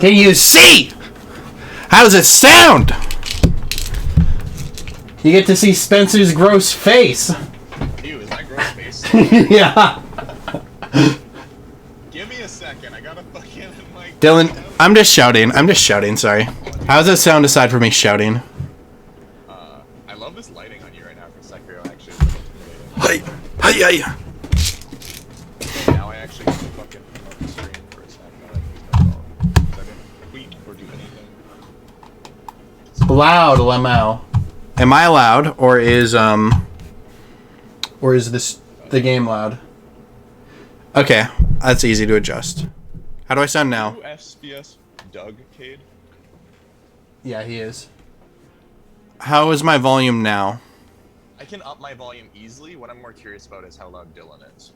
Can you see? How does it sound? You get to see Spencer's gross face. Ew, is that gross face? Yeah. Give me a second. I gotta fucking like. Dylan, I'm just shouting, sorry. How does it sound aside from me shouting? I love this lighting on you right now for Sekiro, actually. Hi. Hi. Now I actually get to fucking promote the stream for a second. I like this stuff all. I didn't tweet or do anything. Loud, Lamau. Am I loud, or is this the game loud? Okay, that's easy to adjust. How do I sound now? SBS Doug Cade. Yeah, he is. How is my volume now? I can up my volume easily. What I'm more curious about is how loud Dylan is.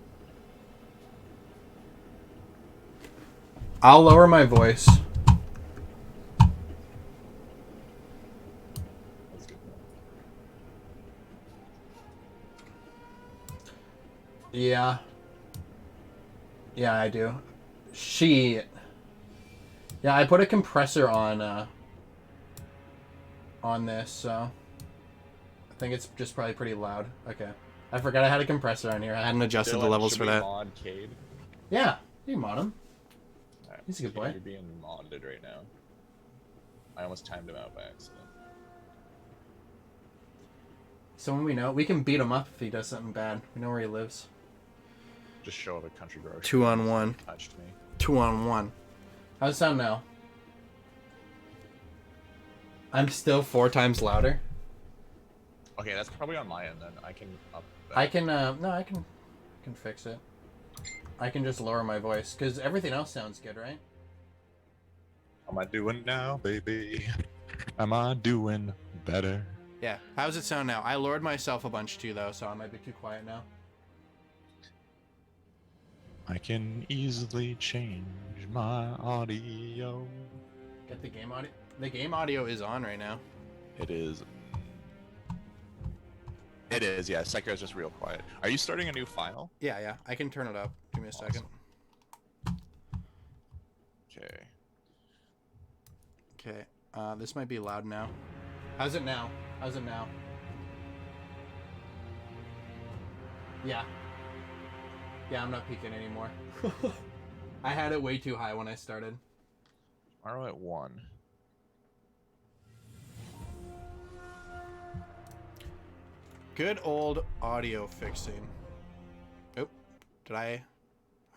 I'll lower my voice. That's good. Yeah. Yeah, I do. Shit. Yeah, I put a compressor on this, so I think it's just probably pretty loud. Okay. I forgot I had a compressor on here. I hadn't adjusted Dylan, the levels should for we that. mod Cade? Yeah, you can mod him. Alright, He's a good boy. You're being modded right now. I almost timed him out by accident. Someone we know. We can beat him up if he does something bad. We know where he lives. Just show up at Country Grocery. 2-on-1. Touched me. 2-on-1. How's it sound now? I'm still 4 times louder. Okay, that's probably on my end then. I can up that. I can no, I can fix it. I can just lower my voice because everything else sounds good, right? How am I doing now, baby? Am I doing better? Yeah. How's it sound now? I lowered myself a bunch too, though, so I might be too quiet now. I can easily change my audio. Get the game audio. The game audio is on right now. It is. It is, yeah. Sekiro's just real quiet. Are you starting a new file? Yeah. I can turn it up. Give me a second. Okay. Okay. This might be loud now. How's it now? Yeah. Yeah, I'm not peeking anymore. I had it way too high when I started. Tomorrow at 1. Good old audio fixing. Oh, I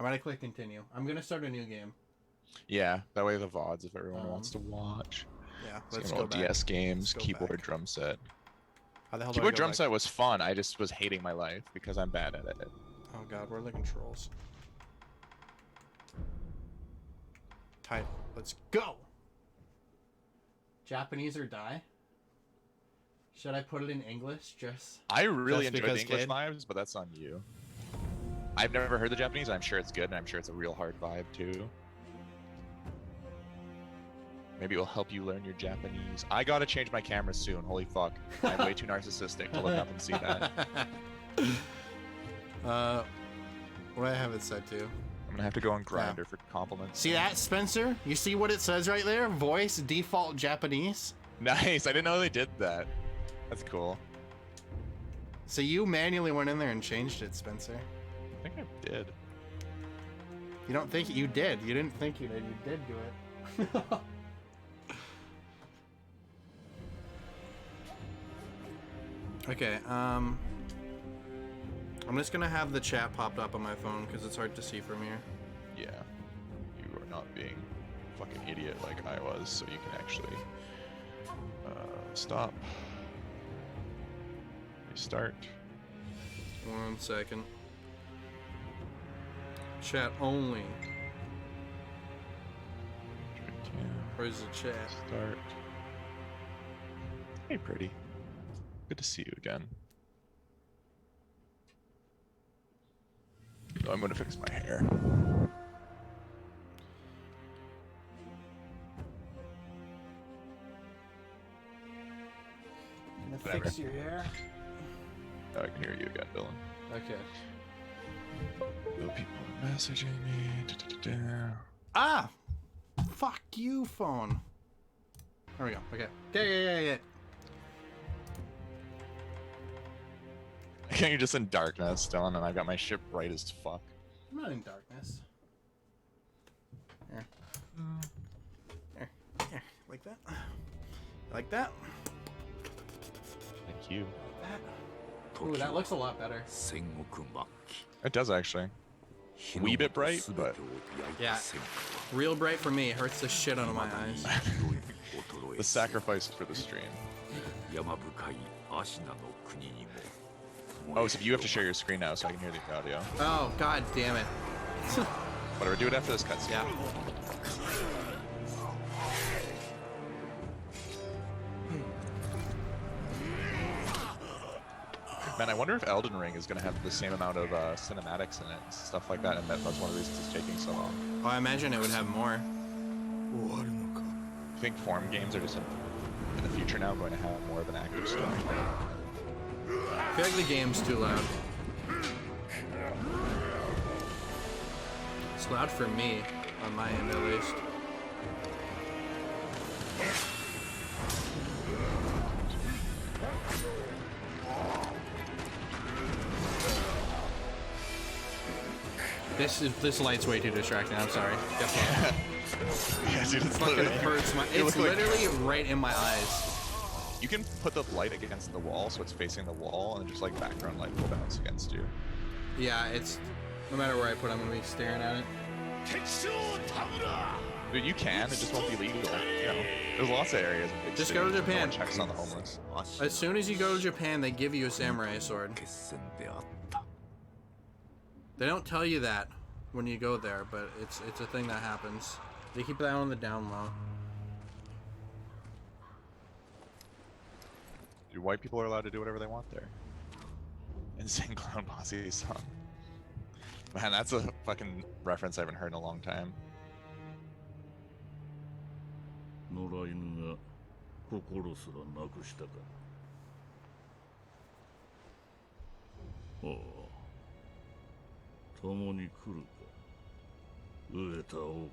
might have clicked continue. I'm gonna start a new game. Yeah, that way the VODs if everyone wants to watch. Yeah, let's go back. DS games, Let's go keyboard back. drum set. How the hell do I Keyboard go drum back? set was fun. I just was hating my life because I'm bad at it. Oh god, where are the controls? Title. Let's go! Japanese or die? Should I put it in English? I really Just enjoyed the because, English kid? vibes, but that's on you. I've never heard the Japanese. I'm sure it's good, and I'm sure it's a real hard vibe too. Maybe it will help you learn your Japanese. I gotta change my camera soon. Holy fuck. I'm way too narcissistic to look up and see that. What do I have it set to? I'm gonna have to go on Grindr for compliments. See that, Spencer? You see what it says right there? Voice default Japanese. Nice. I didn't know they did that. That's cool. So you manually went in there and changed it, Spencer. I think I did. You don't think you did? You didn't think you did. You did do it. Okay. I'm just gonna have the chat popped up on my phone because it's hard to see from here. Yeah. You are not being a fucking idiot like I was, so you can actually stop. Restart. 1 second. Chat only. Where's the chat? Start. Hey, pretty. Good to see you again. Oh, I'm gonna fix my hair. Gonna fix your hair. Now I can hear you again, Dylan. Okay. The people are messaging me. Ah! Fuck you, phone. There we go. Okay. Yeah. You're just in darkness, Dylan, and I got my ship bright as fuck. I'm not in darkness. Here. Here. Like that. Like that. Thank you. Like that. Ooh, that looks a lot better. It does actually. Wee bit bright, but Yeah. Real bright for me. Hurts the shit out of my eyes. the sacrifice for the stream. Oh, so you have to share your screen now so I can hear the audio. Oh, god damn it. Whatever, do it after this cutscene. Yeah. Man, I wonder if Elden Ring is going to have the same amount of cinematics in it and stuff like that, and that's one of the reasons it's taking so long. Oh, I imagine it would have more. I think form games are just in the future now going to have more of an active story. I feel like the game's too loud. It's loud for me, on my end at least. This light's way too distracting. I'm sorry. Yeah, dude, it's Fucking hurts my. It's literally right in my eyes. You can put the light against the wall so it's facing the wall, and just like background light will bounce against you. Yeah, it's no matter where I put it, I'm gonna be staring at it. Dude, you can. It just won't be legal. You know, there's lots of areas. In big Just cities go to where no Japan. one checks on the homeless. As soon as you go to Japan, they give you a samurai sword. They don't tell you that when you go there, but it's a thing that happens. They keep that on the down low. Dude, white people are allowed to do whatever they want there. And sing Clown Posse's song. Man, that's a fucking reference I haven't heard in a long time. 野良犬が心すらなくしたか。ああ、共に来るか、飢えた狼。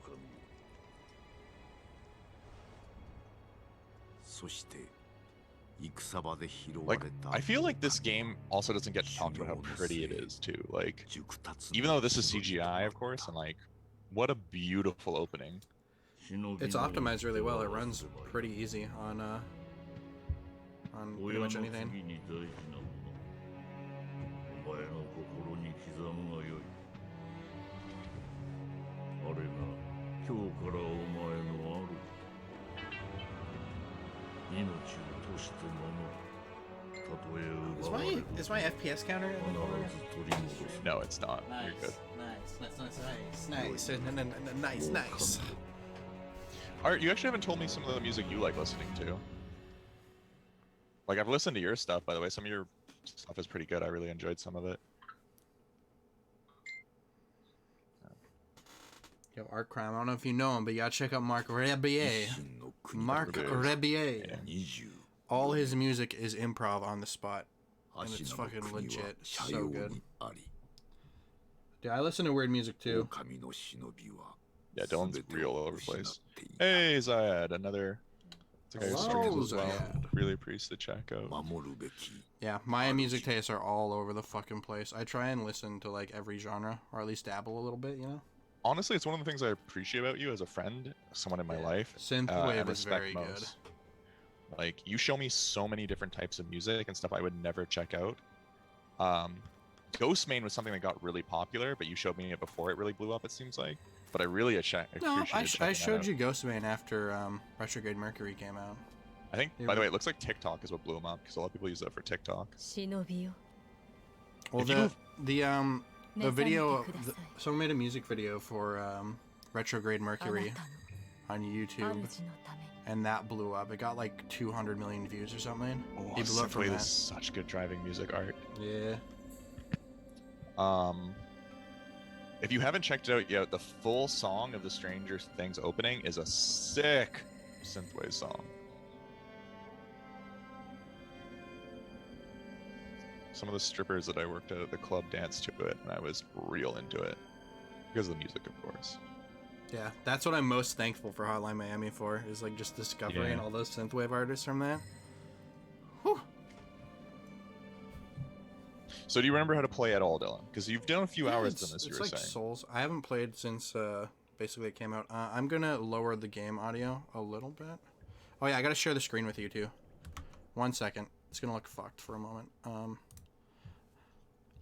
そして、戦場で拾わ Like, れた。 I feel like this game also doesn't get talked about how pretty it is too. Like, even though this is CGI, of course, and like, what a beautiful opening. It's optimized really well. It runs pretty easy on pretty much anything. お前の心に刻むがよい。あれが今日からお前のある。命を賭して守る。たとえ奪われる。 Is my FPS counter? 必ず取り戻す。 No, it's not. You're good. Nice. Art, you actually haven't told me some of the music you like listening to. Like, I've listened to your stuff, by the way. Some of your stuff is pretty good. I really enjoyed some of it. Yo, Art Crime. I don't know if you know him, but y'all check out Mark Rebier. Mark Rebier. 20 All his music is improv on the spot. And it's fucking legit. So good. Dude, I listen to weird music too. Yeah, Dylan's real all over the place. Hey, Zayad, another. It's a guy who streams as well. Zayad. Really appreciate the check out. Yeah, my music tastes are all over the fucking place. I try and listen to like every genre, or at least dabble a little bit, you know? Honestly, it's one of the things I appreciate about you as a friend, someone in my life. Synthwave and is very respect good. most. Like, you show me so many different types of music and stuff I would never check out. Ghostmane was something that got really popular, but you showed me it before it really blew up, it seems like. But I really appreciated No, I checking showed that you Ghostmane after Retrograde Mercury came out. I think, by the way, it looks like TikTok is what blew him up, because a lot of people use that for TikTok. Well, If you the video, someone made a music video for Retrograde Mercury on YouTube, and that blew up. It got like 200 million views or something. Oh, He blew up from Synthwave that. is such good driving music art. Yeah. If you haven't checked it out yet, the full song of the Stranger Things opening is a sick synthwave song. Some of the strippers that I worked at the club danced to it, and I was real into it. Because of the music, of course. Yeah, that's what I'm most thankful for Hotline Miami for, is like just discovering all those synthwave artists from that. Whew. So do you remember how to play at all, Dylan? Because you've done a few hours in this, you It's were like saying. Souls. I haven't played since basically it came out. I'm gonna lower the game audio a little bit. Oh yeah, I gotta share the screen with you too. 1 second. It's gonna look fucked for a moment.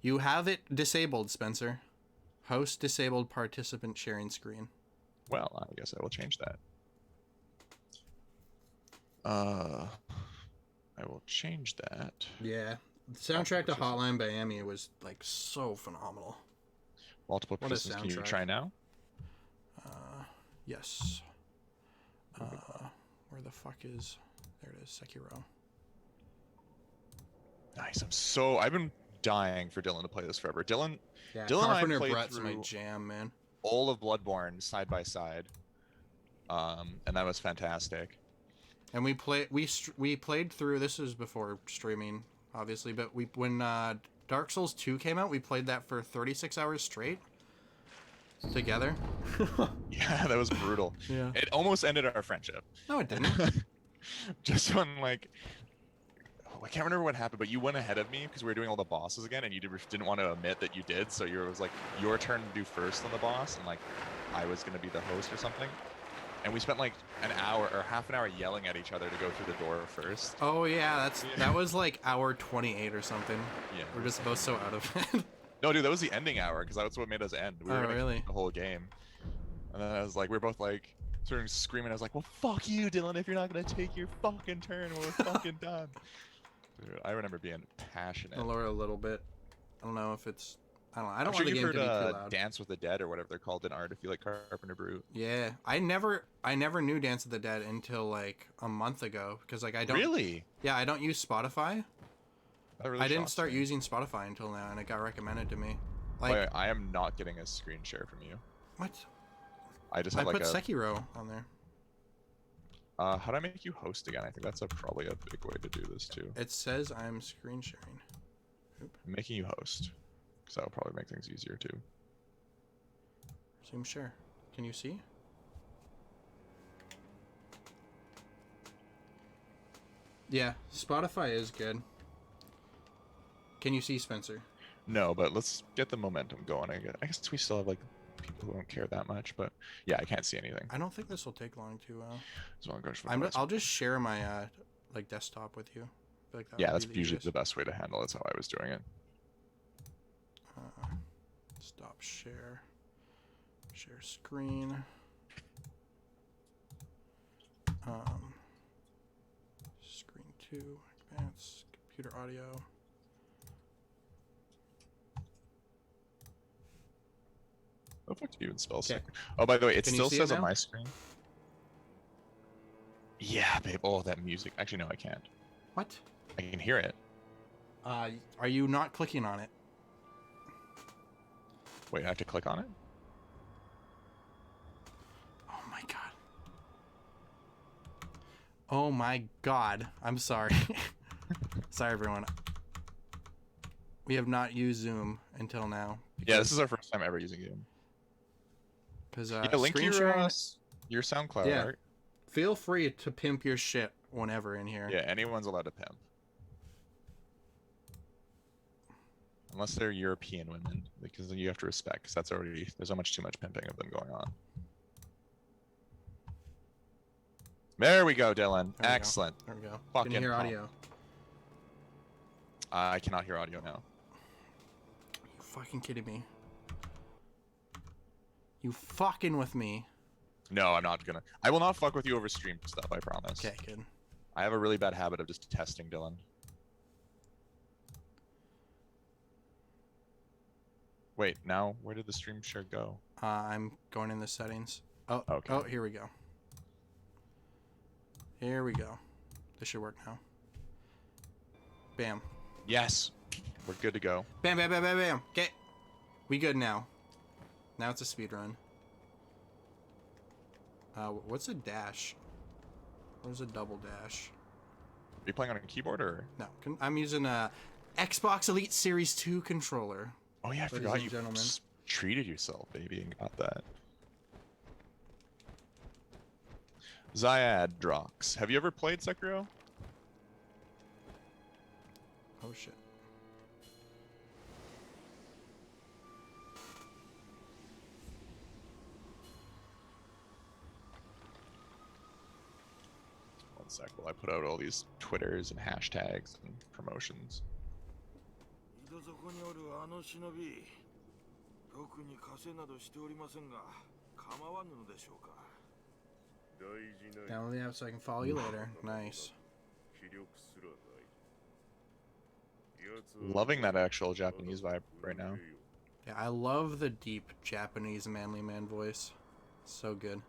You have it disabled, Spencer. Host disabled participant sharing screen. Well, I guess I will change that. I will change that. Yeah. The soundtrack to Hotline Miami was like so phenomenal. Multiple participants. Can you try now? Yes. Where the fuck is... There it is, Sekiro. Nice. I've been dying for Dylan to play this forever. Dylan and Carpenter I played Brett's through my jam, man. all of Bloodborne side by side. And that was fantastic. And we played through, this was before streaming, obviously, but when Dark Souls 2 came out, we played that for 36 hours straight together. Yeah, that was brutal. Yeah. It almost ended our friendship. No, it didn't. Just when, like, I can't remember what happened, but you went ahead of me because we were doing all the bosses again, and you didn't want to admit that you did, so it was like your turn to do first on the boss, and like I was going to be the host or something. And we spent like an hour or half an hour yelling at each other to go through the door first. Oh yeah, that was like hour 28 or something. Yeah. We're just both so out of it. No, dude, that was the ending hour because that's what made us end. We were gonna really? keep the whole game. And then I was like, we were both like sort of screaming. I was like, well, fuck you, Dylan. If you're not gonna take your fucking turn, we're fucking done. Dude, I remember being passionate. I'll lower a little bit. I don't know if it's... I don't I'm want sure the you've game to heard be too loud. Dance with the Dead or whatever they're called in art if you like Carpenter Brute. Yeah, I never knew Dance of the Dead until like a month ago because like I don't Really? Yeah, I don't use Spotify. That really I didn't shocks start me. using Spotify until now, and it got recommended to me. Like Wait, I am not getting a screen share from you. what? I just I have like put a. Sekiro on there. How do I make you host again? I think that's probably a big way to do this too. It says I'm screen sharing. I'm making you host, because that'll probably make things easier too. Zoom share. Can you see? Yeah, Spotify is good. Can you see, Spencer? No, but let's get the momentum going. I guess we still have like people who don't care that much, but yeah, I can't see anything. I don't think this will take long to. So I'll just share my like desktop with you. I feel like that yeah, would that's be the usually easiest. the best way to handle it. That's how I was doing it. Stop share. Share screen. Screen 2, advanced, computer audio. How the fuck do you even spell Sekiro? Oh, by the way, it Can you still see it says on now? my screen. Yeah, babe. Oh, that music. Actually, no, I can't. What? I can hear it. Are you not clicking on it? Wait, I have to click on it? Oh my god. Oh my god. I'm sorry. Sorry, everyone. We have not used Zoom until now. Yeah, this is our first time ever using Zoom. Because Yeah, link screen your, sharing, your SoundCloud Yeah. art. feel free to pimp your shit whenever in here. Yeah, anyone's allowed to pimp. Unless they're European women, because you have to respect, because that's already, there's so much too much pimping of them going on. There we go, Dylan. There we go. Excellent. There we go. Fucking Can you hear pump. audio? I cannot hear audio now. You fucking kidding me? You fucking with me? No, I'm not gonna. I will not fuck with you over stream stuff, I promise. Okay, good. I have a really bad habit of just testing Dylan. Wait, now where did the stream share go? I'm going in the settings. Oh, Okay. Oh, here we go. Here we go. This should work now. Bam. Yes, we're good to go. Bam, bam, bam, bam, bam. Okay. We good now. Now it's a speed run. What's a dash? What is a double dash? Are you playing on a keyboard or? No, I'm using a Xbox Elite Series 2 controller. Oh yeah, I Ladies forgot and you gentlemen. treated yourself, baby, and got that. Zyad Drox. Have you ever played Sekiro? Oh shit. One sec while I put out all these Twitters and hashtags and promotions. 井戸底におるあの忍び、特に稼いなどしておりませんが、構わぬのでしょうか。大事な Download the app so I can follow you later. Nice. 気力すらない。 Loving that actual Japanese vibe right now. Yeah, I love the deep Japanese manly man voice. So good.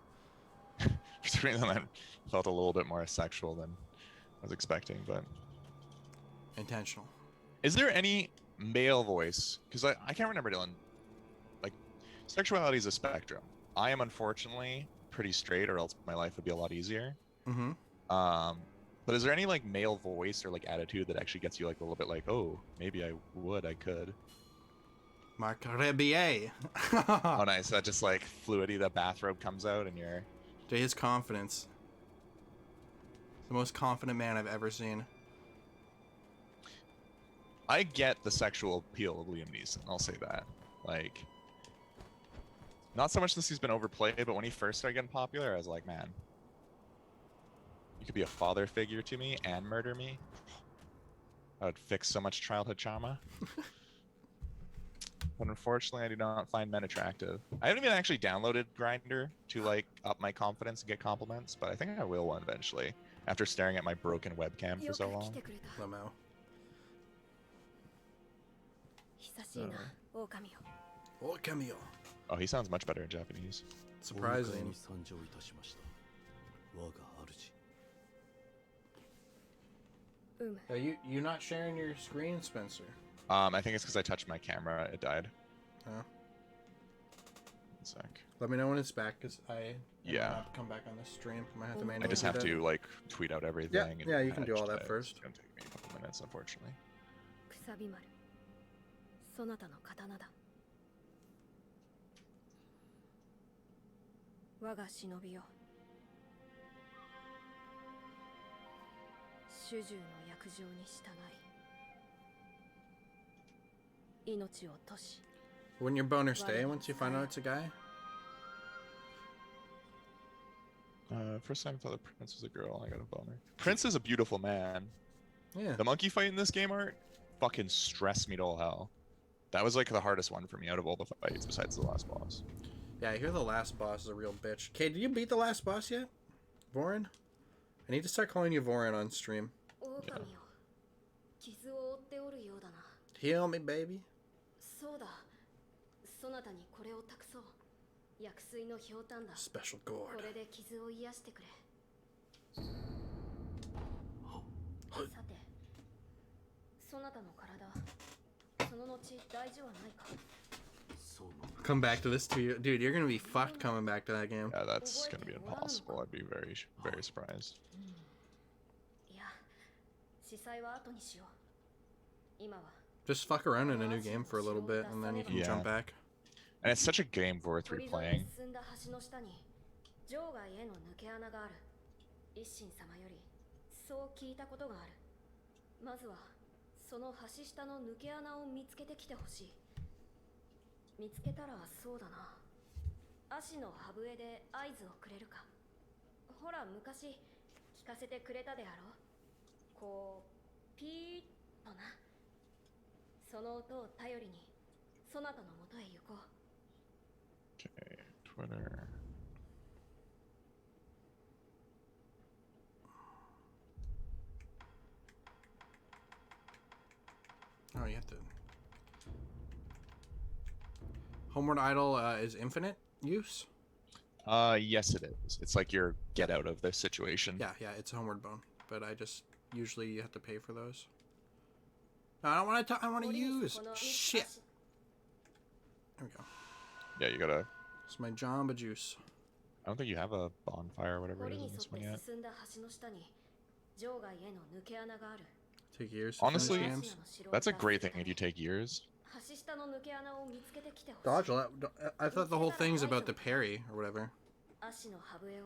For some reason that felt a little bit more sexual than I was expecting, but... Intentional. Is there any male voice? Because I can't remember, Dylan. Like, sexuality is a spectrum. I am unfortunately pretty straight, or else my life would be a lot easier. Mm-hmm. But is there any like male voice or like attitude that actually gets you like a little bit like, oh, maybe I could? Marc Rebier. Oh, nice. That just like fluidity, the bathrobe comes out and you're... Dude, his confidence. The most confident man I've ever seen. I get the sexual appeal of Liam Neeson, I'll say that. Like, not so much since he's been overplayed, but when he first started getting popular, I was like, man, you could be a father figure to me and murder me. I would fix so much childhood trauma. But unfortunately, I do not find men attractive. I haven't even actually downloaded Grindr to like up my confidence and get compliments, but I think I will one eventually after staring at my broken webcam for so long. Lamo. Oh, cameo. Oh, he sounds much better in Japanese. Surprising. You not sharing your screen, Spencer? I think it's because I touched my camera, it died. Oh. One sec. Let me know when it's back, because I Yeah. have to come back on this stream. I might have to I manually just do have that. to like tweet out everything. Yeah, and yeah, you can do all hashtag. that first. It's gonna take me a couple minutes, unfortunately. そなたの刀だ。我が忍びよ。主従の約定に従い。命を賭し。 Wouldn't your boner stay once you find out it's a guy? First time I thought the prince was a girl, I got a boner. Prince is a beautiful man. Yeah. The monkey fight in this game art fucking stressed me to all hell. That was like the hardest one for me out of all the fights besides the last boss. Yeah, I hear the last boss is a real bitch. Okay, did you beat the last boss yet? Vorin? I need to start calling you Vorin on stream. Yeah. Heal me, baby. そうだ。そなたにこれを託そう。薬水のひょうたんだ。 Special こ gourd. れで傷を癒してくれ。さて、そなたの体、その後大事はないか。 Come back to this too. Dude, you're gonna be fucked coming back to that game. Yeah, that's gonna be impossible. I'd be very, very surprised. いや、司祭は後にしよう。今は。 Just fuck around in a new game for a little bit, and then you can Yeah. jump back. And it's such a game worth 堀沿い replaying. に進んだ橋の下に場外への抜け穴がある。一心様よりそう聞いたことがある。まずはその橋下の抜け穴を見つけてきてほしい。見つけたらそうだな。足の歯笛で合図をくれるか。ほら昔聞かせてくれたであろう。こうピーッとな。その音を頼りにそなたのもとへ行こう。 Okay, Twitter. Oh, you have to. Homeward Idol is infinite use? Yes it is. It's like your get out of this situation. Yeah, yeah, it's Homeward Bone. But I just usually you have to pay for those. No, I don't want to. I want to use. Shit. There we go. Yeah, you gotta... It's my Jamba Juice. I don't think you have a bonfire or whatever it 堀 is に in 沿 this っ one て yet. 進んだ橋の下に場外への抜け穴がある。 Take years to Honestly, finish games. That's a great thing if you take years. 橋下の抜け穴を見つけてきてほしい。 Dodge. I thought the whole thing's about the parry or whatever. 足の歯笛を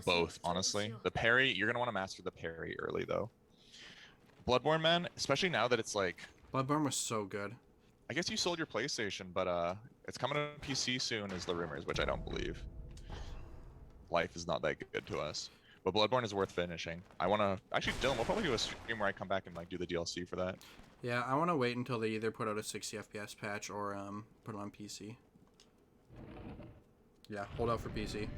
Both, honestly. The parry, you're gonna want to master the parry early though. Bloodborne, man, especially now that it's like, Bloodborne was so good. I guess you sold your PlayStation, but it's coming to PC soon, is the rumors, which I don't believe. Life is not that good to us. But Bloodborne is worth finishing. I want to... Actually, Dylan, we'll probably do a stream where I come back and like do the DLC for that. Yeah, I want to wait until they either put out a 60 FPS patch or put it on PC. Yeah, hold out for PC.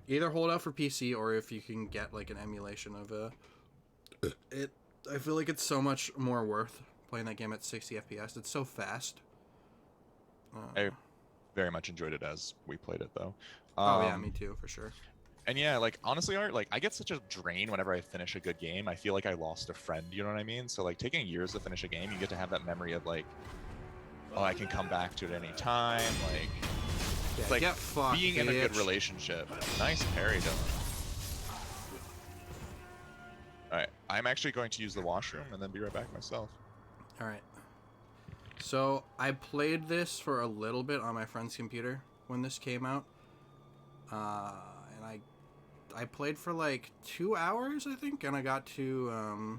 Either hold out for PC or if you can get like an emulation of it. I feel like it's so much more worth playing that game at 60 FPS. It's so fast. I very much enjoyed it as we played it though. Oh yeah, me too, for sure. And yeah, like honestly, Art, like I get such a drain whenever I finish a good game. I feel like I lost a friend, you know what I mean? So like taking years to finish a game, you get to have that memory of like, oh, I can come back to it any time. Like, Yeah, it's like get fucked, being in a good bitch. relationship. Nice parry, Dylan. Alright, I'm actually going to use the washroom and then be right back myself. Alright. So, I played this for a little bit on my friend's computer when this came out. And I played for like 2 hours, I think, and I got to,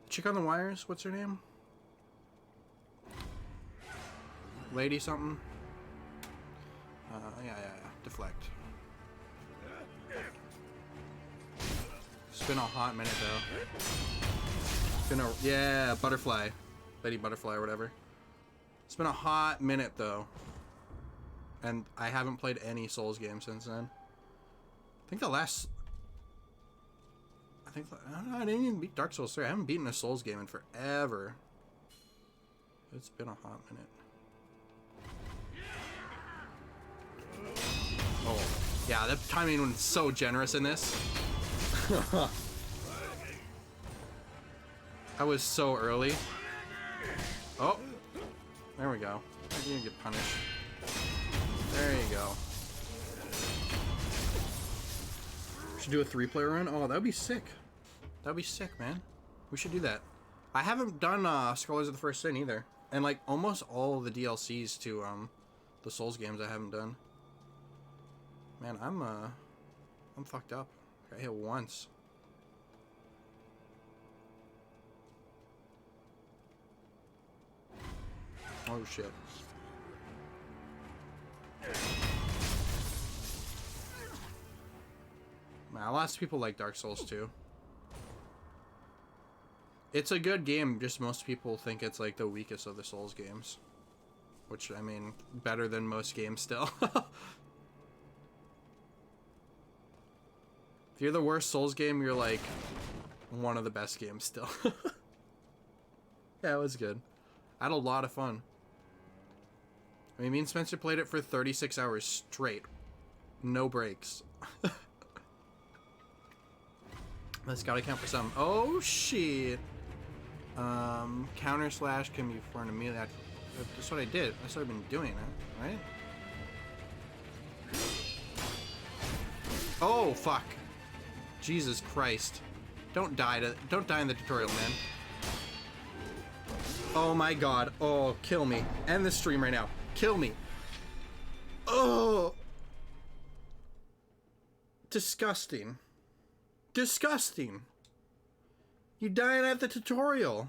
chick on the wires, what's her name? Lady something? Yeah, deflect. It's been a hot minute, though. It's been yeah, butterfly. Lady Butterfly or whatever. It's been a hot minute, though. And I haven't played any Souls game since then. I think the last... I don't know, I didn't even beat Dark Souls 3. I haven't beaten a Souls game in forever. It's been a hot minute. Oh, yeah, the timing was so generous in this. I was so early. Oh, there we go. I didn't get punished. There you go. Should do a 3-player run? Oh, that'd be sick. That'd be sick, man. We should do that. I haven't done Scholars of the First Sin either. And like almost all the DLCs to the Souls games I haven't done. Man, I'm fucked up. Got hit once. Oh shit. Man, lots of people like Dark Souls too. It's a good game, just most people think it's like the weakest of the Souls games. Which, I mean, better than most games still. If you're the worst Souls game, you're like one of the best games still. Yeah, it was good. I had a lot of fun. I mean, me and Spencer played it for 36 hours straight. No breaks. That's gotta count for some. Oh, shit. Counter slash can be for an immediate... That's what I did. That's what I've been doing, right? Oh, fuck. Jesus Christ. Don't die in the tutorial, man. Oh my god. Oh, kill me. End the stream right now. Kill me. Oh. Disgusting. Disgusting. You dying at the tutorial.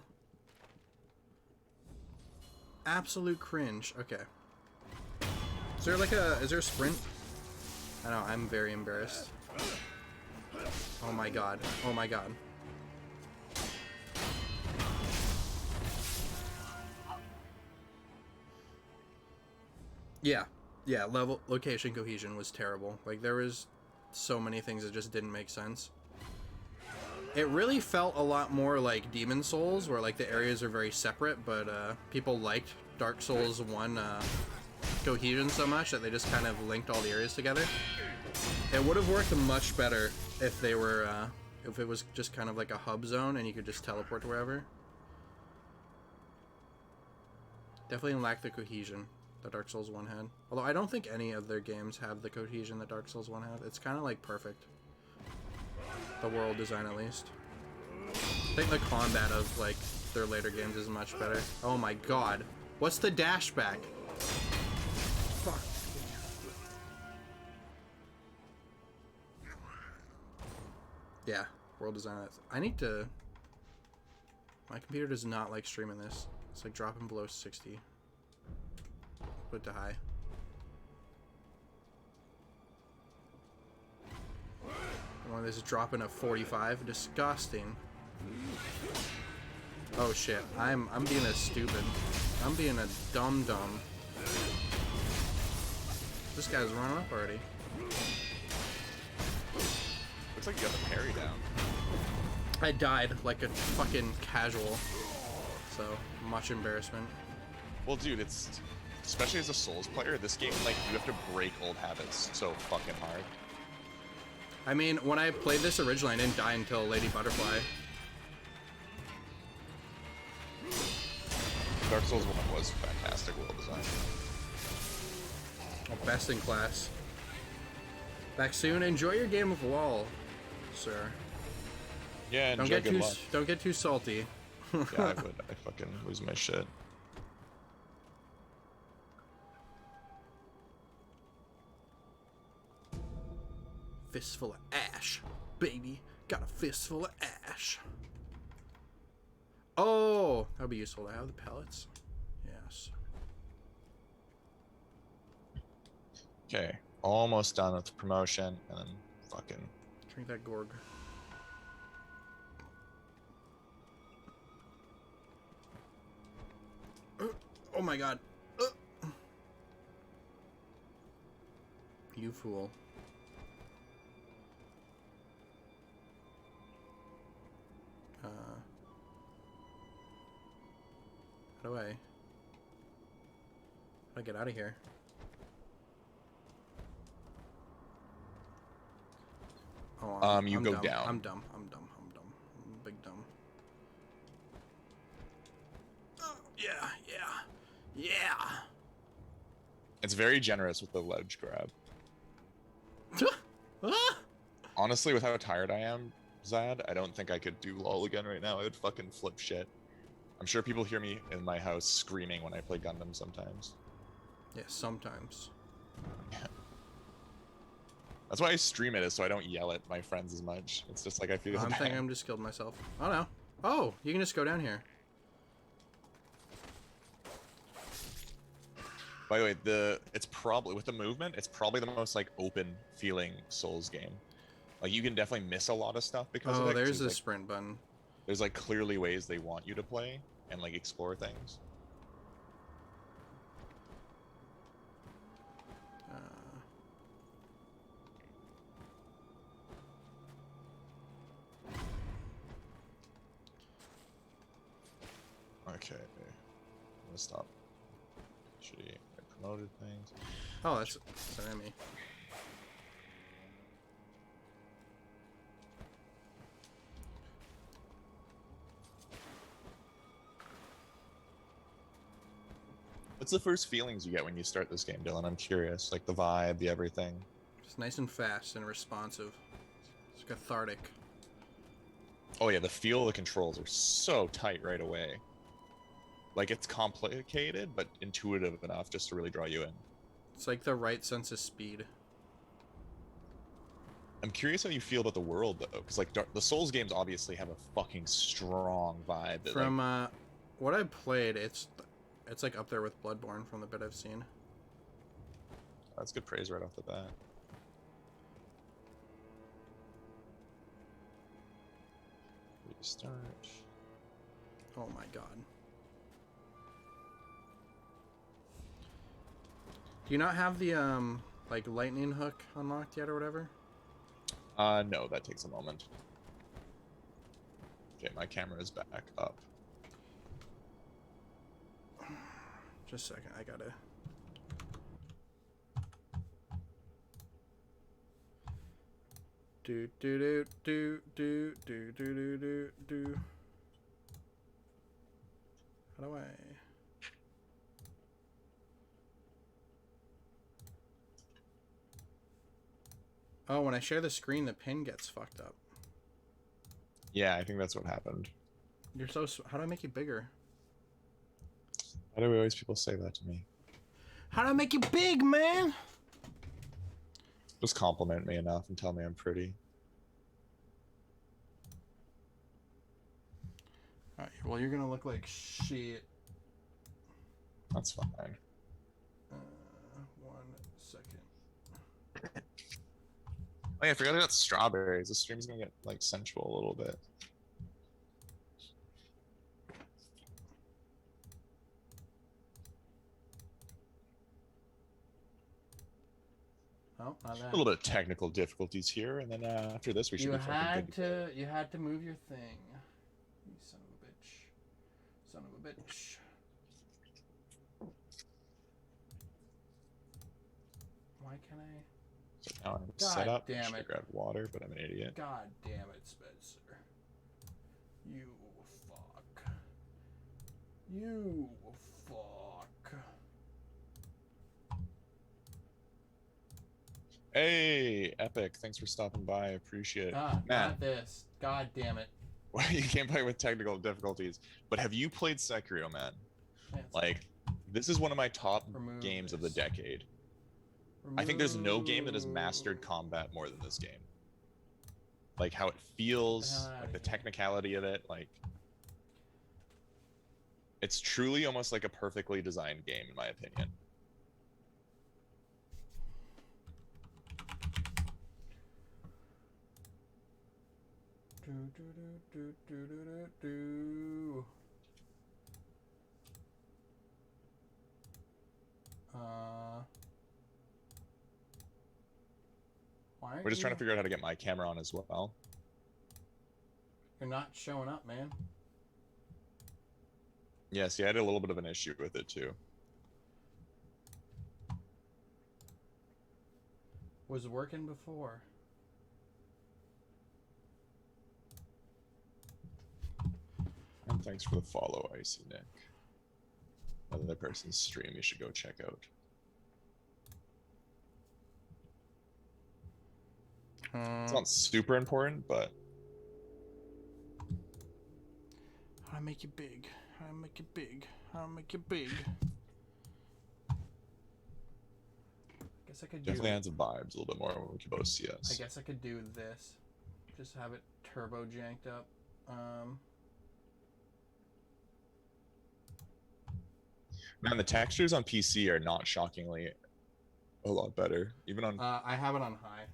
Absolute cringe. Okay. Is there a sprint? I know, I'm very embarrassed. Oh my god. Oh my god. Yeah. Yeah, location cohesion was terrible. Like, there was so many things that just didn't make sense. It really felt a lot more like Demon Souls, where like the areas are very separate, but people liked Dark Souls 1 cohesion so much that they just kind of linked all the areas together. It would have worked much better if they were, if it was just kind of like a hub zone and you could just teleport to wherever. Definitely lacked the cohesion that Dark Souls 1 had. Although I don't think any of their games have the cohesion that Dark Souls 1 have. It's kind of like perfect. The world design, at least. I think the combat of, like, their later games is much better. Oh my god. What's the dash back? Fuck. Yeah, world design. I need to. My computer does not like streaming this. It's like dropping below 60. Put it to high. One of this is dropping to 45. Disgusting. Oh shit! I'm being a stupid. I'm being a dumb. This guy's running up already. Looks like you got the parry down. I died like a fucking casual. So much embarrassment. Well, dude, it's especially as a Souls player, this game, like, you have to break old habits so fucking hard. I mean, when I played this originally, I didn't die until Lady Butterfly. Dark Souls 1 was fantastic world design. Oh, best in class. Back soon. Enjoy your game of LOL, sir. Yeah, Don't enjoy get good luck. don't get too salty. Yeah, I would. I fucking lose my shit. Fistful of ash, baby. Got a fistful of ash. Oh, that would be useful to have the pellets. Yes. Okay, almost done with the promotion, and then fucking. Drink that gorg. Oh my god. You fool. How do I get out of here? Oh, You I'm go dumb. down. I'm dumb. I'm big dumb. Oh, yeah. It's very generous with the ledge grab. Ah! Honestly, with how tired I am, Zad, I don't think I could do LOL again right now. I would fucking flip shit. I'm sure people hear me in my house screaming when I play Gundam sometimes. Yeah, sometimes. That's why I stream it, is so I don't yell at my friends as much. It's just like I feel I'm bad. thinking I'm just killed myself. Oh no. Oh, you can just go down here. By the way, it's probably with the movement, it's probably the most like open feeling Souls game. Like you can definitely miss a lot of stuff because of it. 'Cause There's the like, sprint button. there's like clearly ways they want you to play and like explore things. Okay, I'm gonna stop. Shitty. I promoted things. Oh, that's an enemy. What's the first feelings you get when you start this game, Dylan? I'm curious. Like the vibe, the everything. It's nice and fast and responsive. It's cathartic. Oh yeah, the feel of the controls are so tight right away. Like it's complicated, but intuitive enough just to really draw you in. It's like the right sense of speed. I'm curious how you feel about the world though, because like the Souls games obviously have a fucking strong vibe. That, From like, what I played, it's like up there with Bloodborne from the bit I've seen. that's good praise right off the bat. Restart. Oh my god. Do you not have the like lightning hook unlocked yet or whatever? No, that takes a moment. Okay, my camera is back up. Just a second, I gotta. Do do do do do do do do do do. How do I? Oh, when I share the screen, the pin gets fucked up. Yeah, I think that's what happened. You're so. How do I make you bigger? Why do always people say that to me? How do I make you big, man? Just compliment me enough and tell me I'm pretty. well, you're gonna look like shit. That's fine. 1 second. Oh yeah, I forgot about strawberries. This stream's gonna get like sensual a little bit. Oh, not A that. little bit of technical difficulties here, and then after this we should be fucking good. You had to move your thing. You son of a bitch. Son of a bitch. Why can't I? So now I'm God set up. damn Should it. have grabbed water, but I'm an idiot. God damn it, Spencer. You fuck. You fuck. Hey, Epic! Thanks for stopping by. I appreciate it. Ah, Man, not this. God damn it. well, you can't play with technical difficulties. But have you played Sekiro, man? Yeah, it's Like, this is one of my top Remove games of the this. decade. I think there's no game that has mastered combat more than this game. Like how it feels, like the technicality of it, like it's truly almost like a perfectly designed game in my opinion. Do. Why We're just trying to figure out how to get my camera on as well. You're not showing up, man. Yeah, see, I had a little bit of an issue with it too. Was working before. And thanks for the follow, Icy Nick. Another person's stream you should go check out. It's not super important, but How to make it big. How to make it big. How to make it big. Guess I could definitely do. adds vibes a little bit more when we can both see us. I guess I could do this. Just have it turbo janked up. Man, the textures on PC are not shockingly a lot better. Even on I have it on high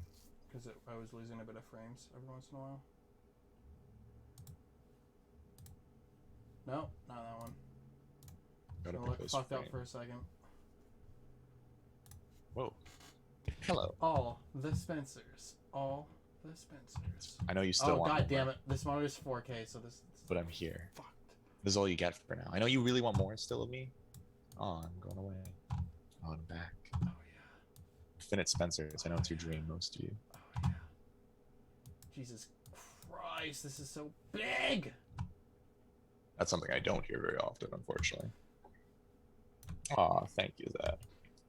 because I was losing a bit of frames every once in a while. No, not that one. gotta Gonna pick look those fucked up frames. for a second. Whoa. Hello. All the Spencers. All the Spencers. I know you still Oh want god more, damn it! This monitor's 4K, so this. but I'm here. Fucked. This is all you get for now. I know you really want more still of me. Oh, I'm going away. Oh, I'm back. Oh yeah. Infinite Spencers. I know it's your dream, most of you. Oh yeah. Jesus Christ! This is so big. That's something I don't hear very often, unfortunately. Aw, thank you, Zed.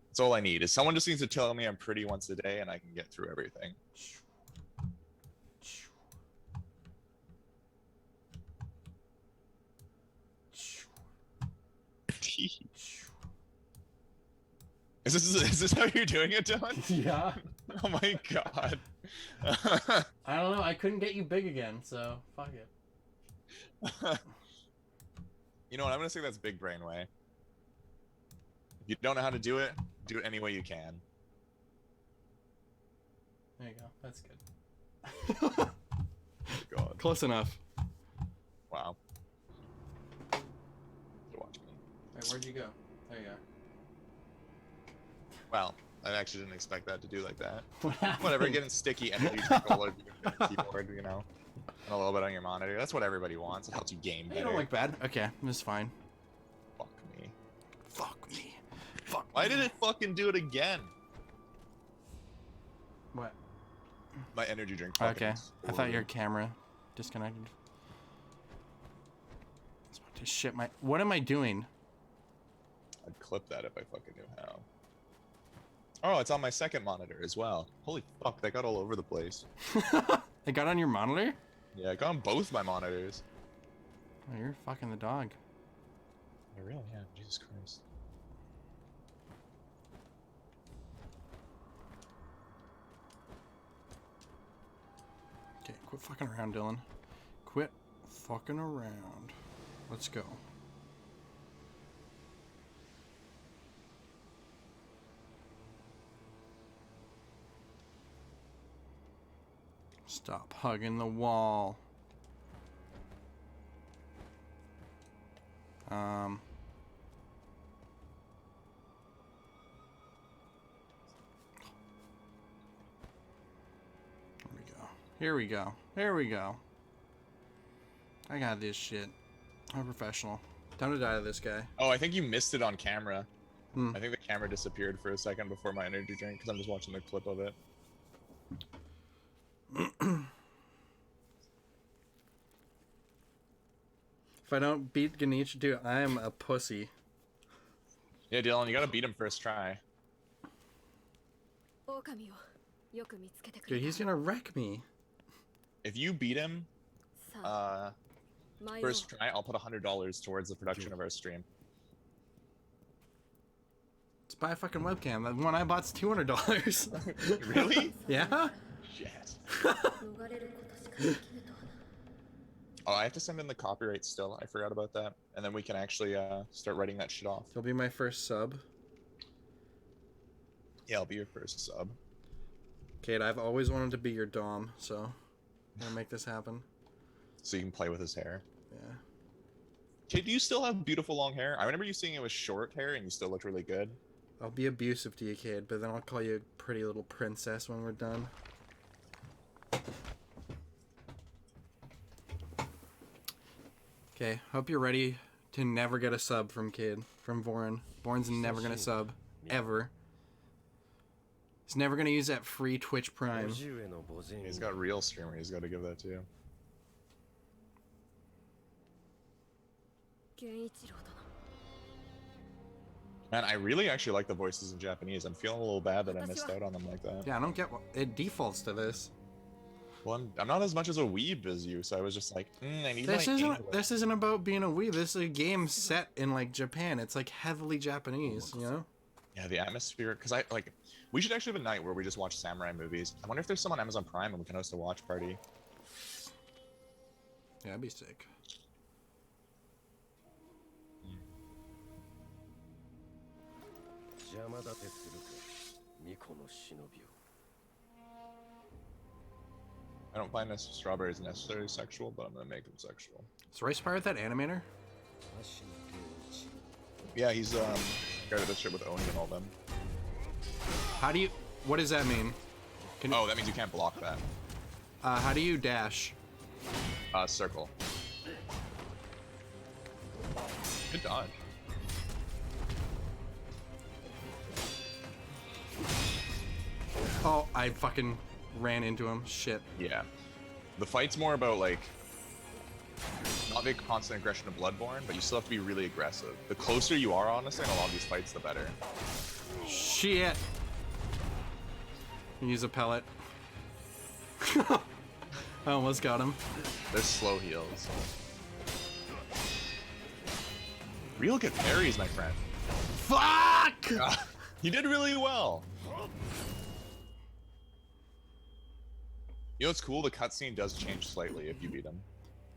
That's all I need. Is someone just needs to tell me I'm pretty once a day and I can get through everything. Is this how you're doing it, Dylan? Yeah. Oh my god. I don't know. I couldn't get you big again, so fuck it. You know what? I'm gonna say that's big brain way. If you don't know how to do it any way you can. There you go. That's good. Oh god. Close enough. Wow. Watch me. Wait, where'd you go? There you are. Well, I actually didn't expect that to do like that. What happened? Whatever, getting sticky energy drink all over your keyboard, you know, and a little bit on your monitor. That's what everybody wants. It helps you game You better. don't look bad. Okay, this fine. Fuck me. Fuck me. Fuck. Why did it fucking do it again? What? My energy drink. fucking Okay. I thought your exploded. camera disconnected. I was about to shit my. What am I doing? I'd clip that if I fucking knew how. Oh, it's on my second monitor as well. Holy fuck, that got all over the place. It got on your monitor? Yeah, it got on both my monitors. Oh, you're fucking the dog. I really am. Jesus Christ. Okay, quit fucking around, Dylan. Quit fucking around. Let's go. Stop hugging the wall. Here we go. Here we go. I got this shit. I'm a professional. Time to die to this guy. Oh, I think you missed it on camera. Hmm. I think the camera disappeared for a second before my energy drink because I'm just watching the clip of it. If I don't beat Ganesh, dude, I am a pussy. Yeah, Dylan, you gotta beat him first try. Dude, he's gonna wreck me. If you beat him, first try, I'll put $100 towards the production of our stream. Let's buy a fucking webcam. The one I bought's $200. Really? Yeah? Shit. Oh, I have to send in the copyright still. I forgot about that. And then we can actually start writing that shit off. He'll be my first sub. Yeah, I'll be your first sub. Kate, I've always wanted to be your dom, so I'm gonna make this happen. So you can play with his hair. Yeah. Kate, do you still have beautiful long hair? I remember you saying it was short hair and you still looked really good. I'll be abusive to you, Cade, but then I'll call you a pretty little princess when we're done. Okay, hope you're ready to never get a sub from Cade, from Vorin. Vorin's never gonna sub, ever. He's never gonna use that free Twitch Prime. He's got real streamer, he's got to give that to you. Man, I really actually like the voices in Japanese. I'm feeling a little bad that I missed out on them like that. Yeah, I don't get what it defaults to this. Well, I'm not as much as a weeb as you, so I was just like, I need This my isn't English. this isn't about being a weeb. This is a game set in like Japan. It's like heavily Japanese, you know? Yeah, the atmosphere, because we should actually have a night where we just watch samurai movies. I wonder if there's some on Amazon Prime and we can host a watch party. Yeah, that'd be sick. I don't find this strawberries necessarily sexual, but I'm gonna make them sexual. Is Rice Pirate that animator? Yeah, he's guy that does shit with Oni and all them. How do you? What does that mean? Oh, that means you can't block that. How do you dash? Circle. Good dodge. Oh, I fucking ran into him. Shit. Yeah. The fight's more about, like, not the constant aggression of Bloodborne, but you still have to be really aggressive. The closer you are, honestly, in a lot of these fights, the better. Shit. Use a pellet. I almost got him. They're slow heals. Real good parries, my friend. Fuck! You did really well. You know what's cool? The cutscene does change slightly if you beat him.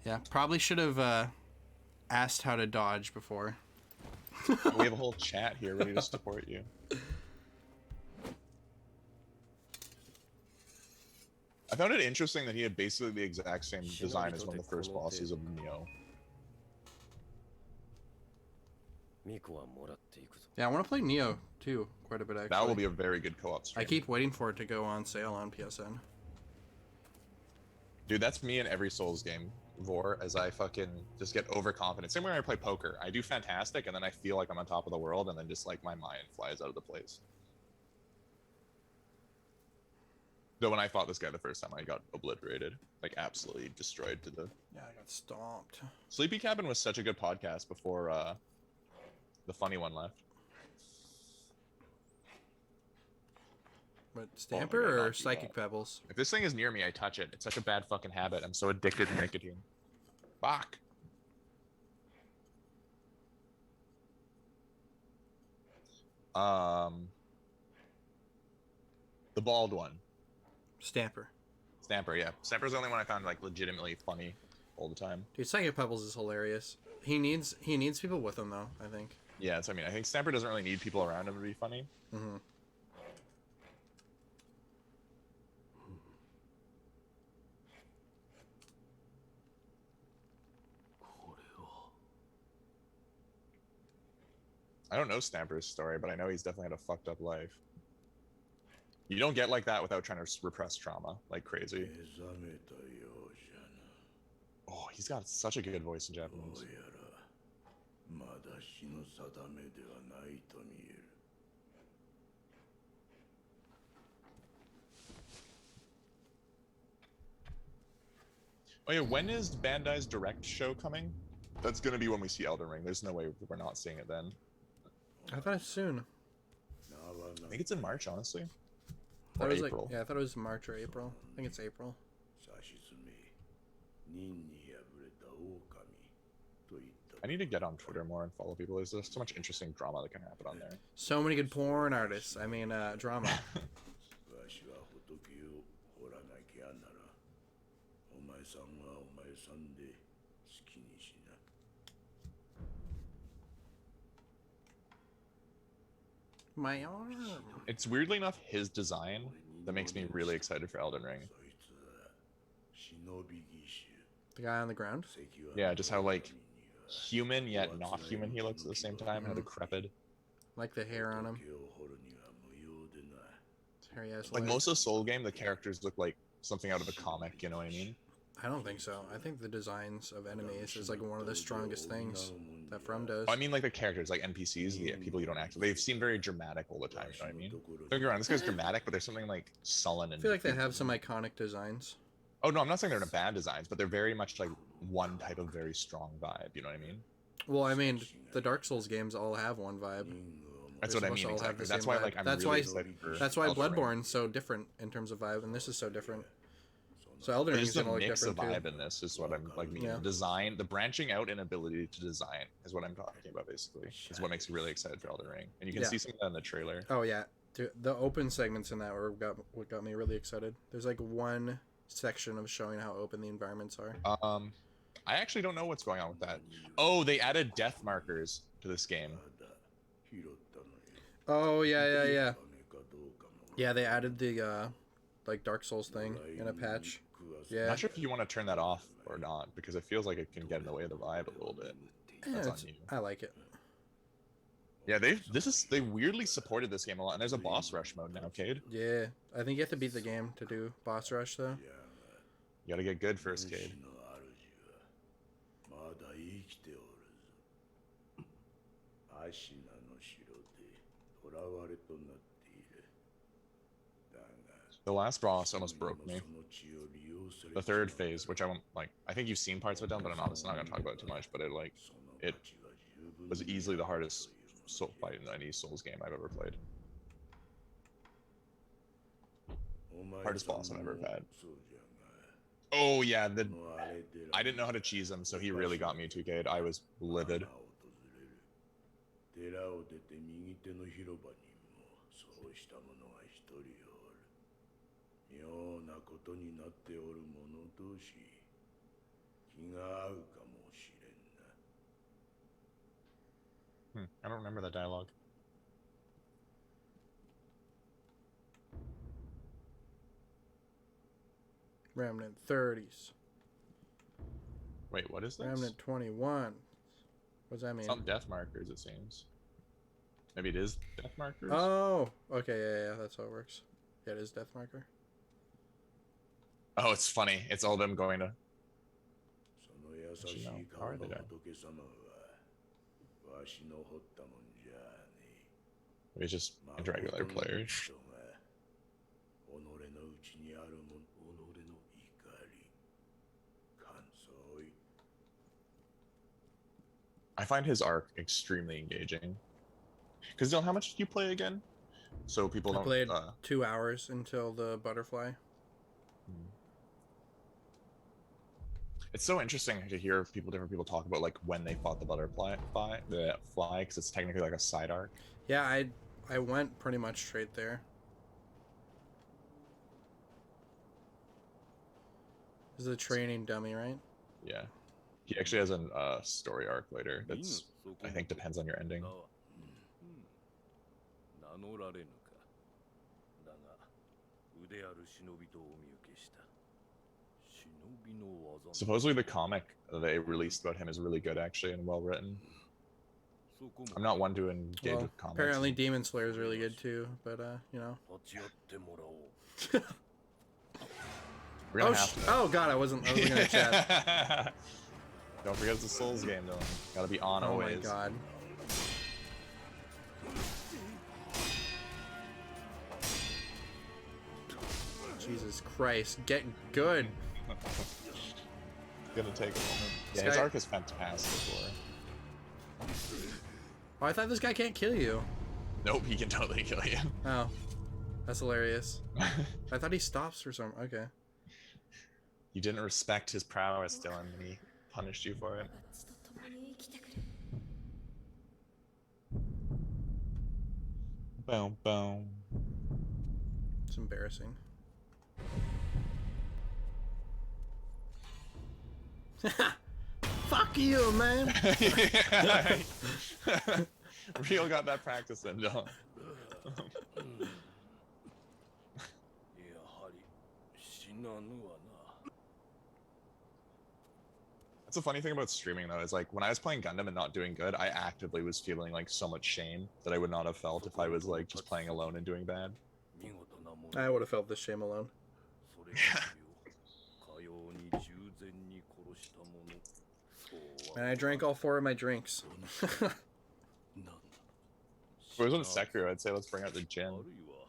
Yeah, probably should have asked how to dodge before. We have a whole chat here ready to support you. I found it interesting that he had basically the exact same design as one of the first bosses of Neo. Yeah, I want to play Neo too, quite a bit actually. That will be a very good co-op stream. I keep waiting for it to go on sale on PSN. Dude, that's me in every Souls game, Vor, as I fucking just get overconfident. Same way when I play poker. I do fantastic, and then I feel like I'm on top of the world, and then just like my mind flies out of the place. Though when I fought this guy the first time, I got obliterated. Like, absolutely destroyed to the... Yeah, I got stomped. Sleepy Cabin was such a good podcast before the funny one left. But Stamper God, or not too Psychic bad. Pebbles? If this thing is near me, I touch it. It's such a bad fucking habit. I'm so addicted to nicotine. Fuck. The bald one. Stamper. Stamper, yeah. Stamper's the only one I found like legitimately funny all the time. Dude, Psychic Pebbles is hilarious. He needs people with him though, I think. Yeah, so I mean, I think Stamper doesn't really need people around him to be funny. Mm-hmm. I don't know Stamper's story, but I know he's definitely had a fucked up life. You don't get like that without trying to repress trauma like crazy. 目覚めたようじゃな。 Oh, he's got such a good voice in どう Japanese. やらまだ日の定めではないと見える。 Oh yeah, when is Bandai's direct show coming? That's gonna be when we see Elden Ring. There's no way we're not seeing it then. I thought it's soon. I think it's in March, honestly. I thought Or it was April. Like, yeah, I thought it was March or April. I think it's April. さしずめ任に敗れた狼といった I need to get on Twitter more and follow people. There's so much interesting drama that can happen on there. So many good porn artists. I mean, drama. わしは仏を掘らなきゃならお前さんはお前さんで好きにしな。 My arm. It's weirdly enough his design that makes me really excited for Elden Ring. そいつは忍び義手 The guy on the ground. Yeah, just how like human yet not human he looks at the same time, how decrepit. Like the hair on him. 仏を掘るには無用でな。 Hairy ass Like legs. most of the Soul game, the characters look like something out of a comic, you know what I mean? I don't think so. I think the designs of enemies is like one of the strongest things that From does. I mean like the characters, like NPCs, the people you don't act they seem very dramatic all the time, you know what I mean? Don't get me wrong, this guy's dramatic, but there's something like sullen I and feel like they have some iconic designs. Oh no, I'm not saying they're bad designs, but they're very much like one type of very strong vibe, you know what I mean? Well, I mean, the Dark Souls games all have one vibe. That's They're what I supposed to mean. all have Exactly. the That's same why, vibe. like, I'm That's really why- excited for That's why Elden Ring. Bloodborne's so different in terms of vibe, and this is so different. So Elden Ring There's is the gonna look mix of different vibe too. in this is what I'm like meaning. Yeah. Design, the branching out and ability to design is what I'm talking about. Basically, is what makes me really excited for Elden Ring, and you can Yeah. see some of that in the trailer. Oh yeah, dude, the open segments in that were what got me really excited. There's like one section of showing how open the environments are. I actually don't know what's going on with that. Oh, they added death markers to this game. ただ拾ったのよ。 Oh yeah, yeah, yeah. ダメかどうかの Yeah, they added the like Dark Souls thing in a patch. I'm Yeah. not sure if you want to turn that off or not because it feels like it can get in the way of the vibe a little bit. Yeah, That's on it's- you. I like it. Yeah, they weirdly supported this game a lot, and there's a boss rush mode now, Cade. Yeah, I think you have to beat the game to do boss rush though. You gotta get good first, Cade. 主の主はまだ生きておるぞ。アシナの城で囚われとなっている。だが The last boss almost broke me. その血を利用され The third phase, which I won't like. I think you've seen parts of it done, but I'm honestly not gonna talk about it too much. But it like その it 価値は十分 was easily the hardest soul fight in any Souls game I've ever played. お前 hardest さん boss I've ever も had. そうじゃが Oh yeah, the このあれで I didn't know how to cheese him, so he really got me too, Cade. I was livid. 寺を出て右手の広場にもそうした者が一人おる。妙なことになっておる者同士気が合うかもしれんな。 I don't remember that dialogue. Remnant 30s. Wait, what is this? Remnant 21. What does that mean? It's not death markers, it seems. Maybe it is death markers. Oh, okay, yeah, that's how it works. Yeah, it is death marker. Oh, it's funny. It's all them going to. その優しい顔の仏様はわしの掘ったもんじゃね Maybe it's just え。 a regular player. 人が己の内にあるもん己の怒り感想い I find his arc extremely engaging. Because Dylan, how much did you play again? So people I don't. played 2 hours until the butterfly. It's so interesting to hear different people talk about like when they fought the butterfly, because it's technically like a side arc. Yeah, I went pretty much straight there. This is a training dummy, right? Yeah. He actually has a story arc later. That's I think depends on your ending. 名乗られぬか。だが腕ある忍びとお見受けした。忍びの技。 Supposedly the comic they released about him is really good actually and well written. I'm not one to engage Well, with comics. apparently Demon Slayer is really good too, but you know. 立ち会ってもらおう。 We're gonna have to. Oh god, I wasn't gonna chat. Don't forget it's a Souls game, though. Gotta be on Oh always. my god. Jesus Christ, get good. Gonna take a moment. This Yeah, his guy- arc is fantastic. Oh, I thought this guy can't kill you. Nope, he can totally kill you. Oh, that's hilarious. I thought he stops for some. Okay. You didn't respect his prowess, Dylan, and he punished you for it. 私と共に生きてくれ。 Boom, boom. It's embarrassing. Fuck you, man. Real got that practice in, Dylan. やはり死なぬわな。 That's the funny thing about streaming, though, is like when I was playing Gundam and not doing good, I actively was feeling like so much shame that I would not have felt if I was like just playing alone and doing bad. 見事なもの。 I would have felt this shame alone. それがかように従前に殺した者。そうは And I drank all 4 of my drinks. なんだ。 If it wasn't Sekiro, I'd say let's bring out the あ gin. るいは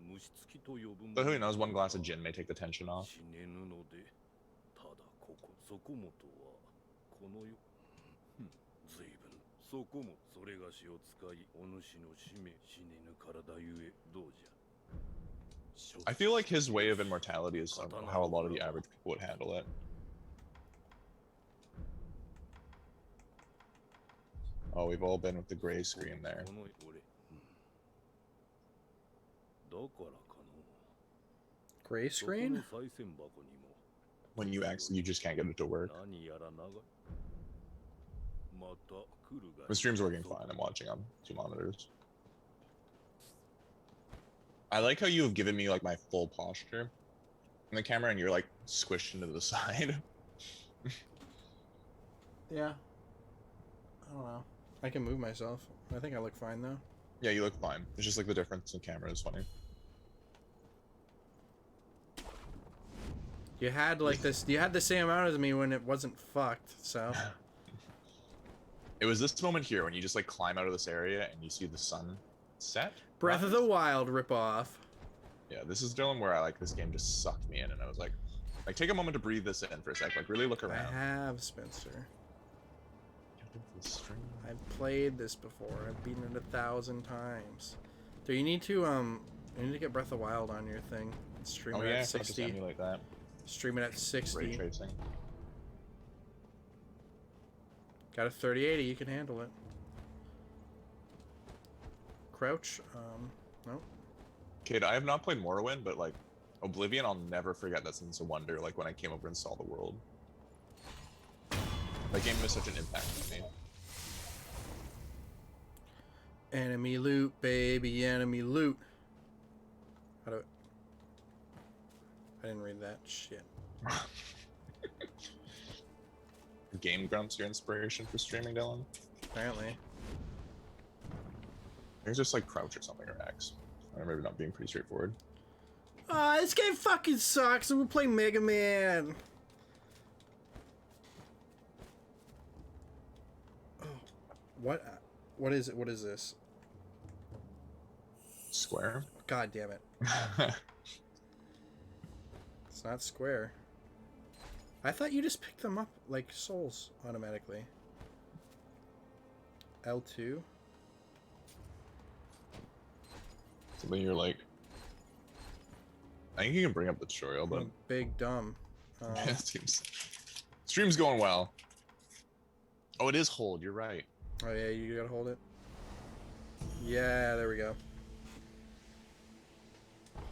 虫つきと呼ぶも But の who knows, one glass of gin may take the tension off. 死ねぬので、ただここそこもとはこの世。ずいぶんそこもそれがしを使い、お主の使命死ねぬ体ゆえどうじゃ。 I feel like his way of immortality is how a lot of the average people would handle it. Oh, we've all been with the gray screen there. この俺。だからかの。 Gray そこ screen? の賽銭箱にも When you just can't get it to work. 何やら長い。また来るがいい。 The stream's working fine. I'm watching on 2 monitors. I like how you have given me like my full posture in the camera and you're like squished into the side. Yeah. I don't know. I can move myself. I think I look fine though. Yeah, you look fine. It's just like the difference in camera is funny. You had like this. You had the same amount as me when it wasn't fucked. So. It was this moment here when you just like climb out of this area and you see the sun set. Breath of the Wild ripoff. Yeah, this is Dylan where I like this game just sucked me in and I was like take a moment to breathe this in for a sec. Like really look I around. have, Spencer. I've played this before. I've beaten it 1,000 times. Do you need to you need to get Breath of the Wild on your thing? Stream Oh it yeah, at I'll just 60. emulate that. Stream it at Ray 60. tracing. Got a 3080. You can handle it. Crouch. No. Kid, I have not played Morrowind, but like Oblivion, I'll never forget that sense of wonder. Like when I came over and saw the world. That game was such an impact on me. Enemy loot, baby. Enemy loot. How do it? I didn't read that shit. Game Grumps, your inspiration for streaming, Dylan? Apparently. There's just like crouch or something or X. I remember not being pretty straightforward. This game fucking sucks. I'm gonna play Mega Man. Oh, what? What is it? What is this? Square? God damn it! It's not square. I thought you just picked them up like souls automatically. L2. Something you're like. I think you can bring up the tutorial, but I'm big dumb. Stream's going well. Oh, it is hold. You're right. Oh yeah, you gotta hold it. Yeah, there we go.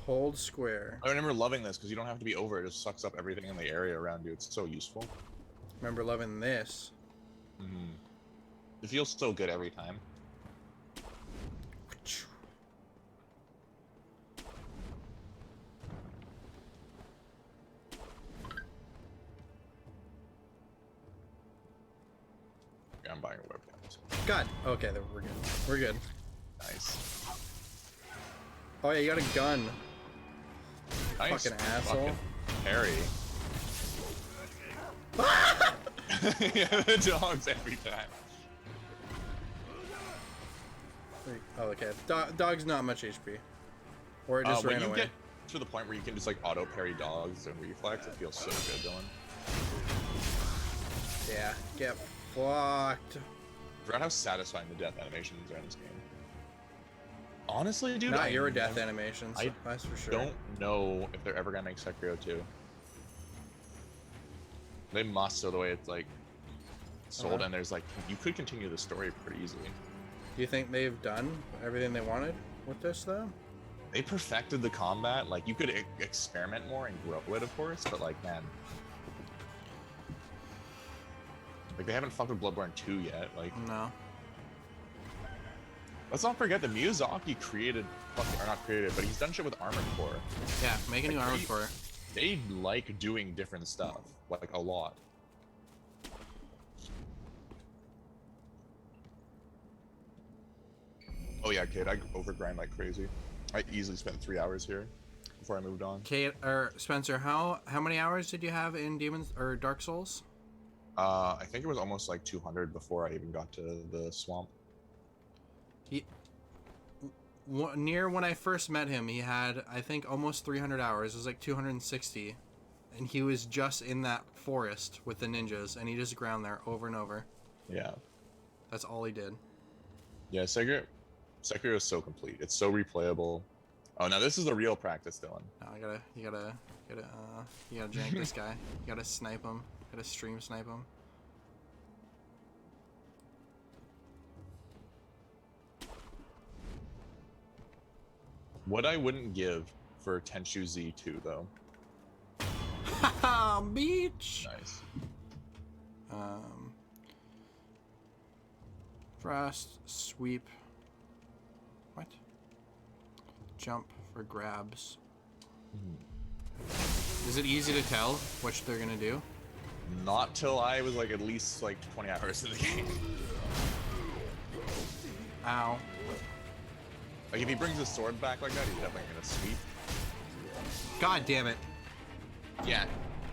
Hold square. I remember loving this because you don't have to be over it. It just sucks up everything in the area around you. It's so useful. remember loving this. It feels so good every time. Yeah, I'm buying a webcam. God. Okay, then we're good. We're good. Nice. Oh yeah, you got a gun. Nice. Fucking asshole. Harry. Yeah, the dogs every time. Oh, okay. Dog's not much HP. Or it just When ran you away. get to the point where you can just like auto parry dogs and reflex, it feels so good, Dylan. Yeah, get fucked. I forgot how satisfying the death animations are in this game. Honestly, dude, Not your death animations, I that's for sure. don't know if they're ever gonna make Sekiro 2. They must, so the way it's like sold, and there's like you could continue the story pretty easily. Do you think they've done everything they wanted with this though? They perfected the combat. Like you could experiment more and grow it, of course, but like man, like they haven't fucked with Bloodborne 2 yet. Like No. let's not forget the Miyazaki created, or not created, but he's done shit with Armored Core. Yeah, make a new Armored Core. They like doing different stuff, like a lot. Oh yeah, kid, I overgrind like crazy. I easily spent 3 hours here before I moved on. Kate or Spencer, how many hours did you have in Demons or Dark Souls? I think it was almost like 200 before I even got to the swamp. Near when I first met him, he had, I think, almost 300 hours. It was like 260. And he was just in that forest with the ninjas, and he just ground there over and over. Yeah. That's all he did. Yeah, Sekiro is so complete. It's so replayable. Oh, now this is the real practice, Dylan. No, you gotta jank this guy. You gotta snipe him. You gotta stream snipe him. What I wouldn't give for Tenchu Z2 though. Haha, beach. Nice. Thrust, sweep. What? Jump for grabs. Is it easy to tell which they're gonna do? Not till I was like at least like 20 hours in the game. Ow. Like if he brings his sword back like that, he's definitely gonna sweep. God damn it. Yeah.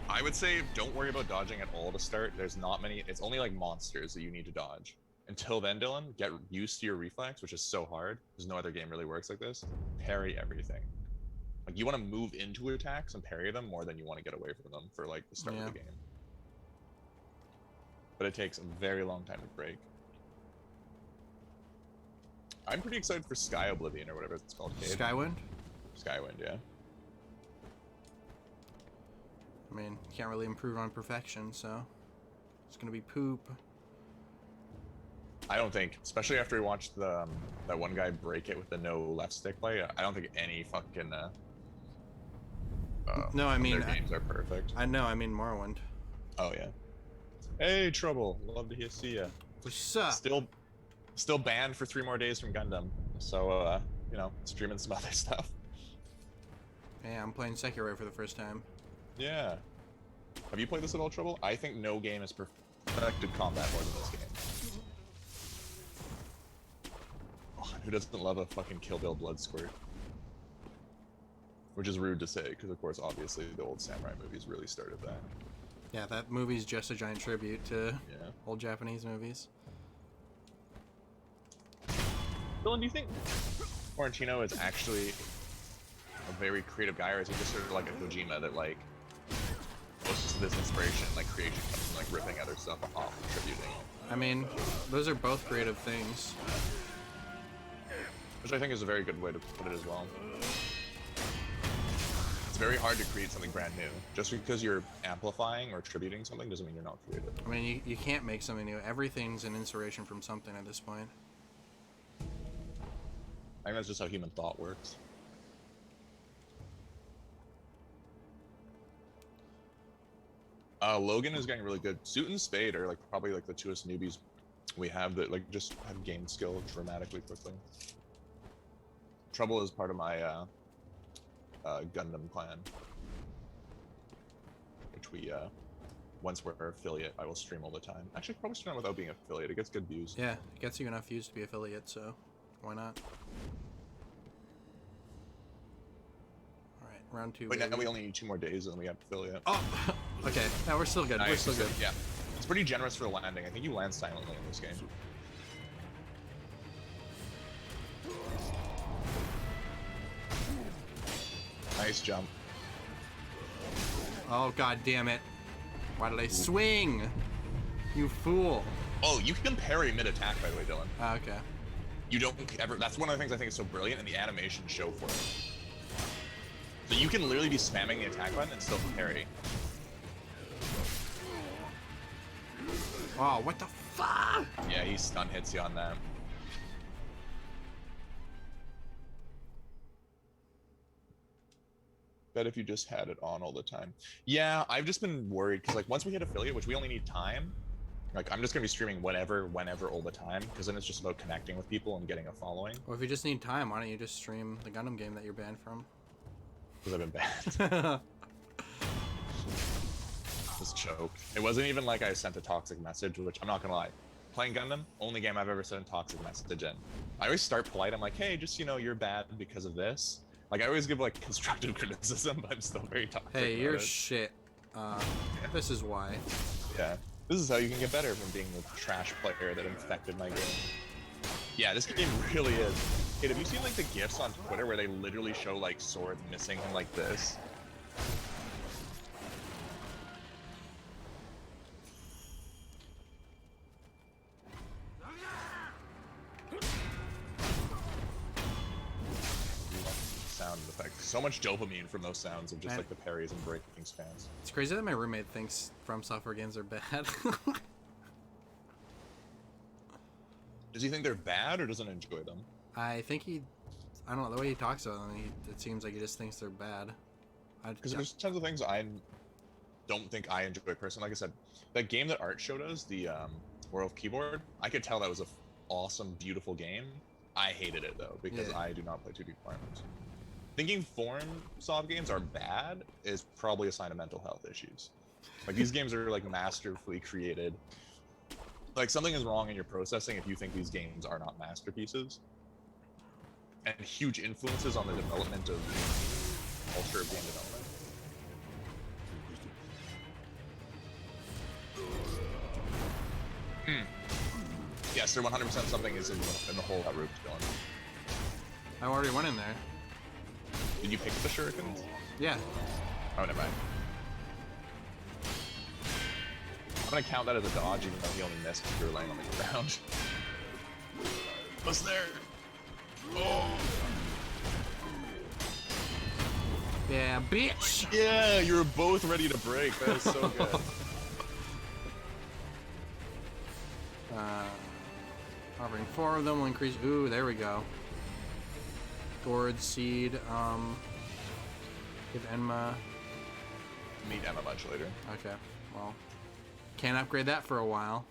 I would say don't worry about dodging at all to start. There's not many. It's only like monsters that you need to dodge. Until then, Dylan, get used to your reflex, which is so hard. There's no other game really works like this. Parry everything. Like you want to move into attacks and parry them more than you want to get away from them for like the start of the game. But it takes a very long time to break. I'm pretty excited for Sky Oblivion or whatever it's called. Cade. Skywind? Skywind, yeah. I mean, you can't really improve on perfection, so it's gonna be poop. I don't think, especially after we watched the that one guy break it with the no left stick play, I don't think any fucking no, I mean, their games are perfect. I know, I mean Morrowind. Oh yeah. Hey, Trouble. Love to see ya. What's up? Still banned for 3 more days from Gundam. So you know, streaming some other stuff. Yeah, I'm playing Sekiro for the first time. Yeah. Have you played this at all, Trouble? I think no game has perfected combat more than this game. Oh, who doesn't love a fucking Kill Bill blood squirt? Which is rude to say, because of course, obviously, the old samurai movies really started that. Yeah, that movie's just a giant tribute to Yeah. old Japanese movies. Dylan, do you think Quarantino is actually a very creative guy, or is he just sort of like a Kojima that like most of this inspiration, like creation, comes from like ripping other stuff off and contributing? I mean, those are both creative things. Which I think is a very good way to put it as well. It's very hard to create something brand new. Just because you're amplifying or attributing something doesn't mean you're not creative. I mean, you can't make something new. Everything's an inspiration from something at this point. I think that's just how human thought works. Logan is getting really good. Suit and Spade are like probably like the twoest newbies we have that like just have gained skill dramatically quickly. Trouble is part of my Gundam clan, which we once we're affiliate, I will stream all the time. Actually, probably stream without being affiliate. It gets good views. Yeah, it gets you enough views to be affiliate, so why not? Alright, round 2. But now we only need 2 more days and then we have affiliate. Oh! Okay, no, we're still good. Nice. We're still good. Yeah. It's pretty generous for the landing. I think you land silently in this game. Nice jump. Oh, god damn it. Why did I swing? You fool. Oh, you can parry mid-attack, by the way, Dylan. Ah, okay. You don't ever... That's one of the things I think is so brilliant, and the animations show for it. So you can literally be spamming the attack button and still parry. Oh, what the fuck? Yeah, he stun hits you on that. Bet if you just had it on all the time. Yeah, I've just been worried because like once we hit affiliate, which we only need time, like I'm just gonna be streaming whenever, all the time, because then it's just about connecting with people and getting a following. Well, if you just need time, why don't you just stream the Gundam game that you're banned from? Because I've been banned. Just choked. It wasn't even like I sent a toxic message, which I'm not gonna lie. Playing Gundam, only game I've ever sent a toxic message in. I always start polite. I'm like, hey, just you're bad because of this. Like I always give like constructive criticism, but I'm still very toxic. Hey, you're shit. This is why. Yeah, this is how you can get better from being the trash player that infected my game. Yeah, this game really is. Hey, have you seen like the GIFs on Twitter where they literally show like swords missing like this? Sound effects. So much dopamine from those sounds of just like the parries and breaking spans. It's crazy that my roommate thinks From Software games are bad. Does he think they're bad or doesn't enjoy them? I think I don't know, the way he talks about them, it seems like he just thinks they're bad. Because there's tons of things I don't think I enjoy personally. Like I said, that game that Art showed us, the World of Keyboard, I could tell that was an awesome, beautiful game. I hated it though, because I do not play 2D platformers. Thinking foreign soft games are bad is probably a sign of mental health issues. Like these games are like masterfully created. Like something is wrong in your processing if you think these games are not masterpieces. And huge influences on the development of the culture of game development. Yes, they're 100% something is in the hole that route, Dylan. I already went in there. Did you pick the shurikens? Yeah. Oh, never mind. I'm gonna count that as a dodge, even though he only missed if you were laying on the ground. What's there? Oh! Yeah, bitch! Yeah, you were both ready to break. That is so good. Offering 4 of them will increase. Ooh, there we go. Gourd seed. Give Enma. Meet Emma much later. Okay, well, can't upgrade that for a while.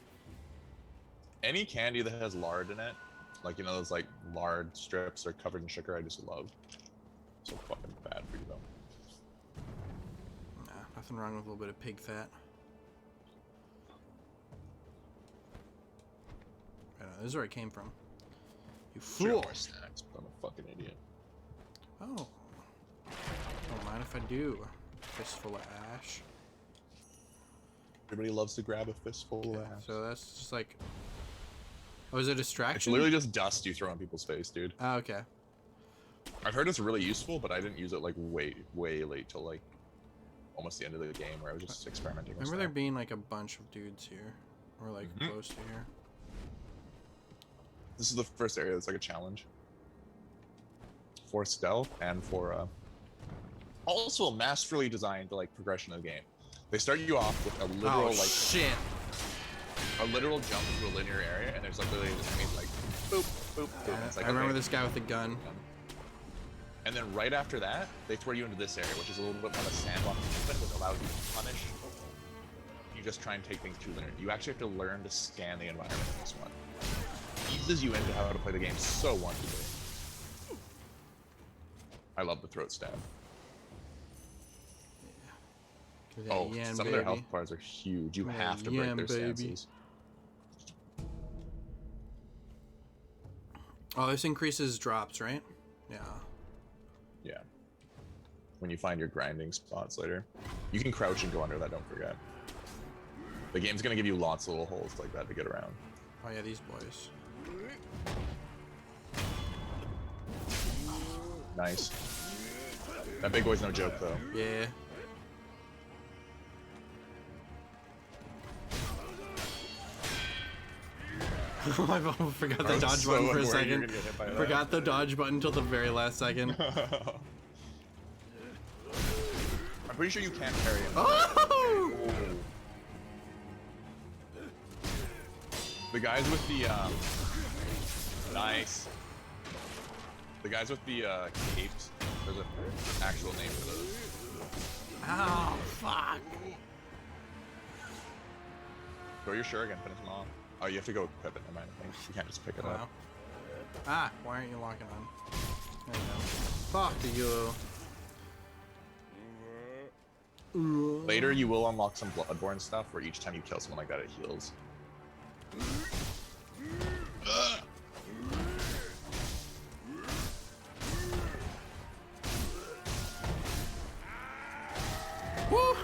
Any candy that has lard in it, like those like lard strips are covered in sugar, I just love. So fucking bad for you though. Nah, nothing wrong with a little bit of pig fat. This is where it came from. You Sure, fool! more snacks, but I'm a fucking idiot. Oh. Don't mind if I do. Fistful of ash. Everybody loves to grab a fistful of ass. So that's just like... Oh, is it a It's distraction? literally just dust you throw on people's face, dude. Oh, okay. I've heard it's really useful, but I didn't use it like way late till like almost the end of the game where I was just experimenting with Remember there stuff. being like a bunch of dudes here? Or like close to here? This is the first area that's like a challenge. For stealth and for also masterfully designed like progression of the game. They start you off with a literal Oh, shit! a literal jump to a linear area, and there's like literally just enemies like boop, boop, boop. It's like, I remember okay. this guy with the gun. And then right after that, they throw you into this area, which is a little bit more of a sandbox, which allows you to punish you just try and take things too linear. You actually have to learn to scan the environment in this one. It eases you into how to play the game so wonderfully. I love the throat stab. Yeah. Oh, Yen, some of their health bars are huge. You have to break their stances. Oh, this increases drops, right? Yeah. Yeah. When you find your grinding spots later. You can crouch and go under that, don't forget. The game's gonna give you lots of little holes like that to get around. Oh yeah, these boys. Nice. That big boy's no joke, though. Yeah. I forgot the dodge button for a second. Forgot the dodge button until the very last second. I'm pretty sure you can't parry him. Oh! The guys with the nice. The guys with the capes. There's an actual name for those. Oh fuck! Throw your Shuriken, finish them off. Oh, you have to go equip it. Never mind. I think you can't just pick it Wow. up. Ah, why aren't you locking on? There you go. Fuck you. Later, you will unlock some Bloodborne stuff where each time you kill someone like that, it heals. Woo!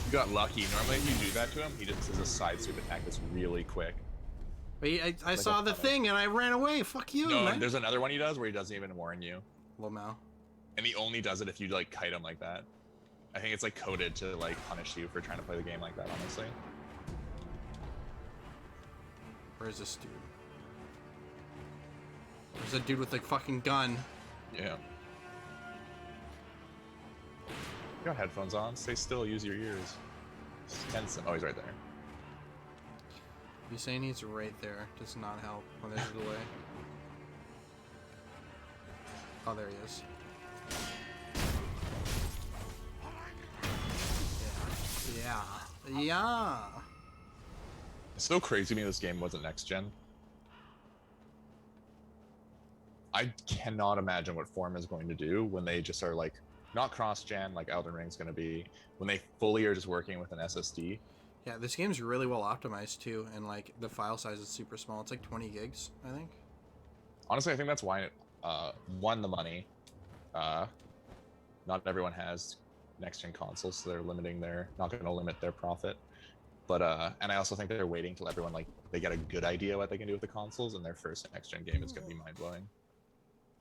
You got lucky. Normally, if you do that to him, he just does a side sweep attack that's really quick. But I saw the thing and I ran away. Fuck you, No, man. there's another one he does where he doesn't even warn you. Lomao. And he only does it if you like kite him like that. I think it's like coded to like punish you for trying to play the game like that, honestly. Where is this dude? There's a dude with a fucking gun. Yeah. You got headphones on, stay still, use your ears. Tense. Oh, he's right there. You saying he's right there does not help when there's a delay. Oh, there he is. Yeah. Yeah. Yeah. It's so crazy to me this game wasn't next gen. I cannot imagine what Form is going to do when they just are like, not cross-gen like Elden Ring's going to be, when they fully are just working with an SSD. Yeah, this game's really well optimized too, and like the file size is super small. It's like 20 gigs, I think. Honestly, I think that's why it won the money. Not everyone has next-gen consoles, so they're limiting their, not going to limit their profit. But and I also think they're waiting till everyone like they get a good idea what they can do with the consoles, and their first next-gen game is going to be mind-blowing.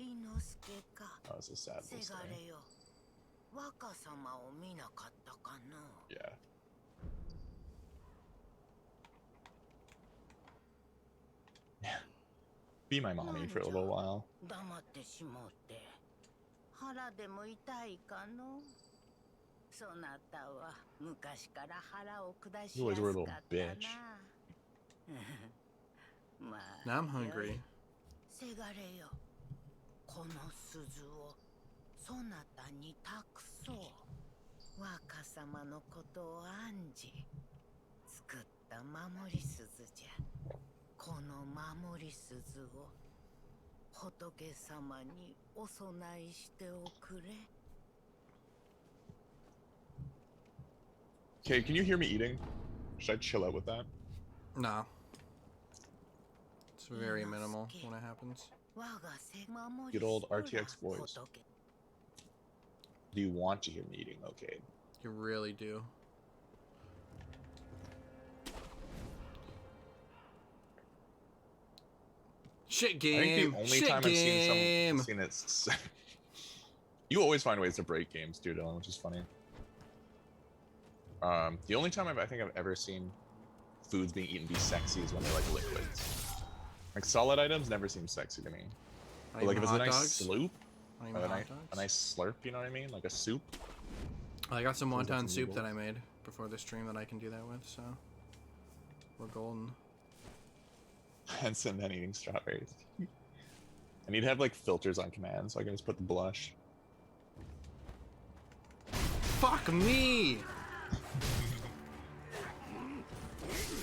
Oh, this is sad. This thing. Yeah. Be my mommy for a little while. You always were a little bitch. Now I'm hungry. この鈴をそなたに託そう。若様のことを案じ作った守り鈴じゃ。この守り鈴を仏様にお供えしておくれ。 Okay, can you hear me eating? Should I chill out with that? No. It's very minimal when it happens. Good old RTX voice. Do you want to hear me eating, okay? You really do. Shit game. I think the only Shit time game. I've seen it. You always find ways to break games, too, Dylan, which is funny. The only time I think I've ever seen foods being eaten be sexy is when they're like liquids. Like solid items never seem sexy to me. But like if it's a nice sloop, a nice slurp, you know what I mean? Like a soup. I got some wonton soup that I made before the stream that I can do that with, so we're golden. And then eating strawberries. I need to have like filters on command so I can just put the blush. Fuck me!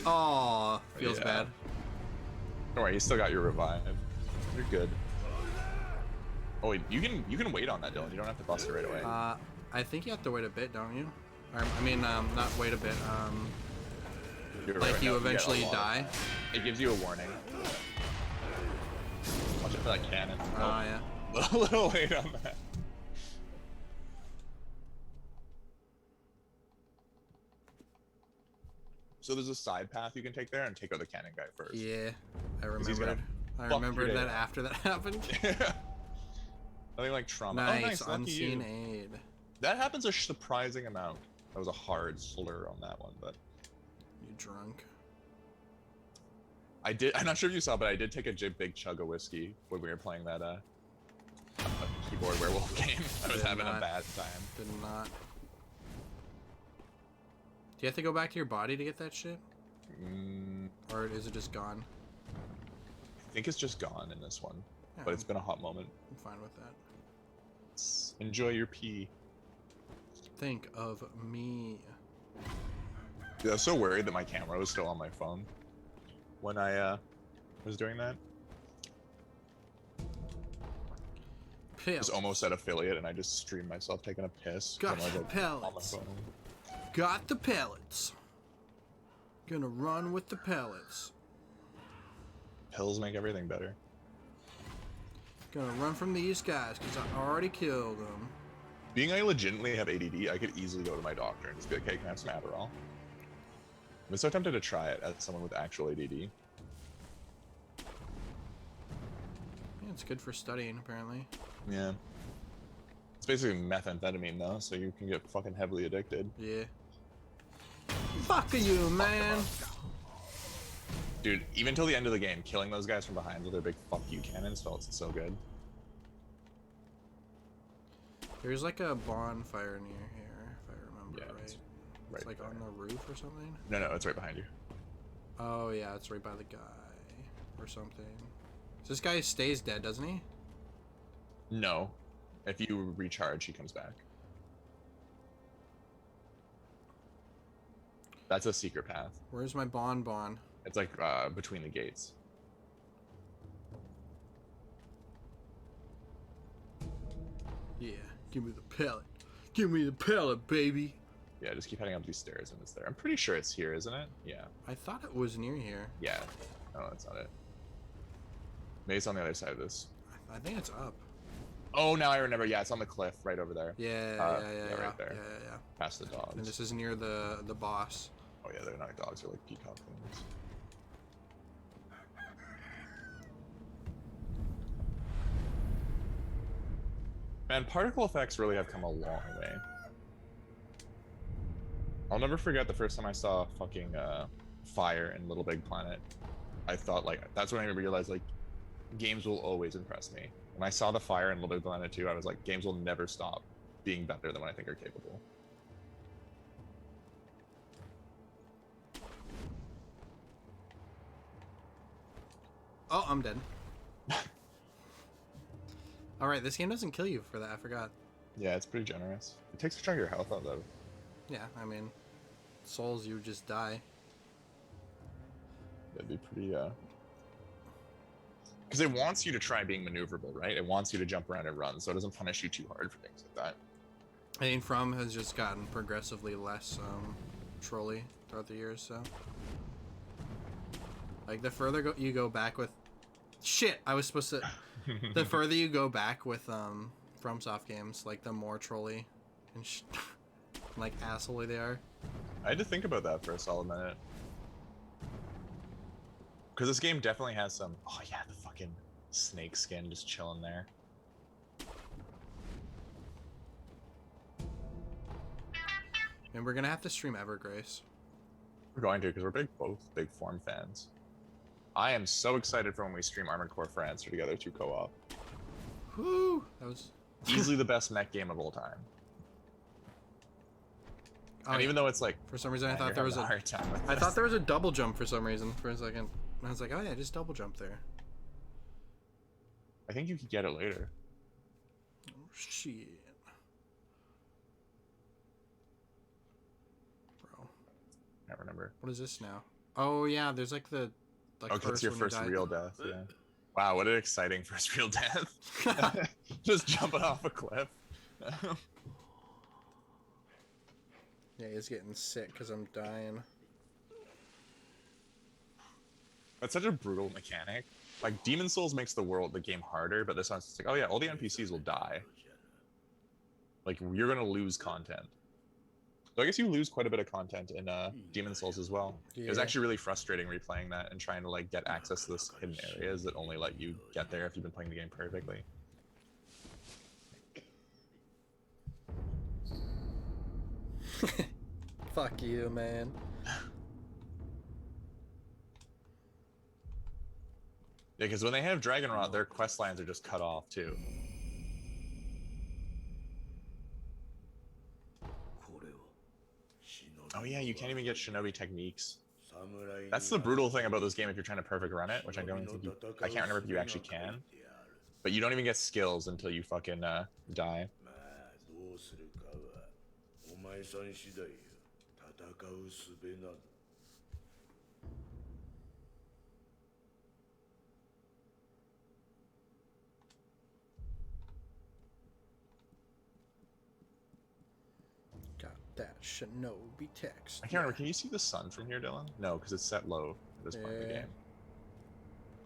Aw, feels Yeah. bad. Don't worry, you still got your revive. You're good. Oh wait, you can wait on that, Dylan. You don't have to bust it right away. I think you have to wait a bit, don't you? Or, I mean, not wait a bit. You're Like right, you no, get a eventually lot. die. It gives you a warning. Watch it for that cannon. Oh yeah. A little late on that. So there's a side path you can take there and take out the cannon guy first. Yeah, I he's gonna remembered. I fuck your remembered day that up. after that happened. Nothing like trauma. Nice, Oh, nice, lucky unseen you. aid. That happens a surprising amount. That was a hard slur on that one, but You drunk? I did. I'm not sure if you saw, but I did take a big chug of whiskey when we were playing that keyboard werewolf game. I was Did having a not. bad time. Did not. Do you have to go back to your body to get that shit? Or is it just gone? I think it's just gone in this one, Yeah, but it's been a hot moment. I'm fine with that. Enjoy your pee. Think of me. Dude, I was so worried that my camera was still on my phone when I was doing that. I was Pellets. almost at affiliate and I just streamed myself taking a piss. 'cause I Got was, the like, on my pellets. phone. Got the pellets. Gonna run with the pellets. Pills make everything better. Gonna run from these guys because I already killed them. Being I legitimately have ADD, I could easily go to my doctor and just be like, hey, can I have some Adderall? I'm so tempted to try it as someone with actual ADD. Yeah, it's good for studying, apparently. Yeah. It's basically methamphetamine though, so you can get fucking heavily addicted. Yeah. Fuck you, man. Dude, even till the end of the game, killing those guys from behind with their big fuck you cannons felt so good. There's like a bonfire near here, if I remember Yeah, right. it's It's right like there. on the roof or something. No, it's right behind you. Oh yeah, it's right by the guy or something. So this guy stays dead, doesn't he? No. If you recharge, he comes back. That's a secret path. Where's my bonbon? It's like between the gates. Yeah, give me the pellet. Give me the pellet, baby. Yeah, just keep heading up these stairs and it's there. I'm pretty sure it's here, isn't it? Yeah. I thought it was near here. Yeah. No, that's not it. Maybe it's on the other side of this. I think it's up. Oh, now I remember. Yeah, it's on the cliff right over there. Yeah, yeah, right there. Yeah. Past the dogs. And this is near the boss. Oh yeah, they're not dogs. They're like peacock things. Man, particle effects really have come a long way. I'll never forget the first time I saw fucking fire in Little Big Planet. I thought like that's when I realized like games will always impress me. When I saw the fire in Little Big Planet 2, I was like, games will never stop being better than what I think are capable. Oh, I'm dead. Alright, this game doesn't kill you for that, I forgot. Yeah, it's pretty generous. It takes a chunk of your health out though. Yeah, I mean, souls, you just die. That'd be pretty because it wants you to try being maneuverable, right? It wants you to jump around and run, so it doesn't punish you too hard for things like that. I mean, From has just gotten progressively less trolly throughout the years, so. Like, the further you go back with... Shit, I was supposed to... The further you go back with FromSoft games, like, the more trolly and like, asshole-y they are. I had to think about that for a solid minute. Because this game definitely has some... Oh yeah, the fucking snake skin just chilling there. And we're gonna have to stream Evergrace. We're going to, because we're both big Form fans. I am so excited for when we stream Armored Core France together to co-op. Whoo! That was... Easily the best mech game of all time. Oh, And yeah. even though it's like... For some reason, I man, thought you're there was having a... hard time with I this. thought there was a double jump for some reason for a second. And I was like, oh yeah, just double jump there. I think you could get it later. Oh, shit. Bro. Can't remember. What is this now? Oh, yeah, there's like the... Like Okay, it's your when you first die. real death, yeah. Wow, what an exciting first real death. Just jumping off a cliff. Yeah, he's getting sick because I'm dying. That's such a brutal mechanic. Like, Demon Souls makes the game harder, but this one's just like, oh yeah, all the NPCs will die. Like, you're gonna lose content. So I guess you lose quite a bit of content in Demon Souls as well. Yeah. It was actually really frustrating replaying that and trying to like get access to those hidden areas that only let you get there if you've been playing the game perfectly. Fuck you, man. Yeah, because when they have Dragonrot, their quest lines are just cut off too. Oh yeah, you can't even get Shinobi techniques. That's the brutal thing about this game if you're trying to perfect run it, which I don't think you... I can't remember if you actually can. But you don't even get skills until you fucking die. Got that Shinobi text. I can't remember. Can you see the sun from here, Dylan? No, because it's set low at this point in the Yeah. game.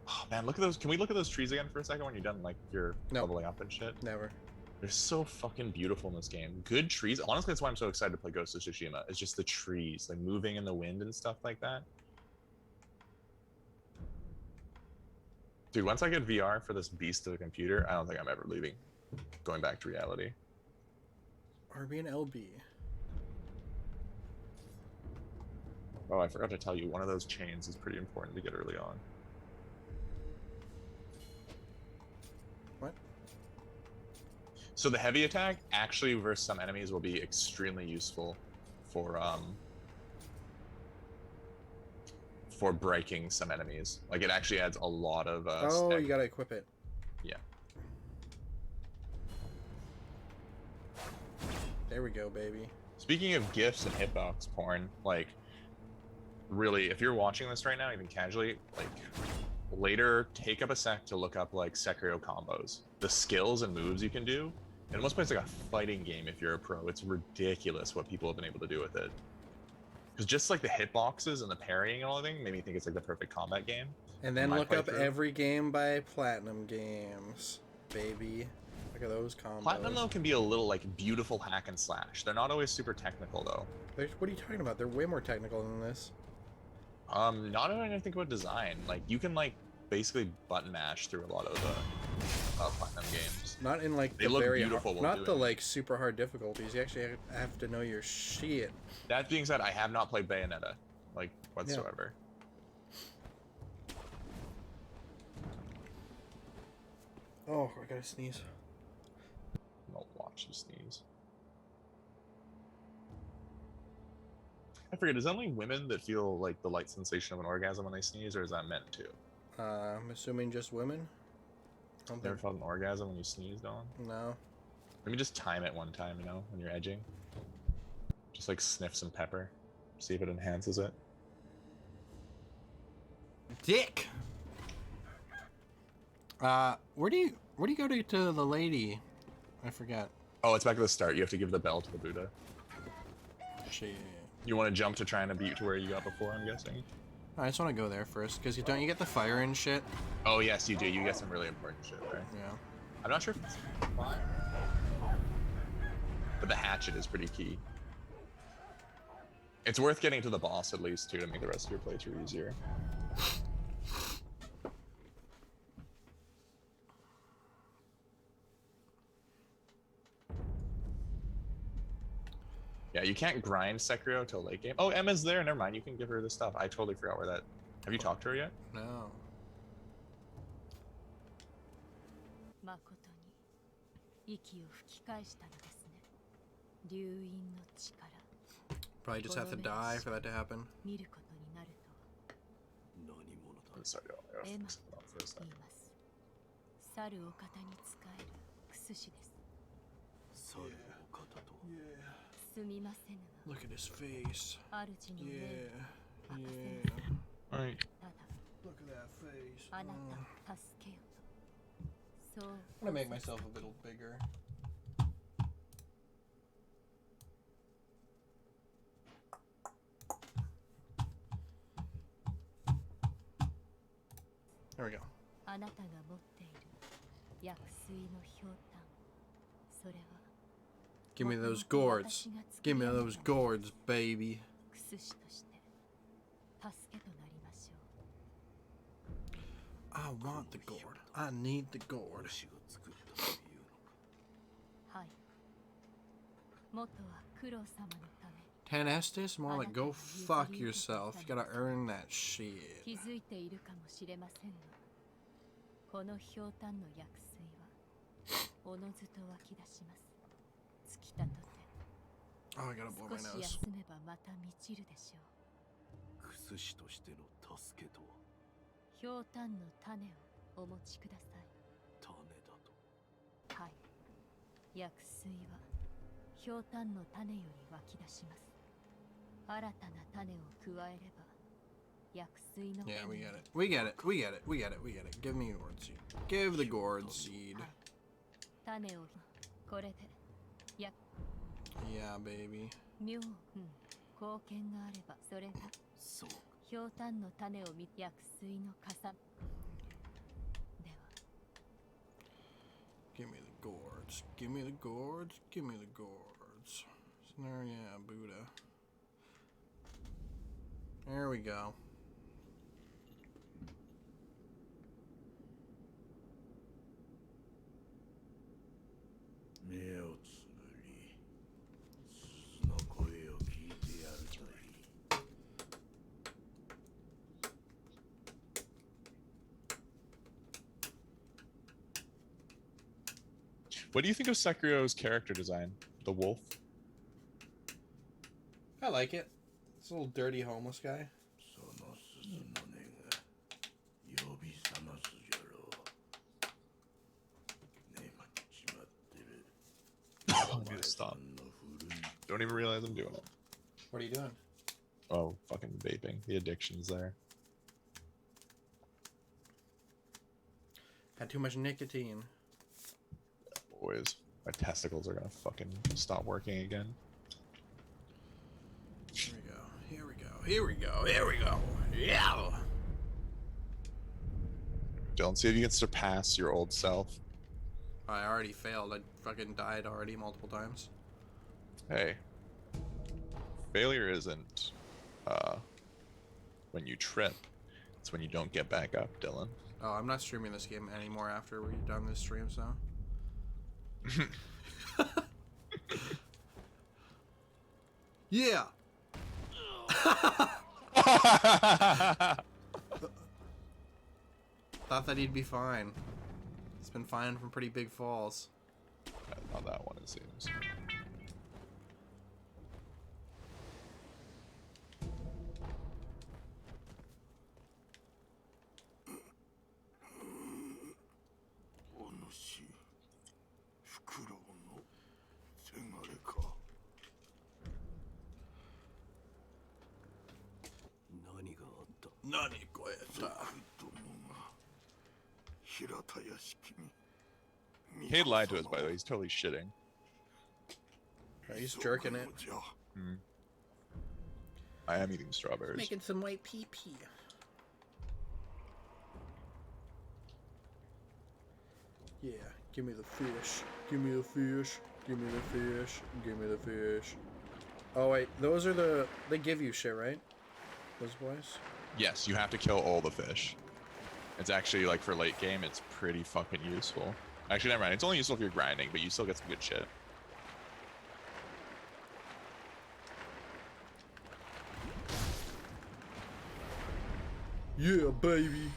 Oh man, look at those. Can we look at those trees again for a second when you're done, like, you're leveling up and shit? Never. They're so fucking beautiful in this game. Good trees. Honestly, that's why I'm so excited to play Ghost of Tsushima. It's just the trees, like, moving in the wind and stuff like that. Dude, once I get VR for this beast of a computer, I don't think I'm ever leaving. Going back to reality. RB and LB. Oh, I forgot to tell you, one of those chains is pretty important to get early on. What? So the heavy attack actually versus some enemies will be extremely useful for breaking some enemies. Like, it actually adds a lot of Oh, stack. you gotta equip it. Yeah. There we go, baby. Speaking of gifts and hitbox porn, like, really, if you're watching this right now, even casually, like, later, take up a sec to look up, like, Sekiro combos. The skills and moves you can do. It almost plays like a fighting game if you're a pro. It's ridiculous what people have been able to do with it. Because just, like, the hitboxes and the parrying and all that thing made me think it's, like, the perfect combat game. And then My look up playthrough. every game by Platinum Games, baby. Look at those combos. Platinum, though, can be a little, like, beautiful hack and slash. They're not always super technical, though. What are you talking about? They're way more technical than this. Not when I think about design. Like, you can, like, basically button mash through a lot of Platinum games. Not in like They the look very beautiful while not doing the it. like super hard difficulties. You actually have to know your shit. That being said, I have not played Bayonetta, like, whatsoever. Oh, I gotta sneeze. I'll watch you sneeze. I forget, is it only women that feel like the light sensation of an orgasm when they sneeze, or is that meant too? I'm assuming just women. I don't Never think. felt an orgasm when you sneeze, Dylan? No. Let me just time it one time, you know, when you're edging. Just like sniff some pepper, see if it enhances it. Dick. Where do you go to the lady? I forgot. Oh, it's back at the start. You have to give the bell to the Buddha. Shit. You want to jump to try and beat to where you got before, I'm guessing? I just want to go there first, because don't you get the fire and shit? Oh, yes, you do. You get some really important shit there. Yeah. I'm not sure if it's fire. But the hatchet is pretty key. It's worth getting to the boss, at least, too, to make the rest of your playthrough easier. Yeah, you can't grind Sekiro till late game. Oh, Emma's there. Never mind. You can give her the stuff. I totally forgot where that... Have you talked to her yet? No. 誠に息を吹き返したのですね。流因の力 Probably just have to die for that to happen. 見ることになるとは I'm sorry, I'll エマ fix it up for a と言 second. います。去るお方に仕える薬師です。猿お方と。 Yeah. すみませぬが Look at his face. 主の命 Yeah. 明かせま Yeah. せん。 Alright. ただ Look at that face. あなたを助けよと。そう I'm gonna make myself a little bigger. There we go. あなたが持っている薬水のひょうたん、それは Give me those gourds. Give me those gourds, baby. 薬師として助けとなりましょ I want the gourd. I need the gourd. 主が作ったというのか。う。はい。元は九郎様のため 10 Estes? More like go fuck yourself. You gotta earn that shit. 気づいているかもしれませんが、このひょうたんの薬水はおのずと湧き出します。尽きたとて Oh, I gotta blow my 少し nose. 休めばまた満ちるでしょう。薬師としての助けとはひょうたんの種をお持ちください。種だと。はい。薬水はひょうたんの種より湧き出します。新たな種を加えれば薬水の Yeah, we get it. We get it. We get it. We get it. We get it. Give me gourd seed. Give the gourd seed. 種をこれで Yeah, baby. 妙、貢献があればそれがそう。ひょうたんの種を見薬水のかさでは Give me the gourds. Give me the gourds. Give me the gourds. So there, yeah, Buddha. There we go. What do you think of Sekiro's character design? The wolf? I like it. It's a little dirty homeless guy. その鈴の音が呼び覚ますじゃろう。眠っちまってる。 I need to stop. の古い Don't even realize I'm doing it. What are you doing? Oh, fucking vaping. The addiction's there. Had too much nicotine. Boys, my testicles are gonna fucking stop working again. Here we go. Here we go. Here we go. Here we go. Yeah. Dylan, see if you can surpass your old self. I already failed. I fucking died already multiple times. Hey, failure isn't when you trip. It's when you don't get back up, Dylan. Oh, I'm not streaming this game anymore after we're done this stream, so. Yeah. Thought that he'd be fine. He's been fine from pretty big falls. Not that one, it seems. Nani koeta? Cade lied to us, by the way. He's totally shitting. Oh, he's jerking it. I am eating strawberries. Making some white pee pee. Yeah, give me the fish. Give me the fish. Give me the fish. Give me the fish. Oh wait, those are the... They give you shit, right? Those boys? Yes, you have to kill all the fish. It's actually, like, for late game, it's pretty fucking useful. Actually, never mind. It's only useful if you're grinding, but you still get some good shit. Yeah, baby.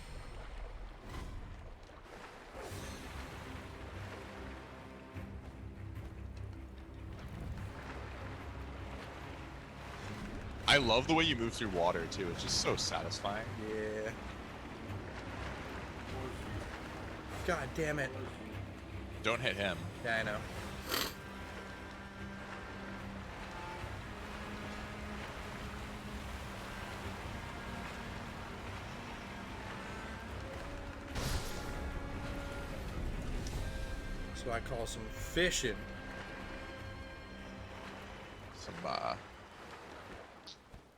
I love the way you move through water, too. It's just so satisfying. Yeah. God damn it. Don't hit him. Yeah, I know. That's what I call some fishing. Some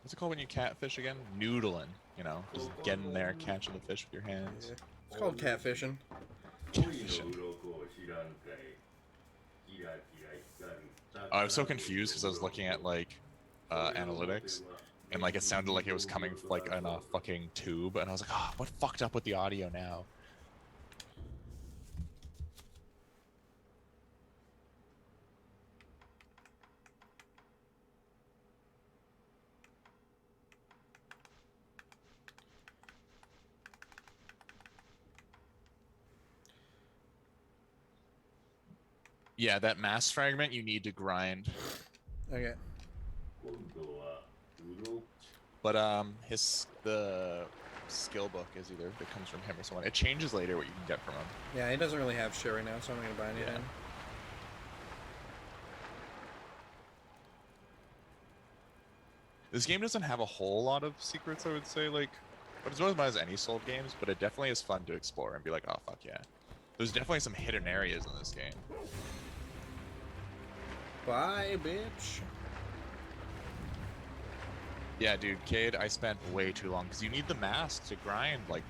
what's it called when you catfish again? Noodling, you know, just getting there, catching the fish with your hands. Yeah. It's called catfishing. Catfishing. I was so confused because I was looking at like analytics, and like it sounded like it was coming like in a fucking tube, and I was like, oh, what fucked up with the audio now? Yeah, that mass fragment you need to grind. Okay. But the skill book is either it comes from him or someone. It changes later what you can get from him. Yeah, he doesn't really have shit right now, so I'm not gonna buy anything. Yeah. This game doesn't have a whole lot of secrets, I would say, like, but it's not as much as any Soul games, but it definitely is fun to explore and be like, oh fuck yeah. There's definitely some hidden areas in this game. Bye, bitch. Yeah, dude, Cade, I spent way too long because you need the mask to grind. Like,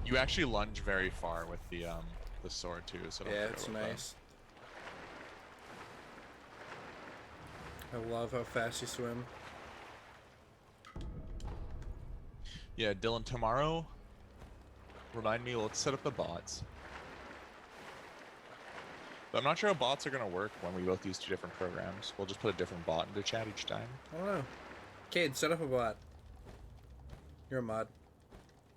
you actually lunge very far with the sword too. So don't Yeah, forget it's about that. nice. I love how fast you swim. Yeah, Dylan, tomorrow, remind me, let's set up the bots. But I'm not sure how bots are going to work when we both use two different programs. We'll just put a different bot into chat each time. I don't know. Cade, set up a bot. You're a mod.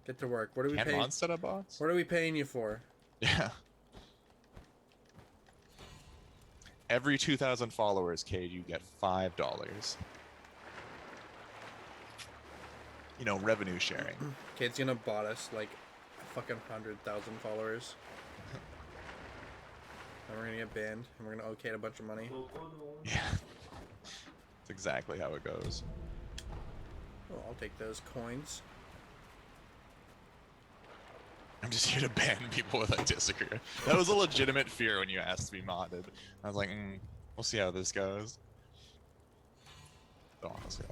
Get to work. What are we Can paying? mods set up bots? What are we paying you for? Yeah. Every 2,000 followers, Cade, you get $5. You know, revenue sharing. Cade's gonna bot us like a fucking 100,000 followers. And we're gonna get banned, and we're gonna owe Cade a bunch of money. Yeah. That's exactly how it goes. Oh, I'll take those coins. I'm just here to ban people with I disagree. That was a legitimate fear when you asked to be modded. I was like, we'll see how this goes. Don't honestly.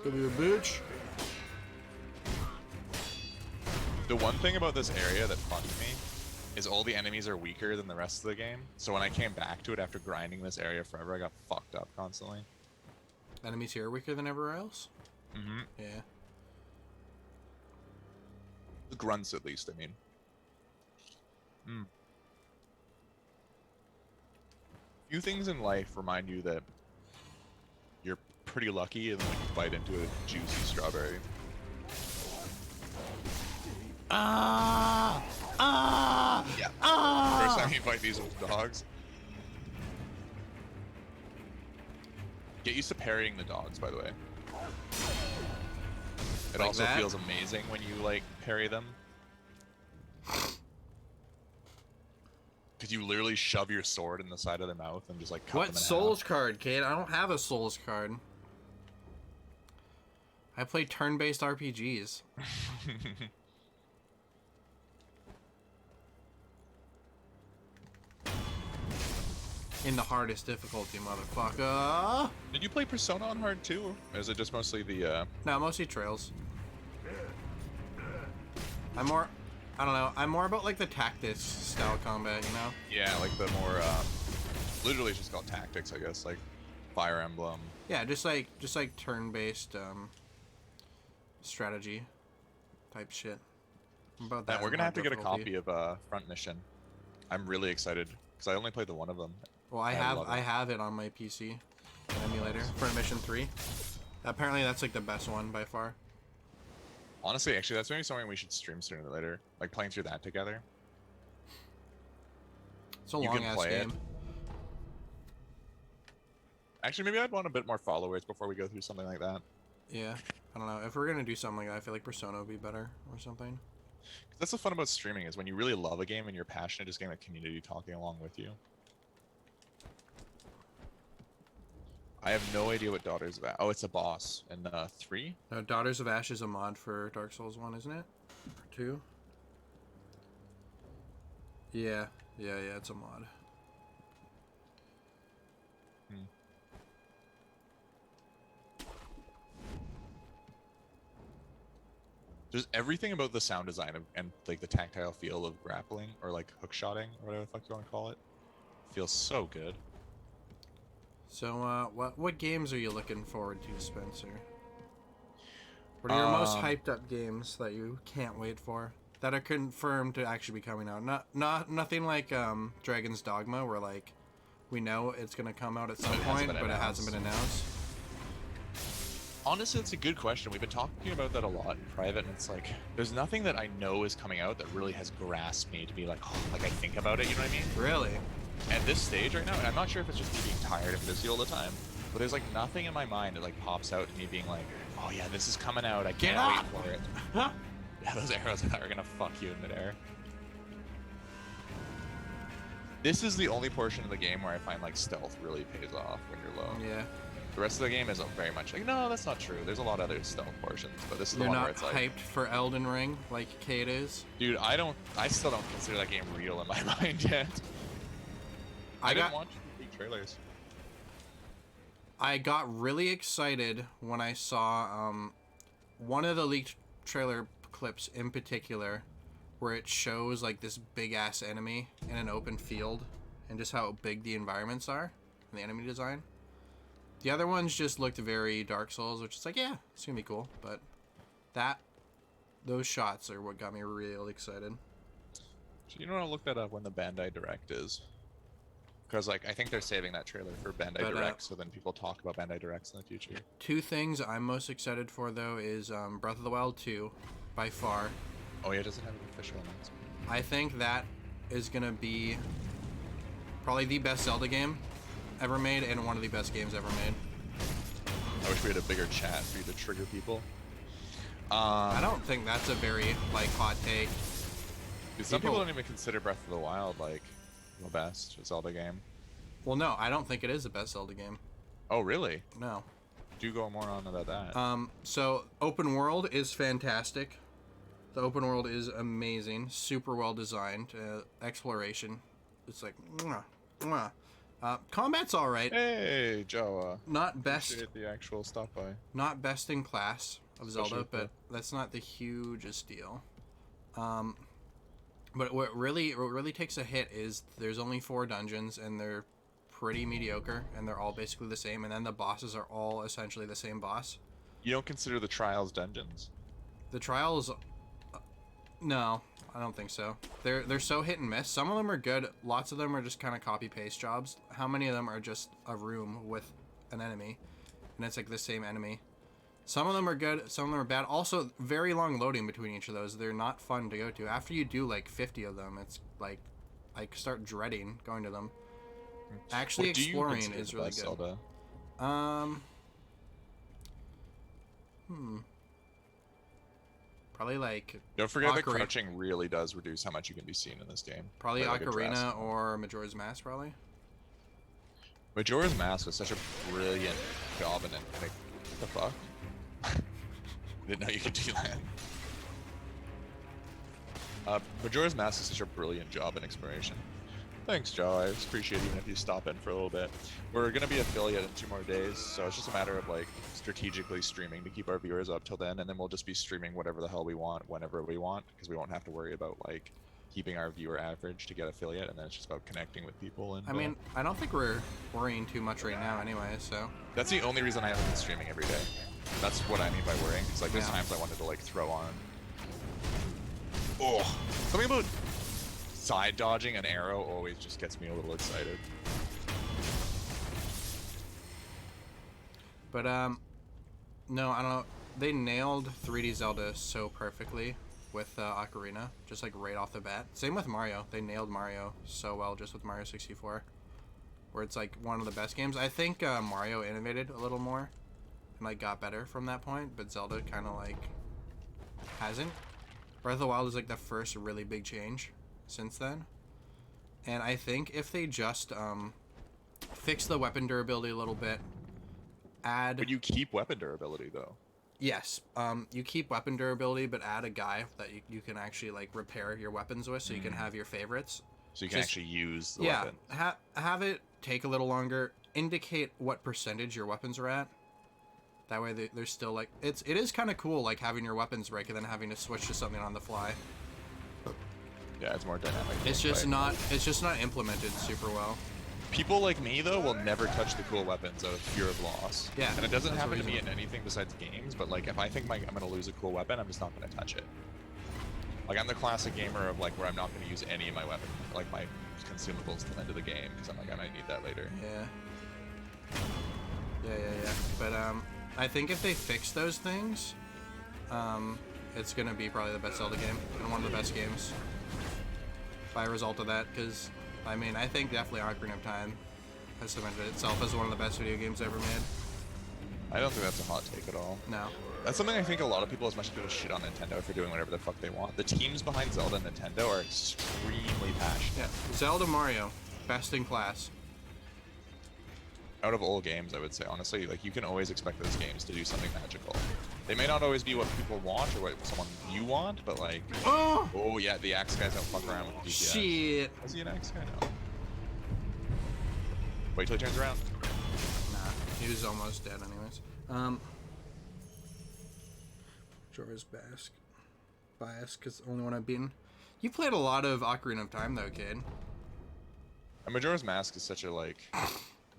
Give me a bitch. The one thing about this area that fucked me is all the enemies are weaker than the rest of the game. So when I came back to it after grinding this area forever, I got fucked up constantly. Enemies here are weaker than everywhere else? Mm-hmm. Yeah. The grunts, at least, I mean. Few things in life remind you that you're pretty lucky, and then when you bite into a juicy strawberry. Yeah. First time you fight these with dogs. Get used to parrying the dogs, by the way. It Like also that? feels amazing when you, like, parry them. Because you literally shove your sword in the side of their mouth and just, like, cut them What in Souls card, Cade? I don't have a Souls card. I play turn-based RPGs. half. In the hardest difficulty, motherfucker. Did you play Persona on hard too? Or is it just mostly the, No, mostly Trails. I'm more... I don't know. I'm more about, like, the tactics style combat, you know? yeah, like the more, literally it's just called tactics, I guess, like Fire Emblem. Yeah, just like turn-based, strategy type shit. I'm about that. And we're in gonna hard have to get a difficulty. copy of, Front Mission. I'm really excited, because I only played the one of them. Well, I have it on my PC, an emulator for Mission 3. Apparently, that's like the best one by far. Honestly, actually, that's maybe something we should stream sooner or later, like playing through that together. It's a You long can ass play it. game. Actually, maybe I'd want a bit more followers before we go through something like that. Yeah, I don't know. If we're gonna do something like that, I feel like Persona would be better or something. 'Cause that's the fun about streaming is when you really love a game and you're passionate, just getting the community talking along with you. I have no idea what Daughters of Ash. Oh, it's a boss in 3. No, Daughters of Ash is a mod for Dark Souls 1, isn't it? Or 2? Yeah, it's a mod. Just everything about the sound design and like the tactile feel of grappling or like hook shotting or whatever the fuck you want to call it feels so good. So, what games are you looking forward to, Spencer? What are your most hyped up games that you can't wait for? That are confirmed to actually be coming out? Nothing like Dragon's Dogma, where like we know it's gonna come out at some point, but it hasn't been announced. Honestly, it's a good question. We've been talking about that a lot in private, and it's like there's nothing that I know is coming out that really has grasped me to be like, oh, like I think about it. You know what I mean? Really? At this stage right now, and I'm not sure if it's just me being tired and busy all the time, but there's like nothing in my mind that like pops out to me being like, oh yeah, this is coming out. I can't wait for it. Yeah, those arrows are gonna fuck you in midair. This is the only portion of the game where I find like stealth really pays off when you're low. Yeah. The rest of the game isn't very much like, no, that's not true. There's a lot of other stealth portions, but this is the You're one where not it's like, hyped for Elden Ring like Kate is? dude, I still don't consider that game real in my mind yet. I didn't watch the trailers. I got really excited when I saw one of the leaked trailer clips in particular where it shows like this big ass enemy in an open field and just how big the environments are and the enemy design. The other ones just looked very Dark Souls, which is like, yeah, it's gonna be cool, but those shots are what got me real excited. So you know what, I'll look that up when the Bandai Direct is. Because like I think they're saving that trailer for Bandai Direct, so then people talk about Bandai Directs in the future. Two things I'm most excited for though is Breath of the Wild 2, by far. Oh yeah, it doesn't have an official announcement. I think that is gonna be probably the best Zelda game ever made and one of the best games ever made. I wish we had a bigger chat for you to trigger people. I don't think that's a very like hot take. Some people don't even consider Breath of the Wild like the best Zelda game. Well, no, I don't think it is the best Zelda game. Oh, really? No. Do go more on about that. So open world is fantastic. The open world is amazing, super well designed. Exploration, it's like, mwah, mwah. Combat's all right. Hey, Joe. Not best. Appreciate the actual stop by. Not best in class of Zelda, Especially but that's not the hugest deal. But what really takes a hit is there's only 4 dungeons and they're pretty mediocre and they're all basically the same, and then the bosses are all essentially the same boss. You don't consider the Trials dungeons? The Trials, no, I don't think so. They're so hit and miss. Some of them are good. Lots of them are just kind of copy paste jobs. How many of them are just a room with an enemy, and it's like the same enemy? Some of them are good, some of them are bad. Also, very long loading between each of those. They're not fun to go to. After you do like 50 of them, it's like I start dreading going to them. Actually, exploring is really good. Zelda? Probably like. Don't forget that crouching really does reduce how much you can be seen in this game. Probably Ocarina or Majora's Mask, probably. Majora's Mask was such a brilliant job in it. Like, what the fuck? Didn't know you could do that. Majora's Mask is such a brilliant job in exploration. Thanks, Joe. I appreciate it even if you stop in for a little bit. We're gonna be affiliate in 2 more days, so it's just a matter of like strategically streaming to keep our viewers up till then, and then we'll just be streaming whatever the hell we want whenever we want, because we won't have to worry about like keeping our viewer average to get affiliate, and then it's just about connecting with people. And I mean, I don't think we're worrying too much right now, anyway. So that's the only reason I haven't been streaming every day. That's what I mean by worrying. Because like there's times I wanted to like throw on. Oh, something about side dodging an arrow always just gets me a little excited. But no, I don't know. They nailed 3D Zelda so perfectly with Ocarina, just like right off the bat. Same with Mario. They nailed Mario so well just with Mario 64. where it's like one of the best games. I think Mario innovated a little more and like got better from that point, but Zelda kind of like hasn't. Breath of the Wild is like the first really big change since then. And I think if they just fix the weapon durability a little bit, add... But you keep weapon durability, though. Yes, you keep weapon durability, but add a guy that you can actually like repair your weapons with, so you can have your favorites. So you can actually use the weapon. Have it take a little longer. Indicate what percentage your weapons are at. That way they're still like... It is kind of cool, like having your weapons break and then having to switch to something on the fly. Yeah, it's more dynamic. It's just not implemented super well. People like me, though, will never touch the cool weapons out of fear of loss. Yeah. And it doesn't that's happen to the me reason. in anything besides games, but like if I think I'm going to lose a cool weapon, I'm just not going to touch it. Like I'm the classic gamer of like where I'm not going to use any of my weapon, like my consumables to the end of the game, because I'm like, I might need that later. Yeah. But I think if they fix those things, it's gonna be probably the best Zelda game and one of the best games by result of that. Because I mean, I think definitely Ocarina of Time has cemented itself as one of the best video games ever made. I don't think that's a hot take at all. No. That's something I think a lot of people, as much as people shit on Nintendo for doing whatever the fuck they want. The teams behind Zelda and Nintendo are extremely passionate. Yeah. Zelda, Mario, best in class. Out of all games, I would say, honestly, like you can always expect those games to do something magical. They may not always be what people want or what someone you want, but like, oh yeah, the axe guys don't fuck around with the DPS. Shit. Is he an axe guy? No. Wait till he turns around. Nah, he was almost dead anyways. Jorah's biased because the only one I've beaten. You played a lot of Ocarina of Time though, kid. And Majora's Mask is such a like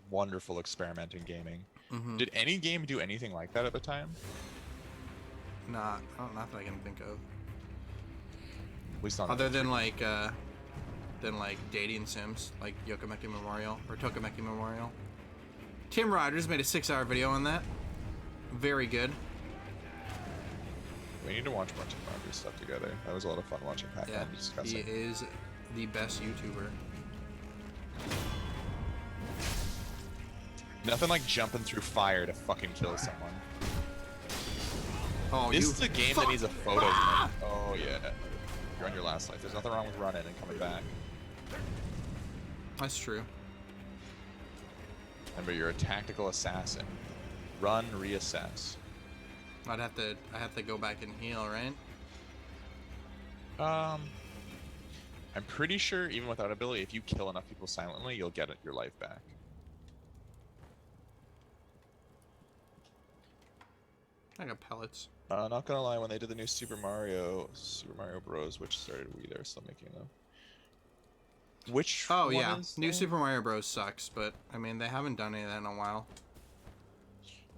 wonderful experiment in gaming. Did any game do anything like that at the time? Not that I can think of. At least not. Other than like dating sims, like Yokameki Memorial or Tokameki Memorial. Tim Rogers made a 6-hour video on that. Very good. We need to watch more Tim Rogers stuff together. That was a lot of fun watching Pac-Man Yeah, discussing. he is the best YouTuber. Nothing like jumping through fire to fucking kill someone. Oh, This you is a game that needs a photo. Oh yeah. You're on your last life. There's nothing wrong with running and coming back. That's true. Remember, you're a tactical assassin. Run, reassess. I have to go back and heal, right? I'm pretty sure even without ability, if you kill enough people silently, you'll get your life back. I got pellets. Not gonna lie, when they did the new Super Mario Bros, which started they're still making them. Which Oh one yeah, is new that? Super Mario Bros sucks, but I mean they haven't done any of that in a while.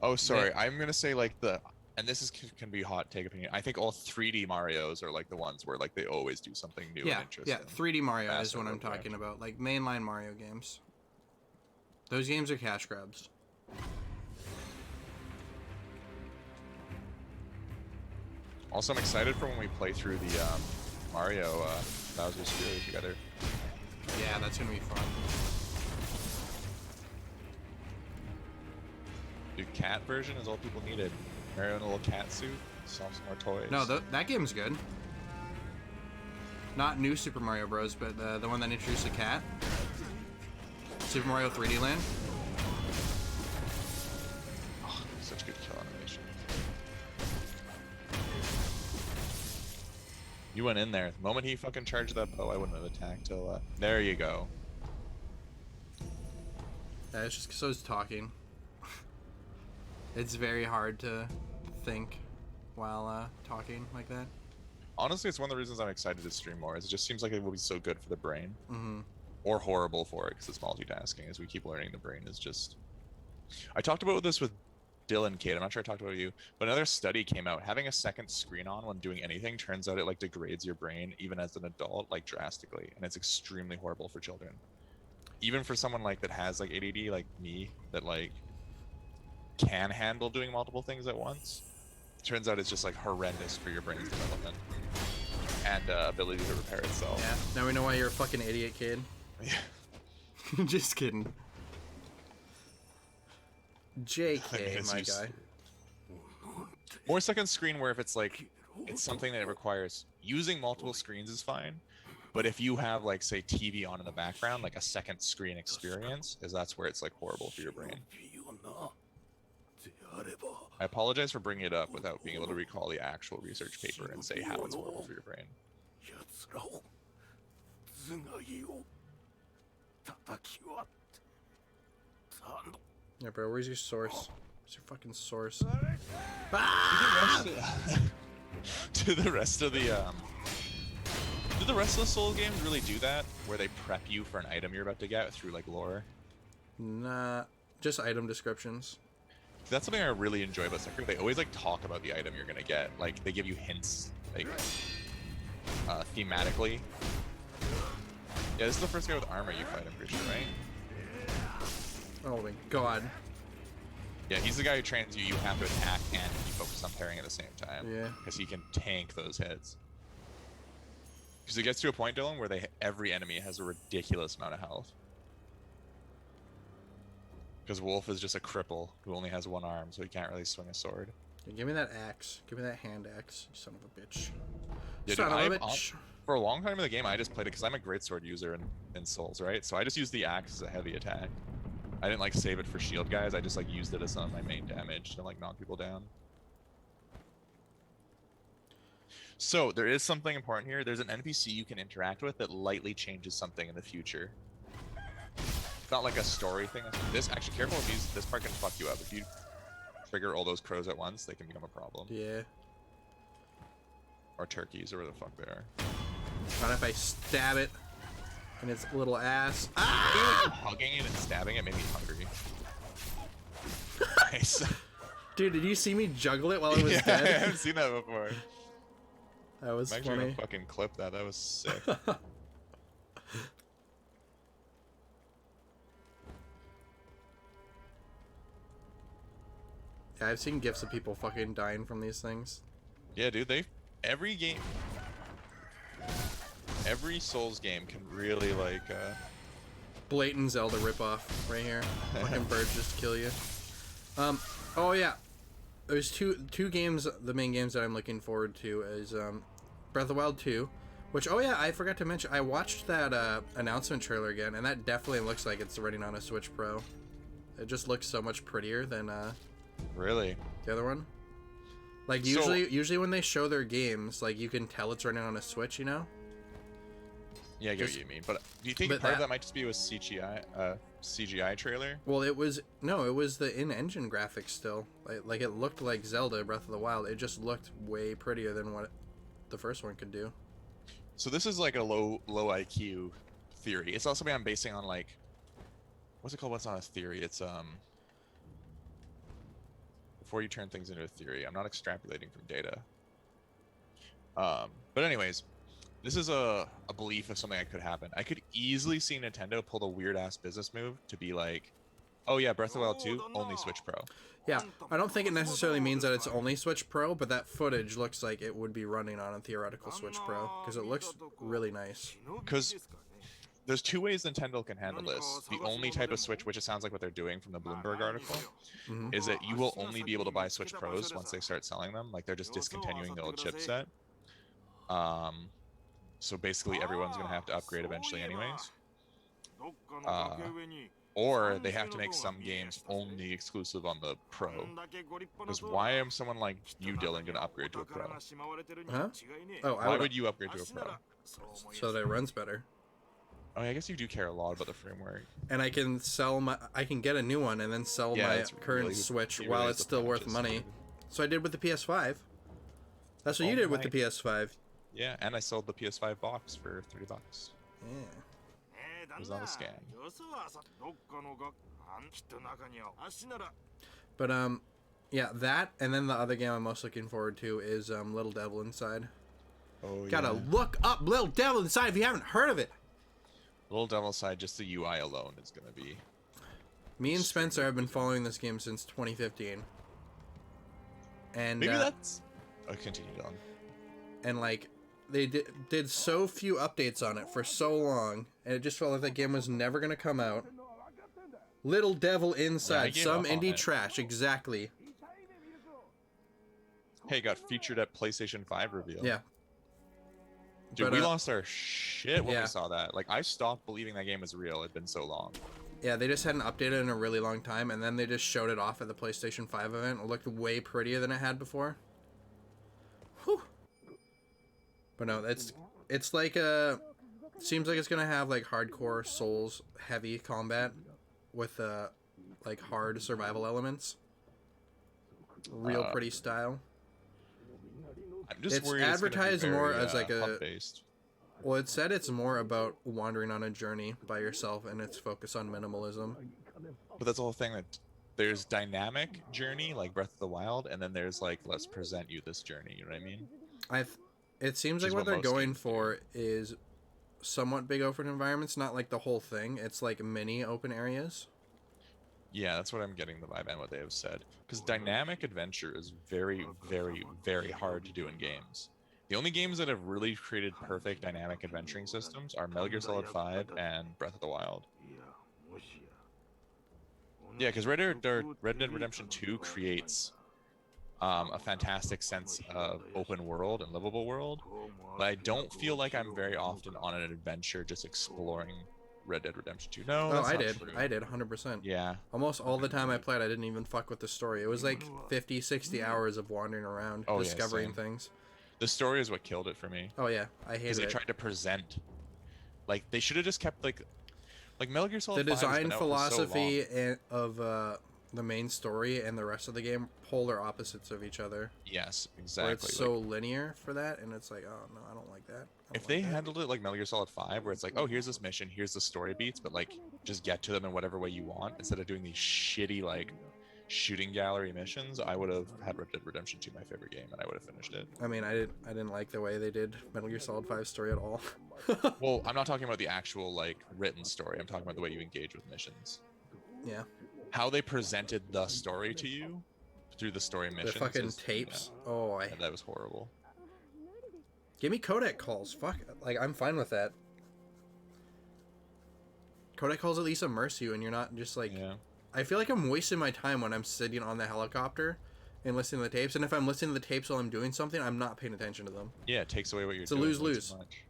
Oh, sorry. I'm gonna say like and this is can be hot take opinion. I think all 3D Marios are like the ones where like they always do something new and interesting. Yeah, 3D Mario is Massive what I'm road talking about. Like mainline Mario games. Those games are cash grabs. Also, I'm excited for when we play through the Mario Bowser's Fury together. Yeah, that's gonna be fun. Dude, cat version is all people needed. Mario in a little cat suit, solve some more toys. No, that game's good. Not new Super Mario Bros, but the one that introduced the cat. Super Mario 3D Land. Oh, such good kill animation. You went in there. The moment he fucking charged that bow, I wouldn't have attacked till there you go. Yeah, it's just because I was talking. It's very hard to think while talking like that. Honestly, it's one of the reasons I'm excited to stream more. Is it just seems like it will be so good for the brain. Mm-hmm. Or horrible for it because it's multitasking. As we keep learning, the brain is just... I talked about this with Dylan, Kate. I'm not sure I talked about you, but another study came out. Having a second screen on when doing anything turns out it like degrades your brain even as an adult, like drastically, and it's extremely horrible for children. Even for someone like that has like ADD, like me, that like can handle doing multiple things at once. Turns out it's just like horrendous for your brain's development and ability to repair itself. Yeah. Now we know why you're a fucking idiot, kid. Yeah. Just kidding. JK, It's my used- guy. More second screen where if it's like it's something that requires using multiple screens is fine. But if you have like say TV on in the background, like a second screen experience, is that's where it's like horrible for your brain. であれば I apologize for bringing it up without being able to recall the actual research paper and say how it's horrible for your brain. 奴らを頭蓋を叩き割ってたの Yeah, bro, where's your source? Where's your fucking source? Do the rest of the do the rest of the Soul games really do that? Where they prep you for an item you're about to get through like lore? Nah, just item descriptions. That's something I really enjoy about Sekiro. They always like talk about the item you're gonna get. Like they give you hints, like thematically. Yeah, this is the first guy with armor you fight, I'm pretty sure, right? Oh my god. Yeah, he's the guy who trains you. You have to attack and be focused on parrying at the same time. Yeah. Because he can tank those hits. Because it gets to a point, Dylan, where every enemy has a ridiculous amount of health. Because Wolf is just a cripple who only has one arm, so he can't really swing a sword. Yeah, give me that axe. Give me that hand axe, you son of a bitch. Yeah, Son dude, of a bitch. for a long time in the game, I just played it because I'm a great sword user in Souls, right? So I just used the axe as a heavy attack. I didn't like save it for shield guys. I just like used it as some of my main damage to like knock people down. So there is something important here. There's an NPC you can interact with that lightly changes something in the future. It's not like a story thing. This actually, careful with these. This part can fuck you up if you trigger all those crows at once. They can become a problem. Yeah. Or turkeys, or where the fuck they are. Not if I stab it in its little ass. Hugging it and stabbing it made me hungry. Nice. Dude, did you see me juggle it while it was Yeah, I dead? haven't seen that before. That was I'm actually funny. gonna fucking clip that. That was sick. Yeah, I've seen gifs of people fucking dying from these things. Yeah, dude. Every game, every Souls game can really like. Blatant Zelda ripoff right here. Fucking birds just kill you. Oh yeah. There's two games, the main games that I'm looking forward to is Breath of the Wild 2, which, oh yeah, I forgot to mention, I watched that announcement trailer again, and that definitely looks like it's running on a Switch Pro. It just looks so much prettier than Really? the other one. Like So- usually when they show their games, like you can tell it's running on a Switch, you know? Yeah, I get Just- what you mean. But do you think but part of that- that might just be with CGI trailer? Well, it was the in-engine graphics still. Like it looked like Zelda Breath of the Wild. It just looked way prettier than what the first one could do. So this is like a low IQ theory. It's also something I'm basing on like, what's it called? What's not a theory? It's before you turn things into a theory. I'm not extrapolating from data. But anyways, this is a belief of something that could happen. I could easily see Nintendo pull the weird ass business move to be like, oh yeah, Breath of the Wild 2 only Switch Pro. Yeah, I don't think it necessarily means that it's only Switch Pro, but that footage looks like it would be running on a theoretical Switch Pro because it looks really nice. Because there's two ways Nintendo can handle this. The only type of Switch, which it sounds like what they're doing from the Bloomberg article, Mhm. is that you will only be able to buy Switch Pros once they start selling them. Like they're just discontinuing the old chipset. So basically everyone's gonna have to upgrade eventually anyways. Or they have to make some games only exclusive on the Pro. Because why am someone like you, Dylan, gonna upgrade to a Pro? Huh? Oh, Why would you upgrade to a Pro? so that it runs better, Oh, I guess you do care a lot about the framework. and I can get a new one and then sell Yeah, my it's current really- Switch it while really it's is the still worth patches. money. So I did with the PS5. That's what you Oh did with my- the PS5. Yeah, and I sold the PS5 box for $30. Yeah. It was not a scam. But yeah, that and then the other game I'm most looking forward to is Little Devil Inside. Oh Gotta look up Little Devil Inside if you haven't heard of it. Little Devil Side, just the UI alone is gonna be. Me and Spencer have been following this game since 2015. And Maybe that's. Oh, continue, Dylan. and like they did so few updates on it for so long, and it just felt like that game was never gonna come out. Little devil inside. gave Some up on indie it. trash. Exactly. Hey, got featured at PlayStation 5 reveal. Yeah. Dude, But, we lost our shit when yeah. we saw that. Like, I stopped believing that game was real. It'd been so long. Yeah, they just hadn't updated in a really long time, and then they just showed it off at the PlayStation 5 event. It looked way prettier than it had before. Whew. But no, it's like a... Seems like it's gonna have like hardcore Souls heavy combat with like hard survival elements. Real pretty style. I'm just It's worried it's gonna be advertised very, more as like a... hub-based. Well, it said it's more about wandering on a journey by yourself, and it's focused on minimalism. But that's the whole thing, that there's dynamic journey like Breath of the Wild, and then there's like, let's present you this journey, you know what I mean? It seems Which like is what they're most going games do. for is somewhat big open environments, not like the whole thing. It's like mini open areas. Yeah, that's what I'm getting the vibe and what they have said. Because dynamic adventure is very, very, very hard to do in games. The only games that have really created perfect dynamic adventuring systems are Metal Gear Solid 5 and Breath of the Wild. Yeah, because Red Dead Redemption 2 creates a fantastic sense of open world and livable world, but I don't feel like I'm very often on an adventure just exploring Red Dead Redemption 2. No, Oh, that's I not did. true. I did, 100%. Yeah. Almost all the time I played, I didn't even fuck with the story. It was like 50, 60 hours of wandering around, Oh, yeah, discovering same. things. The story is what killed it for me. Oh, yeah. I Because hated they it. tried to present, like, they should have just kept like Metal Gear The Solid 5 has design been out for so long. philosophy of the main story and the rest of the game, polar opposites of each other. Yes, Where exactly. it's so linear for that, and it's like, oh no, I don't like that. If they handled it like Metal Gear Solid 5, where it's like, oh, here's this mission, here's the story beats, but like, just get to them in whatever way you want, instead of doing these shitty like shooting gallery missions, I would have had Red Dead Redemption 2 my favorite game, and I would have finished it. I mean, I didn't like the way they did Metal Gear Solid 5 story at all. Well, I'm not talking about the actual like written story. I'm talking about the way you engage with missions. Yeah. How they presented the story to you through the story missions. The fucking is- tapes. yeah, Oh, that was horrible. give me codec calls. Fuck, like I'm fine with that. Codec calls at least immerse you, and you're not just like. Yeah. I feel like I'm wasting my time when I'm sitting on the helicopter and listening to the tapes. And if I'm listening to the tapes while I'm doing something, I'm not paying attention to them. Yeah, it takes away what you're It's a doing. way lose-lose. too much.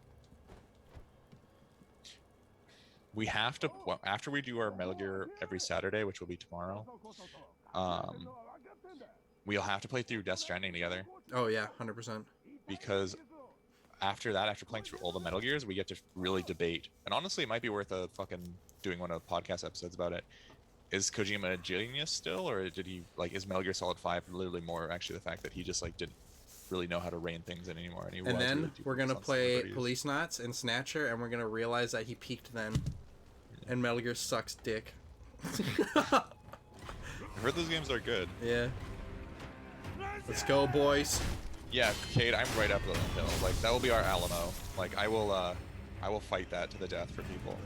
We have to, well, after we do our Metal Gear every Saturday, which will be tomorrow, we'll have to play through Death Stranding together, Oh yeah, 100%. because after that, after playing through all the Metal Gears, we get to really debate. And honestly, it might be worth a fucking doing one of the podcast episodes about it. Is Kojima a genius still, or did he like, is Metal Gear Solid 5 literally more actually the fact that he just like didn't really know how to rein things in anymore, and he And was then really too we're gonna focused on play celebrities? Police Knots and Snatcher, and we're gonna realize that he peaked then. And Metal Gear sucks dick. I've heard those games are good. Yeah. Let's go, boys. Yeah, Cade, I'm right up the hill. Like, that will be our Alamo. Like, I will fight that to the death for people.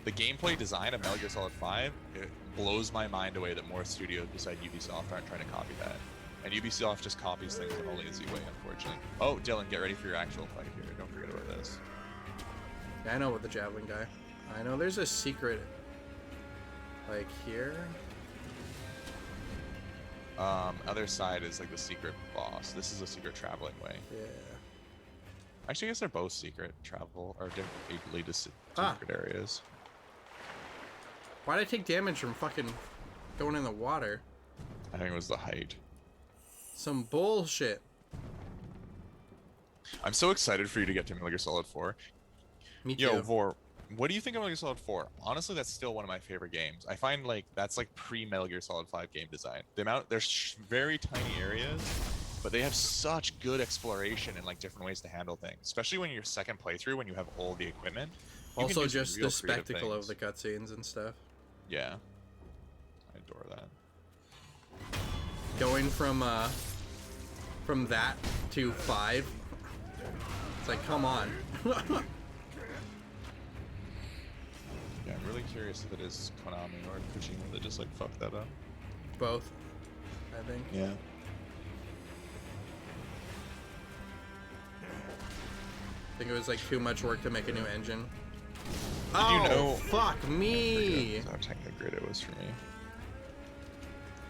The gameplay design of Metal Gear Solid 5, it blows my mind away that more studios beside Ubisoft aren't trying to copy that. And Ubisoft just copies things in only a Z way, unfortunately. Oh, Dylan, get ready for your actual fight here. Don't forget about this. Yeah, I know about the javelin guy. I know there's a secret, like here. Other side is like the secret boss. This is a secret traveling way. Yeah. Actually, I guess they're both secret travel, or different lead to secret areas. Why did I take damage from fucking going in the water? I think it was the height. Some bullshit. I'm so excited for you to get to Metal Gear Solid 4. Me too. Yo, Vor, what do you think of Metal Gear Solid 4? Honestly, that's still one of my favorite games. I find like that's like pre-Metal Gear Solid 5 game design. The amount, there's very tiny areas, but they have such good exploration and like different ways to handle things. Especially when your second playthrough, when you have all the equipment. You can Also, do some just real the creative spectacle of things. the cutscenes and stuff. Yeah, I adore that. Going from that to 5. It's like, come on. Yeah, I'm really curious if it is Konami or Kojima that just like fucked that up. Both, I think. Yeah. I think it was like too much work to make a new engine. Oh, know? fuck me! That's how technogrid it was for me.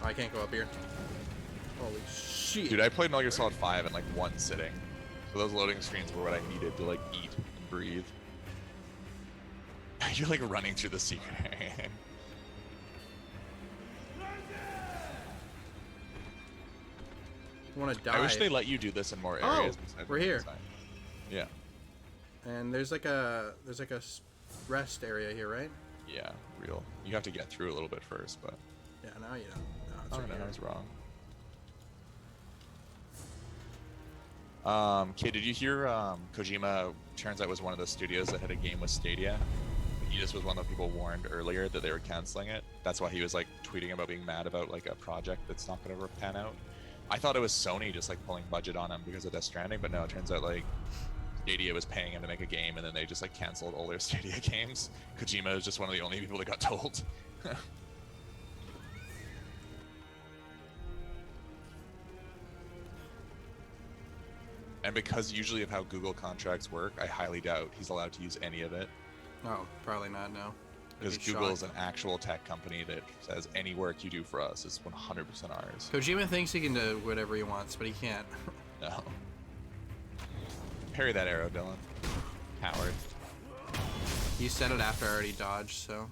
Oh, I can't go up here. Holy shit. Dude, I played Metal Gear Solid 5 in like one sitting. So those loading screens were what I needed to like eat and breathe. You're like running through the secret area. I want to die. I wish they let you do this in more Oh, areas. besides we're the here. inside. Yeah. And there's like a rest area here, right? Yeah, real. You have to get through a little bit first, but... Yeah, now you know. No, it's Oh right no, here. I was wrong. Kid, did you hear Kojima turns out was one of the studios that had a game with Stadia? He just was one of the people warned earlier that they were canceling it. That's why he was like tweeting about being mad about like a project that's not going to pan out. I thought it was Sony just like pulling budget on him because of Death Stranding, but no, it turns out like Stadia was paying him to make a game and then they just like canceled all their Stadia games. Kojima is just one of the only people that got told. And because usually of how Google contracts work, I highly doubt he's allowed to use any of it. Oh, probably not, no. Because I'd be Google is shocked. an actual tech company that says any work you do for us is 100% ours. Kojima thinks he can do whatever he wants, but he can't. No. Parry that arrow, Dylan. Coward. You said it after I already dodged, so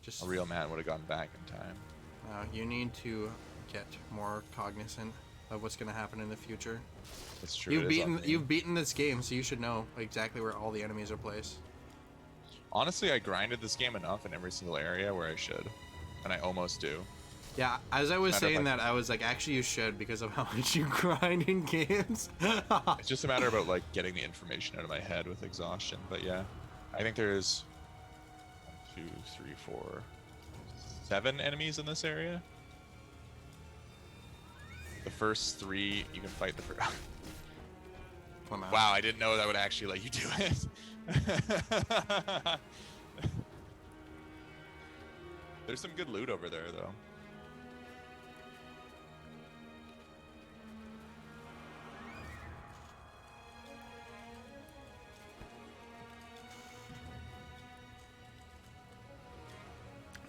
just A real man would have gone back in time. you need to get more cognizant of what's going to happen in the future. It's true. it is on me. You've beaten this game, so you should know exactly where all the enemies are placed. Honestly, I grinded this game enough in every single area where I should. And I almost do. Yeah, as I was Matter of saying like- that, I was like, actually, you should because of how much you grind in games. It's just a matter about like getting the information out of my head with exhaustion. But yeah, I think there's 1, 2, 3, 4, 7 enemies in this area. The first 3 you can fight the first. Come on. Wow, I didn't know that would actually let you do it. There's some good loot over there, though.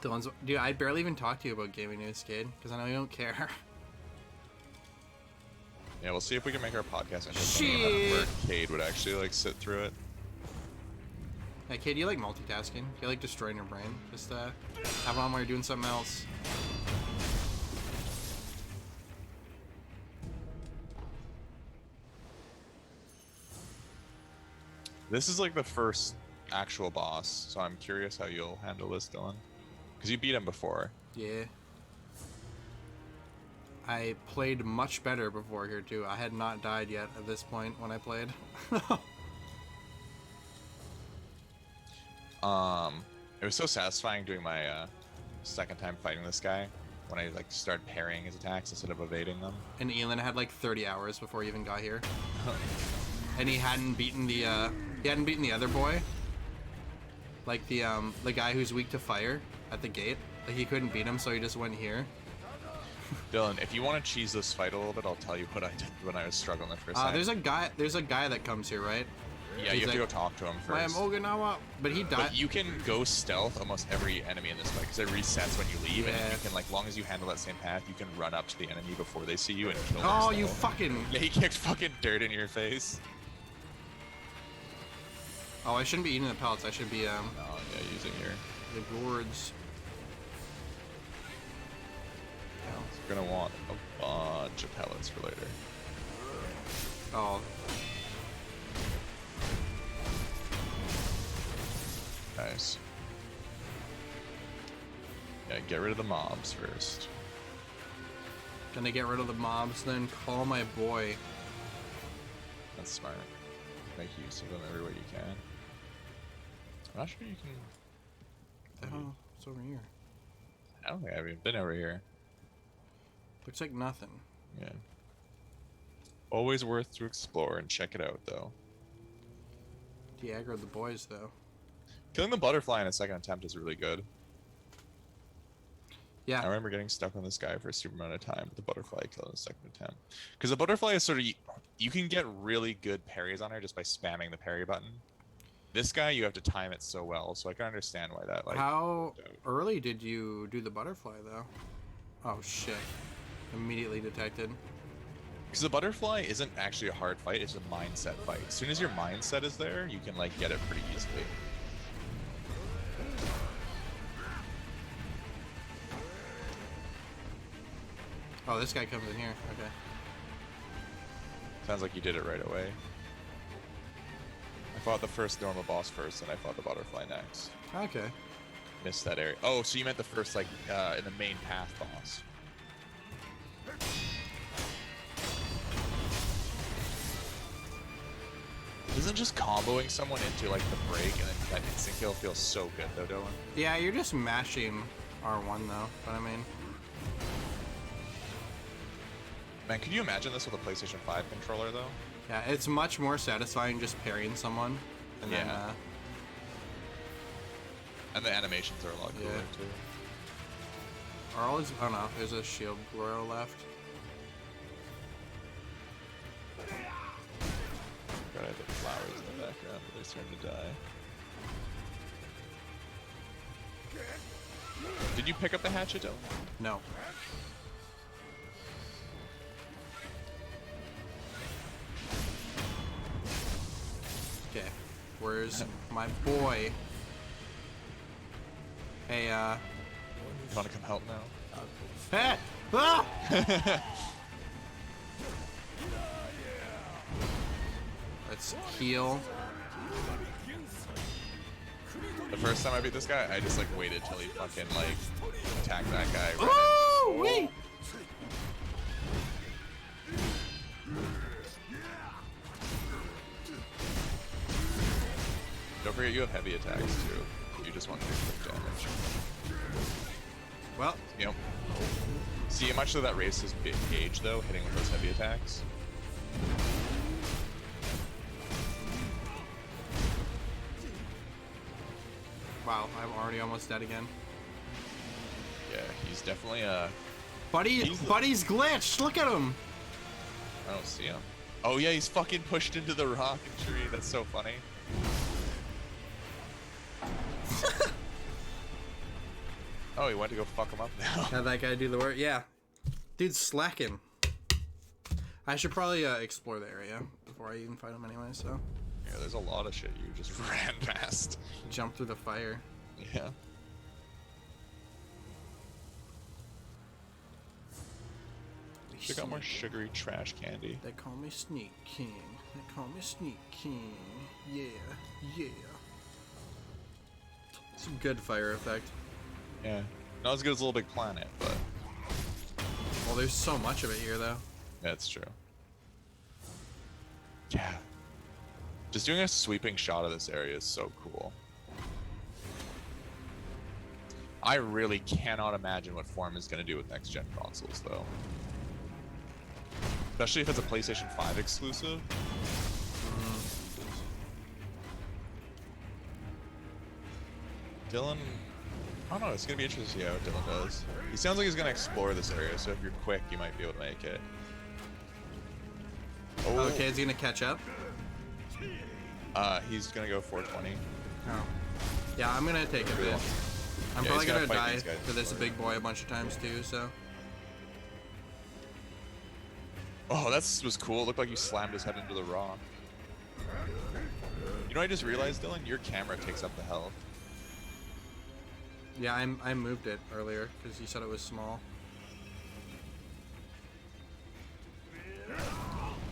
Dylan's, dude, I barely even talked to you about gaming news, Cade, because I know you don't care. Yeah, we'll see if we can make our podcast into something where Shit. Cade would actually like sit through it. Hey, Cade, you like multitasking? You like destroying your brain? Just have it on while you're doing something else. This is like the first actual boss, so I'm curious how you'll handle this, Dylan. Because you beat him before. Yeah. I played much better before here too. I had not died yet at this point when I played. It was so satisfying doing my second time fighting this guy when I like started parrying his attacks instead of evading them. And Elon had like 30 hours before he even got here. And he hadn't beaten the other boy. Like the guy who's weak to fire at the gate. Like he couldn't beat him, so he just went here. Dylan, if you want to cheese this fight a little bit, I'll tell you what I did when I was struggling the first time. There's a guy that comes here, right? Yeah, he's you have to like, go talk to him I am first. Okinawa, but he died. But you can go stealth almost every enemy in this fight because it resets when you leave, and Yeah. you can, like, long as you handle that same path, you can run up to the enemy before they see you and kill them. Oh, you stealth. fucking! Yeah, he kicked fucking dirt in your face. Oh, I shouldn't be eating the pellets. I should be Oh, yeah, using your... the gourds. You're gonna want a bunch of pellets for later. Oh, Nice. Yeah, get rid of the mobs first. gonna get rid of the mobs, then call my boy. That's smart. Make use of them every way you can. I'm not sure you can... Oh, it's over here. I don't think I've even been over here. Looks like nothing. Yeah. Always worth to explore and check it out, though. He aggroed the boys though. Killing the butterfly in a second attempt is really good. I Yeah, remember getting stuck on this guy for a super amount of time, but the butterfly I killed in a second attempt. Because the butterfly is sort of... You can get really good parries on her just by spamming the parry button. This guy, you have to time it so well, so I can understand why that, like... How early did you do the butterfly, though? Oh, shit. Immediately detected. Because the butterfly isn't actually a hard fight, it's a mindset fight. As soon as your mindset is there, you can, like, get it pretty easily. Oh, this guy comes in here. Okay. Sounds like you did it right away. I fought the first normal boss first, and I fought the butterfly next. Okay. Missed that area. Oh, so you meant the first, like, in the main path boss. Isn't just comboing someone into, like, the break and then that instant kill feels so good, though, Dylan? Yeah, you're just mashing R1, though. But I mean... Man, could you imagine this with a PlayStation 5 controller, though? Yeah, it's much more satisfying just parrying someone. And then, Yeah. And the animations are a lot cooler, Yeah. too. Are all his... Oh, no. There's a shield row left. God, I have the flowers in the background, but they're starting to die. Did you pick up the hatchet, Dylan? No. Okay. Where's my boy? Hey, You wanna come help now? Hey! Ah! Let's heal. The first time I beat this guy, I just, like, waited till he fucking, like, attacked that guy. Right Oh, wait! Don't forget you have heavy attacks, too. You just want to do quick damage. Well, Yep. See how much of that race is gauge, though, hitting with those heavy attacks? wow, I'm already almost dead again. Yeah, he's definitely Buddy's glitched. Look at him. I don't see him. Oh yeah, he's fucking pushed into the rocket tree. That's so funny. Oh, he went to go fuck him up now. Had that guy do the work. Yeah, dude's slacking. I should probably explore the area before I even fight him anyway. So Yeah, there's a lot of shit you just ran past. jump through the fire. Yeah. Check out more sugary trash candy. They call me Sneak King. They call me Sneak King. Yeah, yeah. It's a good fire effect. Yeah. Not as good as Little Big Planet, but Well, there's so much of it here, though. that's true. Yeah. Just doing a sweeping shot of this area is so cool. I really cannot imagine what Form is going to do with next-gen consoles, though. Especially if it's a PlayStation 5 exclusive. Dylan, I don't know, it's going to be interesting to see how Dylan does. He sounds like he's going to explore this area, so if you're quick, you might be able to make it. Oh, Okay, is he gonna catch up? he's going to go 420. Oh. Yeah, I'm gonna take a bit. I'm Yeah, probably he's gonna gonna fight die these guys to this before. big boy a bunch of times too, so. Oh, that was cool. It looked like you slammed his head into the rock. You know what I just realized, Dylan? Your camera takes up the health. Yeah, I moved it earlier because you said it was small.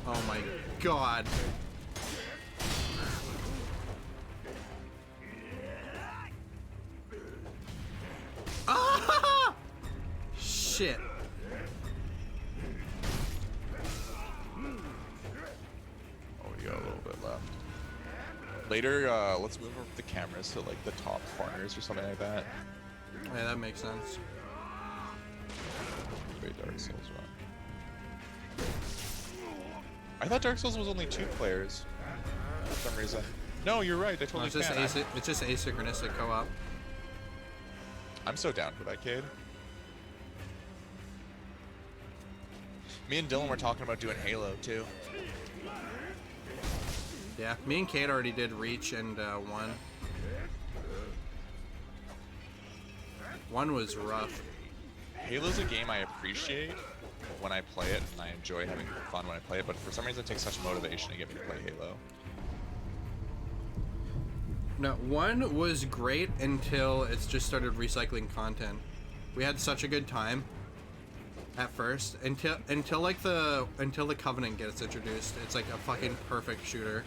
Oh my god. Ah! Shit. Oh, we got a little bit left. Later, let's move the cameras to like the top corners or something like that. Yeah, that makes sense. Wait, Dark Souls one. I thought Dark Souls was only 2 players for some reason. No, you're right. I No, totally it's just can. it's just asynchronistic co-op. I'm so down for that, Cade. Me and Dylan were talking about doing Halo too. Yeah, me and Kate already did Reach and 1. 1 was rough. Halo's a game I appreciate when I play it, and I enjoy having fun when I play it, but for some reason it takes such motivation to get me to play Halo. No, 1 was great until it's just started recycling content. We had such a good time at first until like the Covenant gets introduced. It's like a fucking perfect shooter.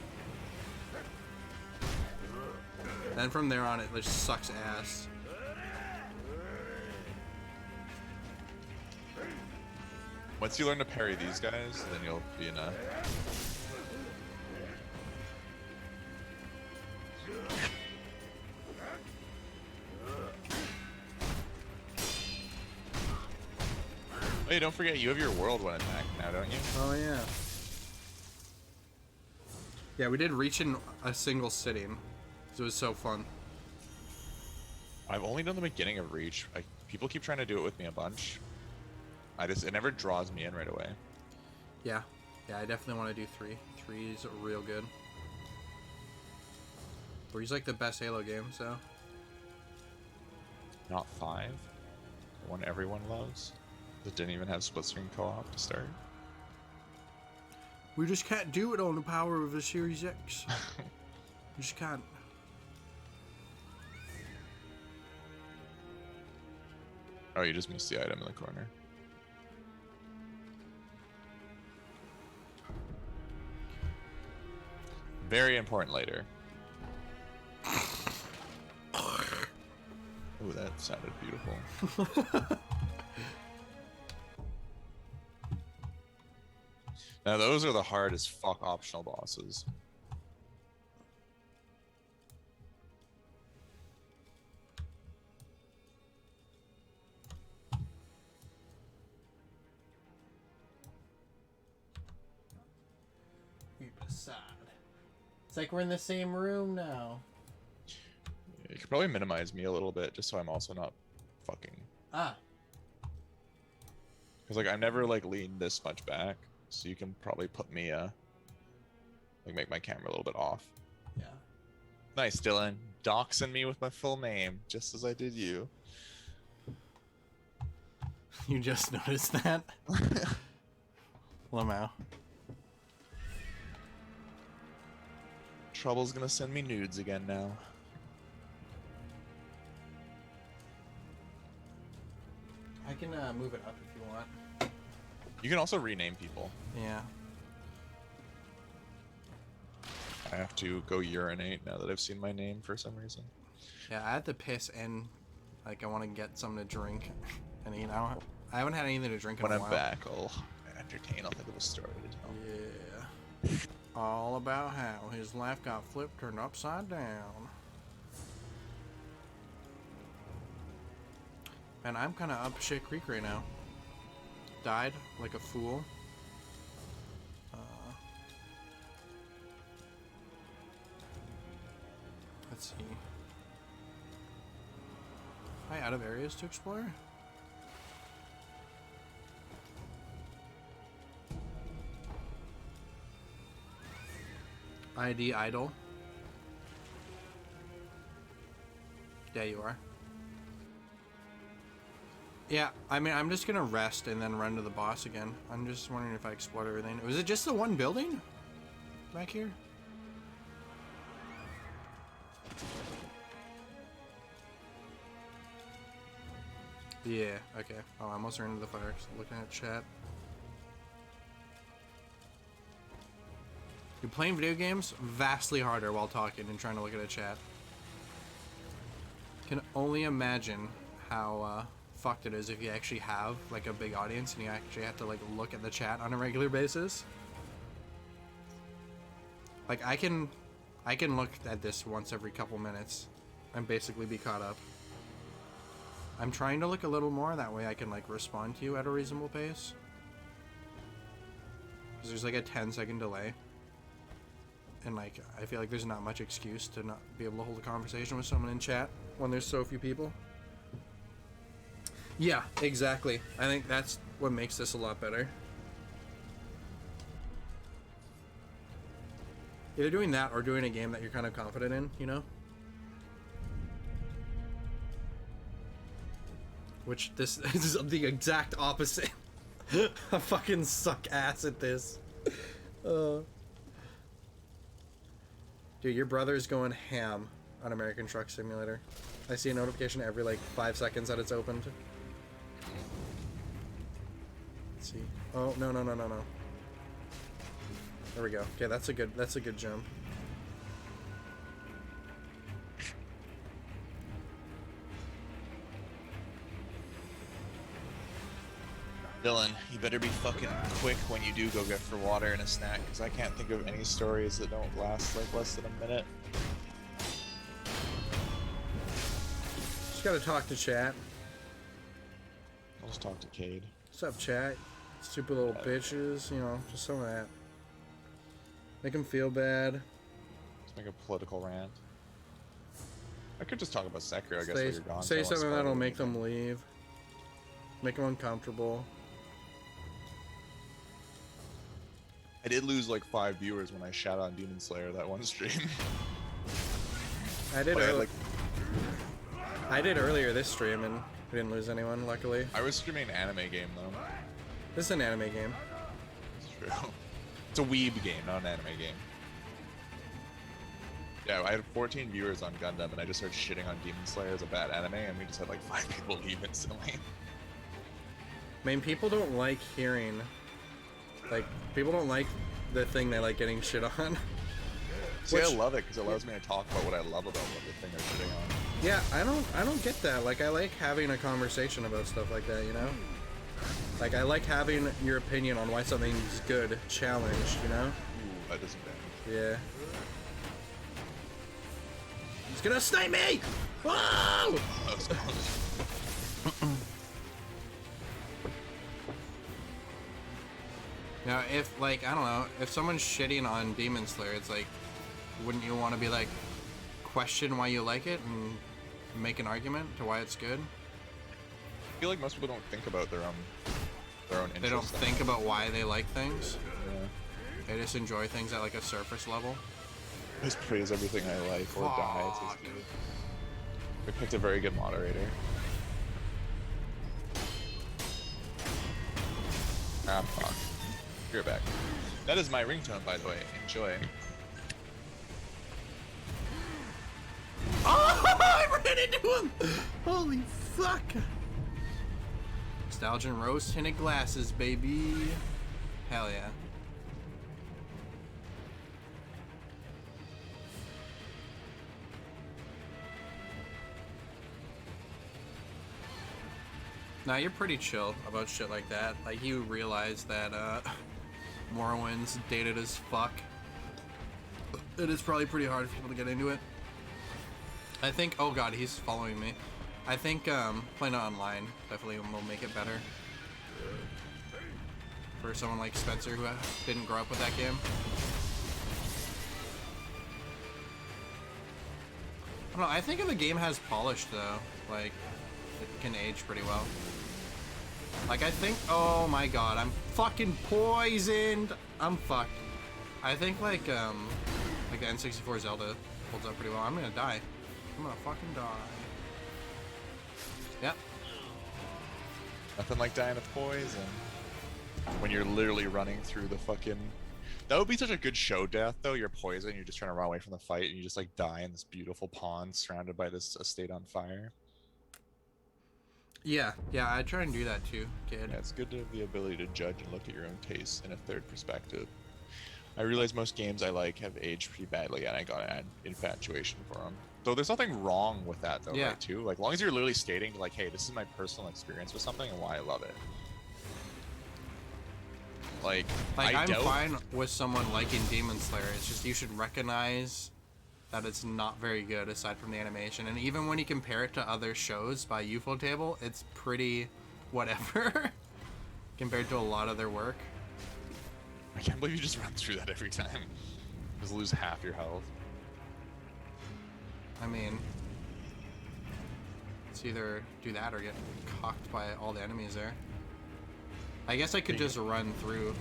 Then from there on, it just sucks ass. Once you learn to parry these guys, then you'll be in a... Oh, yeah, don't forget, you have your whirlwind attack now, don't you? Oh yeah. Yeah, we did Reach in a single sitting. It was so fun. I've only done the beginning of Reach. People keep trying to do it with me a bunch. It never draws me in right away. Yeah. Yeah, I definitely want to do 3. 3 is real good. 3's like the best Halo game, so. Not 5. The one everyone loves. That didn't even have split screen co-op to start. We just can't do it on the power of a Series X. We just can't. Oh, you just missed the item in the corner. Very important later. Oh, that sounded beautiful. Now those are the hard as fuck optional bosses. It's like we're in the same room now. You could probably minimize me a little bit just so I'm also not fucking. Ah. Because like I'm never like leaned this much back, so you can probably put me like make my camera a little bit off. Yeah. Nice, Dylan. Doxing me with my full name, just as I did you. You just noticed that? Lamau. Trouble's gonna send me nudes again now. I can move it up if you want. You can also rename people. Yeah. I have to go urinate now that I've seen my name for some reason. Yeah, I had to piss and like I want to get something to drink. And you know, I haven't had anything to drink in When a I'm while. back, I'll entertain. I'll think of a story to tell. Yeah. All about how his life got flipped, turned upside down. And I'm kind of up shit creek right now. Died like a fool. Let's see. Am I out of areas to explore? ID idle. Yeah, you are. Yeah, I mean, I'm just gonna rest and then run to the boss again. I'm just wondering if I explored everything. Was it just the one building back here? Yeah, okay. Oh, I almost ran into the fire. So looking at chat. You're playing video games vastly harder while talking and trying to look at a chat. Can only imagine how fucked it is if you actually have like a big audience and you actually have to like look at the chat on a regular basis. Like I can look at this once every couple minutes and basically be caught up. I'm trying to look a little more, that way I can like respond to you at a reasonable pace. Because there's like a 10-second delay. And like, I feel like there's not much excuse to not be able to hold a conversation with someone in chat when there's so few people. Yeah, exactly. I think that's what makes this a lot better. Either doing that or doing a game that you're kind of confident in, you know? Which this is the exact opposite. I fucking suck ass at this. Dude, your brother's going ham on American Truck Simulator. I see a notification every like 5 seconds that it's opened. Let's see. Oh, no. There we go. Okay, that's a good jump. Dylan, you better be fucking quick when you do go get for water and a snack, because I can't think of any stories that don't last like less than a minute. Just gotta talk to chat. I'll just talk to Cade. What's up, chat? Stupid little bitches, you know, just some of that. Make them feel bad. Let's make a political rant. I could just talk about Sekiro, I guess, while Say, you're gone. say so I won't something spoil that'll make anything. them leave. Make them uncomfortable. I did lose like 5 viewers when I shot on Demon Slayer that one stream. I did. But I had, like, I did earlier this stream, and we didn't lose anyone, luckily. I was streaming an anime game though. This is an anime game. It's true. It's a weeb game, not an anime game. Yeah, I had 14 viewers on Gundam, and I just started shitting on Demon Slayer as a bad anime, and we just had like 5 people leave instantly. I mean, people don't like hearing, like, people don't like the thing they like getting shit on. See, Which- I love it because it allows me to talk about what I love about what the thing they're shitting on. Yeah, I don't get that. Like, I like having a conversation about stuff like that, you know? Like, I like having your opinion on why something's good challenged, you know? Ooh, that doesn't damage. Yeah. It's gonna snipe me! Whoa! That was close. Now, if, like, I don't know, if someone's shitting on Demon Slayer, it's like, wouldn't you want to be like, question why you like it and make an argument to why it's good? I feel like most people don't think about their own interests. They don't think about why they like things. Yeah. They just enjoy things at like a surface level. Just praise everything I like or die. Fuck. We picked a very good moderator. Ah, fuck. You're back. That is my ringtone, by the way. Enjoy. Oh, I ran into him! Holy fuck! Nostalgia and rose tinted glasses, baby. Hell yeah. Now you're pretty chill about shit like that. Like, you realize that Morrowind's dated as fuck. It is probably pretty hard for people to get into it. I think, oh god, he's following me. I think playing it online definitely will make it better. For someone like Spencer who didn't grow up with that game. I don't know, I think if a game has polish though, like, it can age pretty well. Like, I think, oh my god, I'm fucking poisoned! I'm fucked. I think like the N64 Zelda holds up pretty well. I'm gonna die. I'm gonna fucking die. Yep. Nothing like dying of poison. When you're literally running through the fucking... That would be such a good show death, though. You're poisoned, you're just trying to run away from the fight, and you just like die in this beautiful pond surrounded by this estate on fire. Yeah, I try and do that too, kid. Yeah, it's good to have the ability to judge and look at your own tastes in a third perspective. I realize most games I like have aged pretty badly, and I got an infatuation for them. Though there's nothing wrong with that, though, Yeah. right, too? Like, as long as you're literally stating, like, hey, this is my personal experience with something and why I love it. Like I'm doubt... fine with someone liking Demon Slayer. It's just you should recognize that it's not very good aside from the animation. And even when you compare it to other shows by Ufotable, it's pretty whatever compared to a lot of their work. I can't believe you just run through that every time. Just lose half your health. I mean, it's either do that or get cocked by all the enemies there. I guess I could just run through.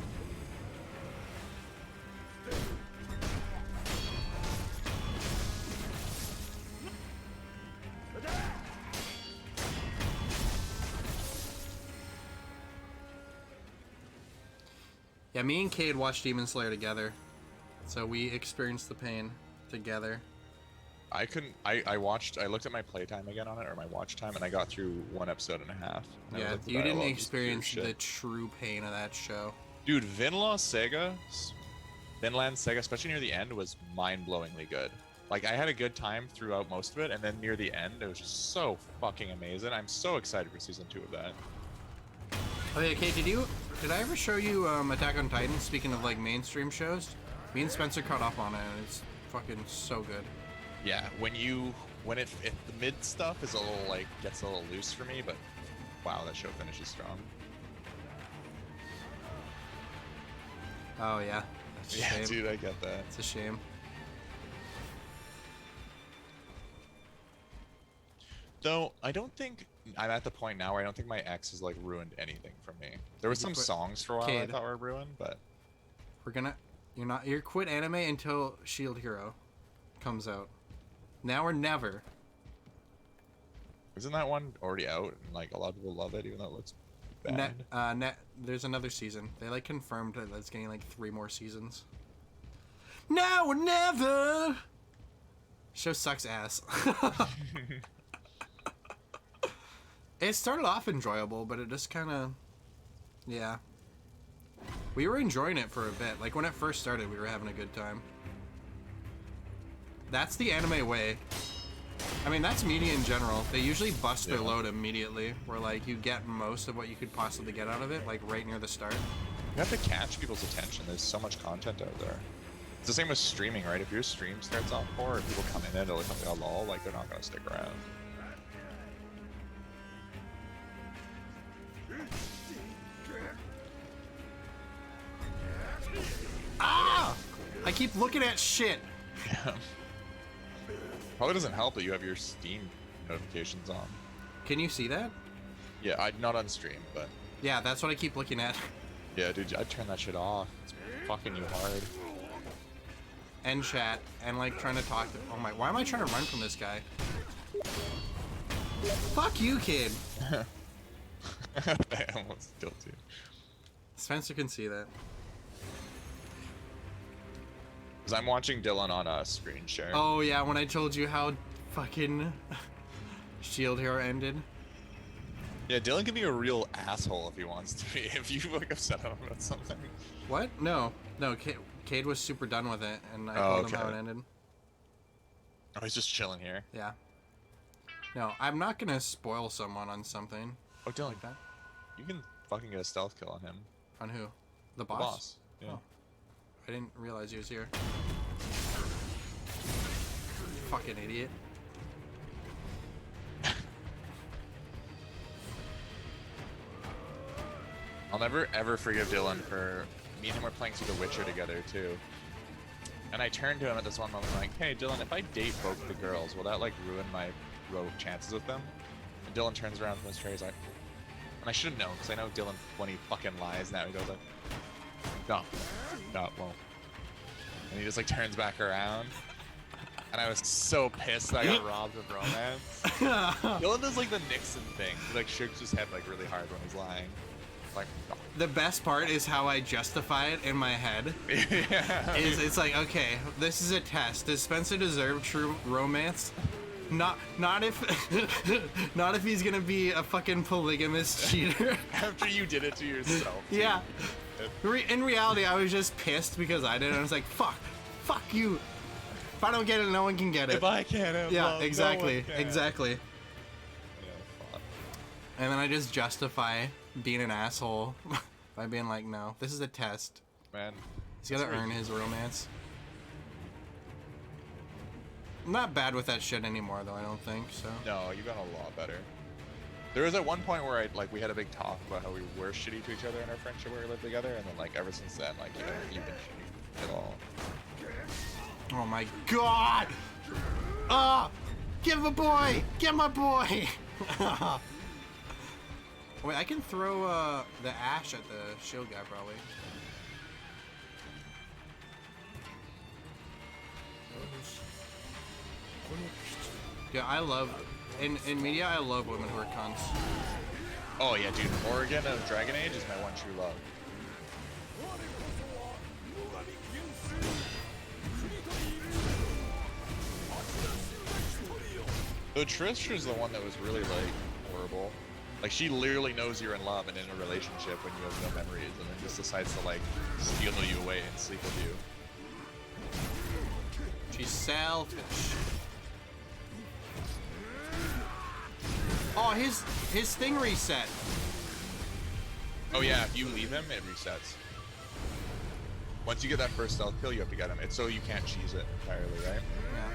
Yeah, me and Cade watched Demon Slayer together, so we experienced the pain together. I couldn't. I looked at my playtime again on it, or my watch time, and I got through 1.5 episodes. And I was Yeah, like, the you didn't dialogue is pure experience shit. the true pain of that show. Dude, Vinland Saga, especially near the end, was mind-blowingly good. Like, I had a good time throughout most of it, and then near the end, it was just so fucking amazing. I'm so excited for season 2 of that. Oh yeah, Kate, did I ever show you Attack on Titan? Speaking of like mainstream shows, me and Spencer caught up on it, and it's fucking so good. Yeah, when the mid stuff is a little like gets a little loose for me, but wow, that show finishes strong. Oh yeah, that's a Yeah, shame. dude, I get that. It's a shame. Though I don't think I'm at the point now where I don't think my ex has like ruined anything for me. There were some songs for a while I Cade. thought were ruined, but You're quit anime until Shield Hero comes out. Now or never. isn't that one already out? And like a lot of people love it, even though it looks bad. There's another season. They like confirmed that it's getting like 3 more seasons. Now or never. Show sucks ass. It started off enjoyable, but it just kind of, yeah. We were enjoying it for a bit. Like when it first started, we were having a good time. That's the anime way. I mean, that's media in general. They usually bust their load immediately, where like you get most of what you could possibly get out of it, like right near the start. You have to catch people's attention. There's so much content out there. It's the same with streaming, right? If your stream starts off poor, if people come in and they're like, oh, lol, like they're not gonna stick around. Ah! I keep looking at shit. Yeah. Probably doesn't help that you have your Steam notifications on. Can you see that? Yeah, not on stream, but Yeah, that's what I keep looking at. yeah, dude, I'd turn that shit off. It's fucking you hard. And chat, and like trying to talk to. Oh my! Why am I trying to run from this guy? Fuck you, kid. I almost killed you. Spencer can see that. Because I'm watching Dylan on a screen share. Oh yeah, when I told you how fucking Shield Hero ended. Yeah, Dylan can be a real asshole if he wants to be. If you like upset him about something. What? No. Cade was super done with it, and I told him how it ended. Oh, he's just chilling here. Yeah. No, I'm not gonna spoil someone on something. Oh, Dylan, like that. you can fucking get a stealth kill on him. On who? The The boss? boss. Yeah. Oh. I didn't realize he was here. Fucking idiot. I'll never ever forgive Dylan for me and him were playing through The Witcher together too. And I turned to him at this one moment like, hey Dylan, if I date both the girls, will that like ruin my chances with them? And Dylan turns around from his chair, he's like, and I should have known, because I know Dylan, when he fucking lies now, he goes like, no, it won't. And he just like turns back around. And I was so pissed that I got robbed of romance. Dylan does like the Nixon thing. He like shakes his head like really hard when he's lying. Like, no. The best part is how I justify it in my head. Yeah. It's like, okay, this is a test. Does Spencer deserve true romance? Not if not if he's gonna be a fucking polygamous cheater. After you did it to yourself. Yeah. In reality, I was just pissed because I did it. I was like, fuck you. If I don't get it, no one can get it. If I can't have Yeah, love, exactly, no one can. exactly. Yeah, fuck. And then I just justify being an asshole by being like, no, this is a test. Man. He's gotta earn his romance. I'm not bad with that shit anymore, though, I don't think, so. No, you've gotten a lot better. There was at one point where we had a big talk about how we were shitty to each other in our friendship where we lived together, and then like ever since then, like you haven't been shitty at all. Oh my god! Ah! Give a boy! Get my boy! Wait, I can throw the ash at the shield guy, probably. Yeah, I love... In media, I love women who are cunts. Oh yeah, dude. Oregon of Dragon Age is my one true love. Though Trish is the one that was really like horrible. Like she literally knows you're in love and in a relationship when you have no memories, and then just decides to like steal you away and sleep with you. She's selfish. Oh, his thing reset. Oh yeah, if you leave him, it resets. Once you get that first stealth kill, you have to get him. It's so you can't cheese it entirely, right? Yeah.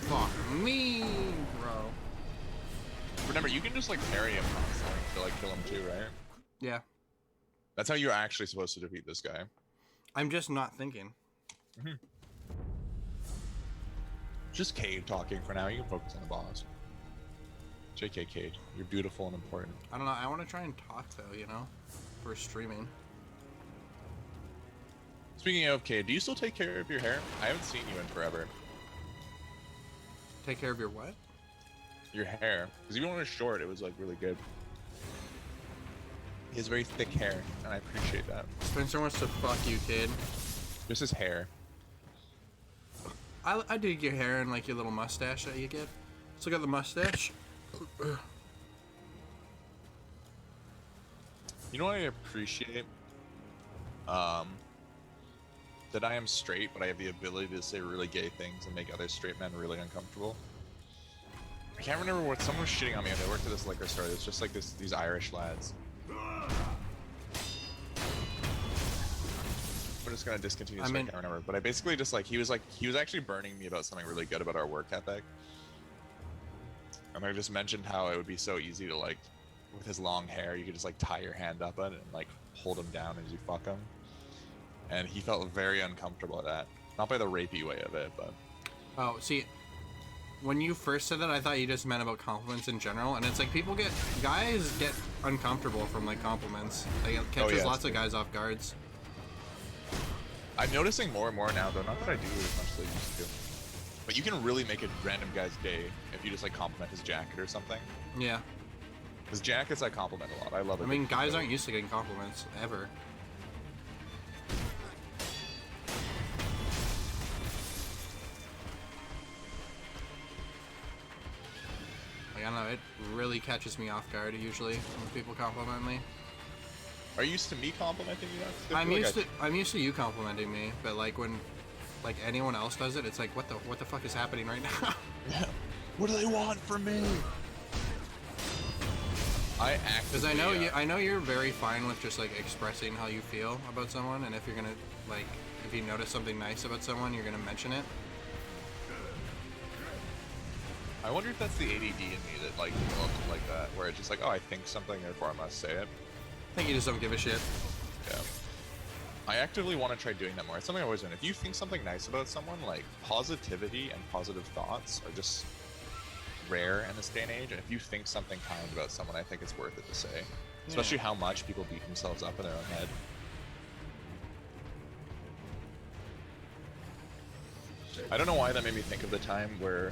Fuck me, bro. Remember, you can just like parry him constantly to like kill him too, right? Yeah. That's how you're actually supposed to defeat this guy. I'm just not thinking. Just Cade talking for now. You can focus on the boss. JK Cade, you're beautiful and important. I don't know. I want to try and talk though, you know, for streaming. Speaking of Cade, do you still take care of your hair? I haven't seen you in forever. Take care of your what? Your hair, because even when it was short, it was like really good. He has very thick hair, and I appreciate that. Spencer wants to fuck you, kid. Just his hair. I dig your hair and like your little mustache that you get. Let's look at the mustache. You know what I appreciate? That I am straight, but I have the ability to say really gay things and make other straight men really uncomfortable. I can't remember what someone was shitting on me when I worked at this liquor store. It's just like these Irish lads. I'm just gonna discontinue, so I can't remember. But I basically just he was actually burning me about something really good about our work ethic. And I just mentioned how it would be so easy to like, with his long hair, you could just like tie your hand up on it and like hold him down as you fuck him. And he felt very uncomfortable at that. Not by the rapey way of it, but... Oh, see, when you first said that, I thought you just meant about compliments in general, and it's like guys get uncomfortable from like compliments. Like it catches lots of guys off guards. I'm noticing more and more now, though. Not that I do as much as I used to. But you can really make a random guy's day if you just like compliment his jacket or something. Yeah. His jackets I compliment a lot. I love it. I mean, guys aren't used to getting compliments ever. Like, I don't know, it really catches me off guard usually when people compliment me. Are you used to me complimenting you? I'm used to you complimenting me, but like when like anyone else does it, it's like what the fuck is happening right now? Yeah. What do they want from me? Because I know you're very fine with just like expressing how you feel about someone, and if you're gonna like if you notice something nice about someone, you're gonna mention it. I wonder if that's the ADD in me that like develops like that, where it's just like, oh, I think something, therefore I must say it. I think you just don't give a shit. Yeah. I actively want to try doing that more. It's something I always do. If you think something nice about someone, like positivity and positive thoughts are just rare in this day and age. And if you think something kind about someone, I think it's worth it to say. Especially how much people beat themselves up in their own head. I don't know why that made me think of the time where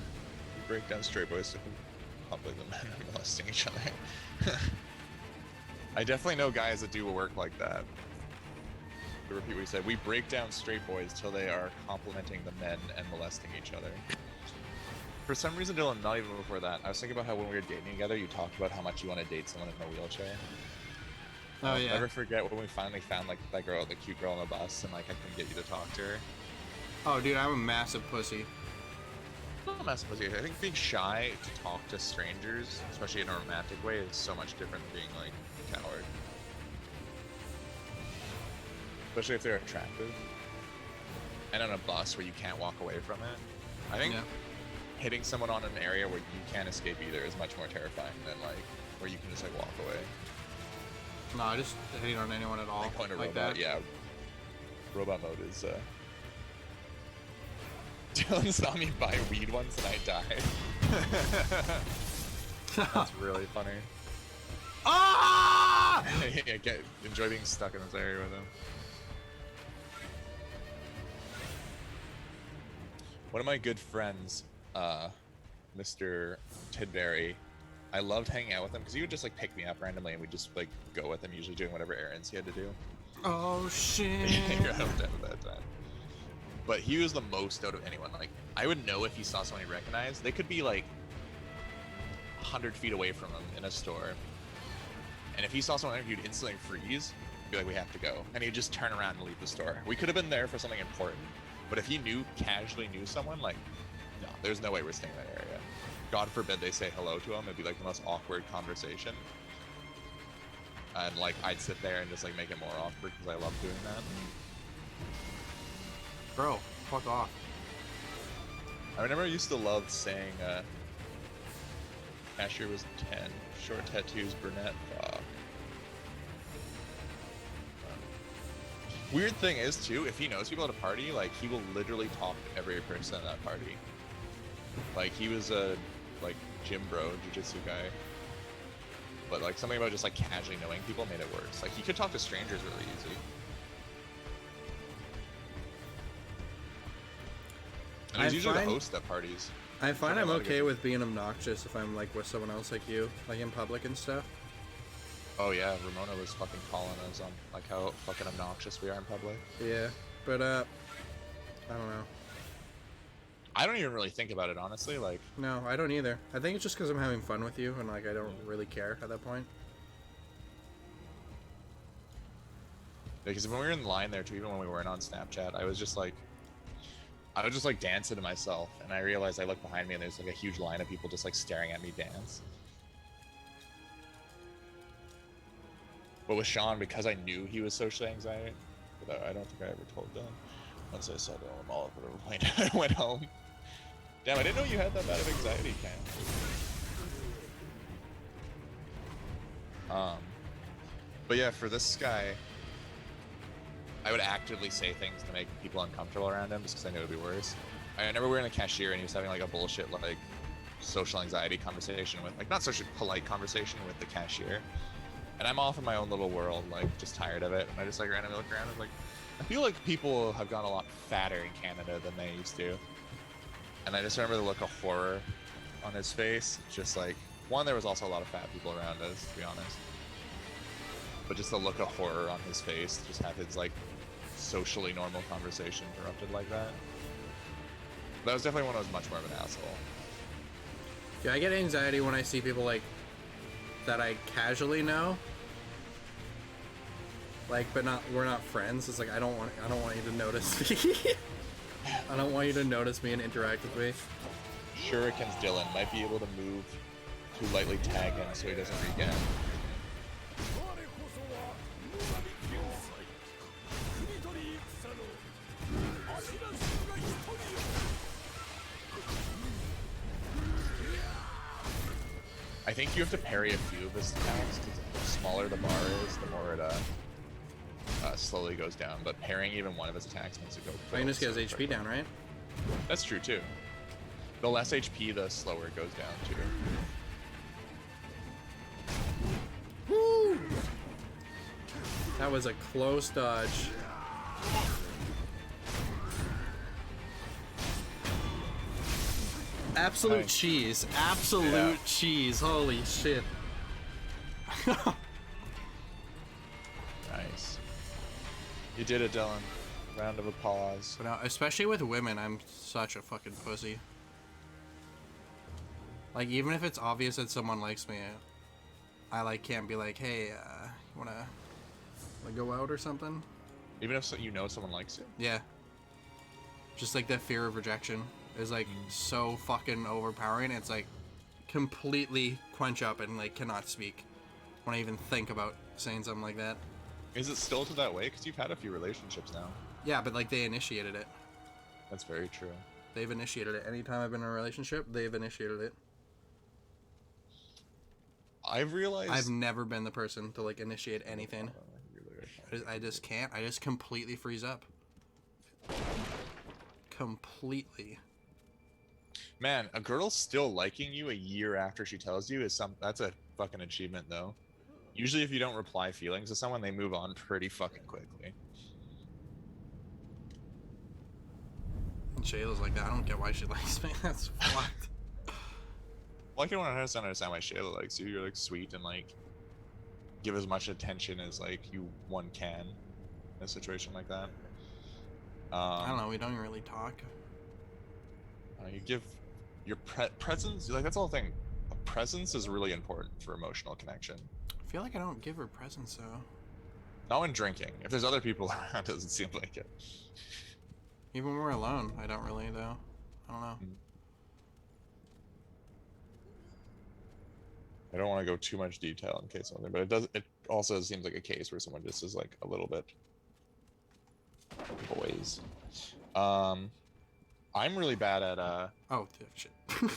we break down straight boys to public the men are molesting each other. I definitely know guys that do work like that. To repeat what you said, we break down straight boys till they are complimenting the men and molesting each other. For some reason, Dylan, not even before that, I was thinking about how when we were dating together, you talked about how much you want to date someone in a wheelchair. Oh yeah. I'll never forget when we finally found like that girl, the cute girl on the bus, and like I couldn't get you to talk to her. Oh dude, I'm a massive pussy. Not a massive pussy. I think being shy to talk to strangers, especially in a romantic way, is so much different than being like a coward. Especially if they're attractive. And on a bus where you can't walk away from it. I think hitting someone on an area where you can't escape either is much more terrifying than like where you can just like walk away. No, just hitting on anyone at all. Like robot, that. Yeah. Robot mode is Dylan saw me buy weed once and I died. That's really funny. Ah! Yeah, enjoy being stuck in this area with him. One of my good friends, Mr. Tidbury, I loved hanging out with him because he would just like pick me up randomly and we'd just like go with him, usually doing whatever errands he had to do. Oh shit! You're out of at that time. but he was the most out of anyone. Like, I would know if he saw someone he recognized. They could be like 100 feet away from him in a store, and if he saw someone, he'd instantly freeze, be like, "We have to go," and he'd just turn around and leave the store. We could have been there for something important, but if he casually knew someone, like, no, there's no way we're staying in that area. God forbid they say hello to him. It'd be like the most awkward conversation. And like, I'd sit there and just like make it more awkward because I love doing that. Bro, fuck off. I remember I used to love saying, cashier was 10, short tattoos, brunette, fuck. Weird thing is too, if he knows people at a party, like, he will literally talk to every person at that party. Like, he was a like gym bro, jiu-jitsu guy, but like something about just like casually knowing people made it worse. Like, he could talk to strangers really easy. And he's usually the host at parties. I find I'm okay with being obnoxious if I'm like with someone else like you, like in public and stuff. Oh yeah, Ramona was fucking calling us on like how fucking obnoxious we are in public. Yeah, but I don't know. I don't even really think about it, honestly. Like, No, I don't either. I think it's just because I'm having fun with you, and like I don't really care at that point. because when we were in line there too, even when we weren't on Snapchat, I was just like dancing to myself, and I realized I looked behind me and there's like a huge line of people just like staring at me dance. But with Sean, because I knew he was socially anxiety, but I don't think I ever told them. Once I saw them all over the plane, I went home. Damn, I didn't know you had that bad of anxiety, Cam. But yeah, for this guy, I would actively say things to make people uncomfortable around him just because I knew it would be worse. I remember we were in a cashier and he was having like a bullshit like social anxiety conversation with, like, not such a polite conversation with the cashier. And I'm off in my own little world, like just tired of it. And I just like randomly look around and was like, I feel like people have gotten a lot fatter in Canada than they used to. And I just remember the look of horror on his face. Just like, one, there was also a lot of fat people around us, to be honest. But just the look of horror on his face, just have his like socially normal conversation interrupted like that. That was definitely when I was much more of an asshole. Yeah, I get anxiety when I see people like that I casually know. Like, but we're not friends. It's like I don't want you to notice me. I don't want you to notice me and interact with me. Shuriken's Dylan might be able to move to lightly tag him so he doesn't regain. I think you have to parry a few of his attacks, because the smaller the bar is, the more it slowly goes down. But parrying even one of his attacks makes it go. I can just get his HP down, right? That's true too. The less HP, the slower it goes down too. Woo! That was a close dodge. Absolute Nice. cheese. Absolute Yeah. cheese. Holy shit. Nice. You did it, Dylan. Round of applause. But now, especially with women, I'm such a fucking pussy. Like, even if it's obvious that someone likes me, I like can't be like, hey, you wanna like go out or something? Even if you know someone likes you. Yeah. Just like that fear of rejection is like so fucking overpowering. It's like completely quench up and like cannot speak when I even think about saying something like that. Is it still to that way? Because you've had a few relationships now. Yeah, but like they initiated it. That's very true. They've initiated it. Anytime I've been in a relationship, they've initiated it. I've realized I've never been the person to like initiate anything. I just can't. I just completely freeze up. Completely. Man, a girl still liking you a year after she tells you that's a fucking achievement though. Usually if you don't reply feelings to someone, they move on pretty fucking quickly. And Shayla's like that. I don't get why she likes me. That's fucked. Well, I can understand why Shayla likes you. You're like sweet and like give as much attention as like one can in a situation like that. I don't know. We don't really talk. You give your presence, like that's the whole thing. A presence is really important for emotional connection. I feel like I don't give her presents though. Not when drinking. If there's other people around, it doesn't seem like it. Even when we're alone, I don't really though. I don't know. I don't want to go too much detail in case something, but it does. It also seems like a case where someone just is like a little bit boys. I'm really bad at Oh shit.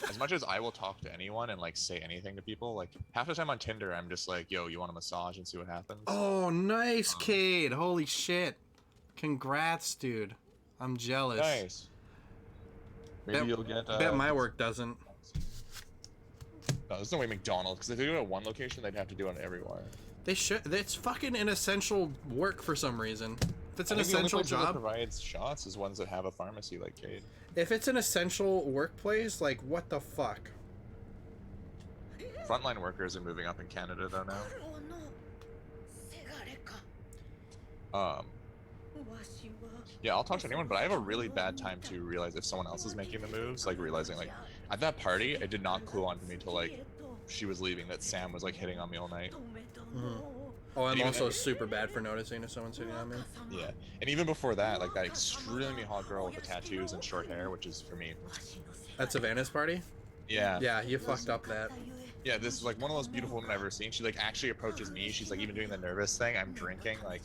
as much as I will talk to anyone and like say anything to people, like half the time on Tinder I'm just like, yo, you want a massage and see what happens. Oh, nice, Cade. Holy shit. Congrats, dude. I'm jealous. Nice. Maybe you'll get Bet my work doesn't. No, there's no way McDonald's, because if they do it at one location, they'd have to do it everywhere. They should. It's fucking an essential work for some reason. If it's an I think the only essential places that job, provides shots is ones that have a pharmacy like Cade. if it's an essential workplace, like what the fuck? Frontline workers are moving up in Canada though now. 黒のせがれか Um, わしは yeah, I'll talk to anyone, but I have a really bad time to realize if someone else is making the moves, like realizing like at that party, it did not clue on to me till like she was leaving that Sam was like hitting on me all night. 止めたの Oh, I'm Even also if- super bad for noticing if someone's hitting on me. Yeah, and even before that, like that extremely hot girl with the tattoos and short hair, which is for me. わしのせ At Savannah's party? Yeah. Yeah, you fucked up that. Yeah, this is like one of those beautiful women I've ever seen. She like actually approaches me. She's like even doing the nervous thing. I'm drinking, like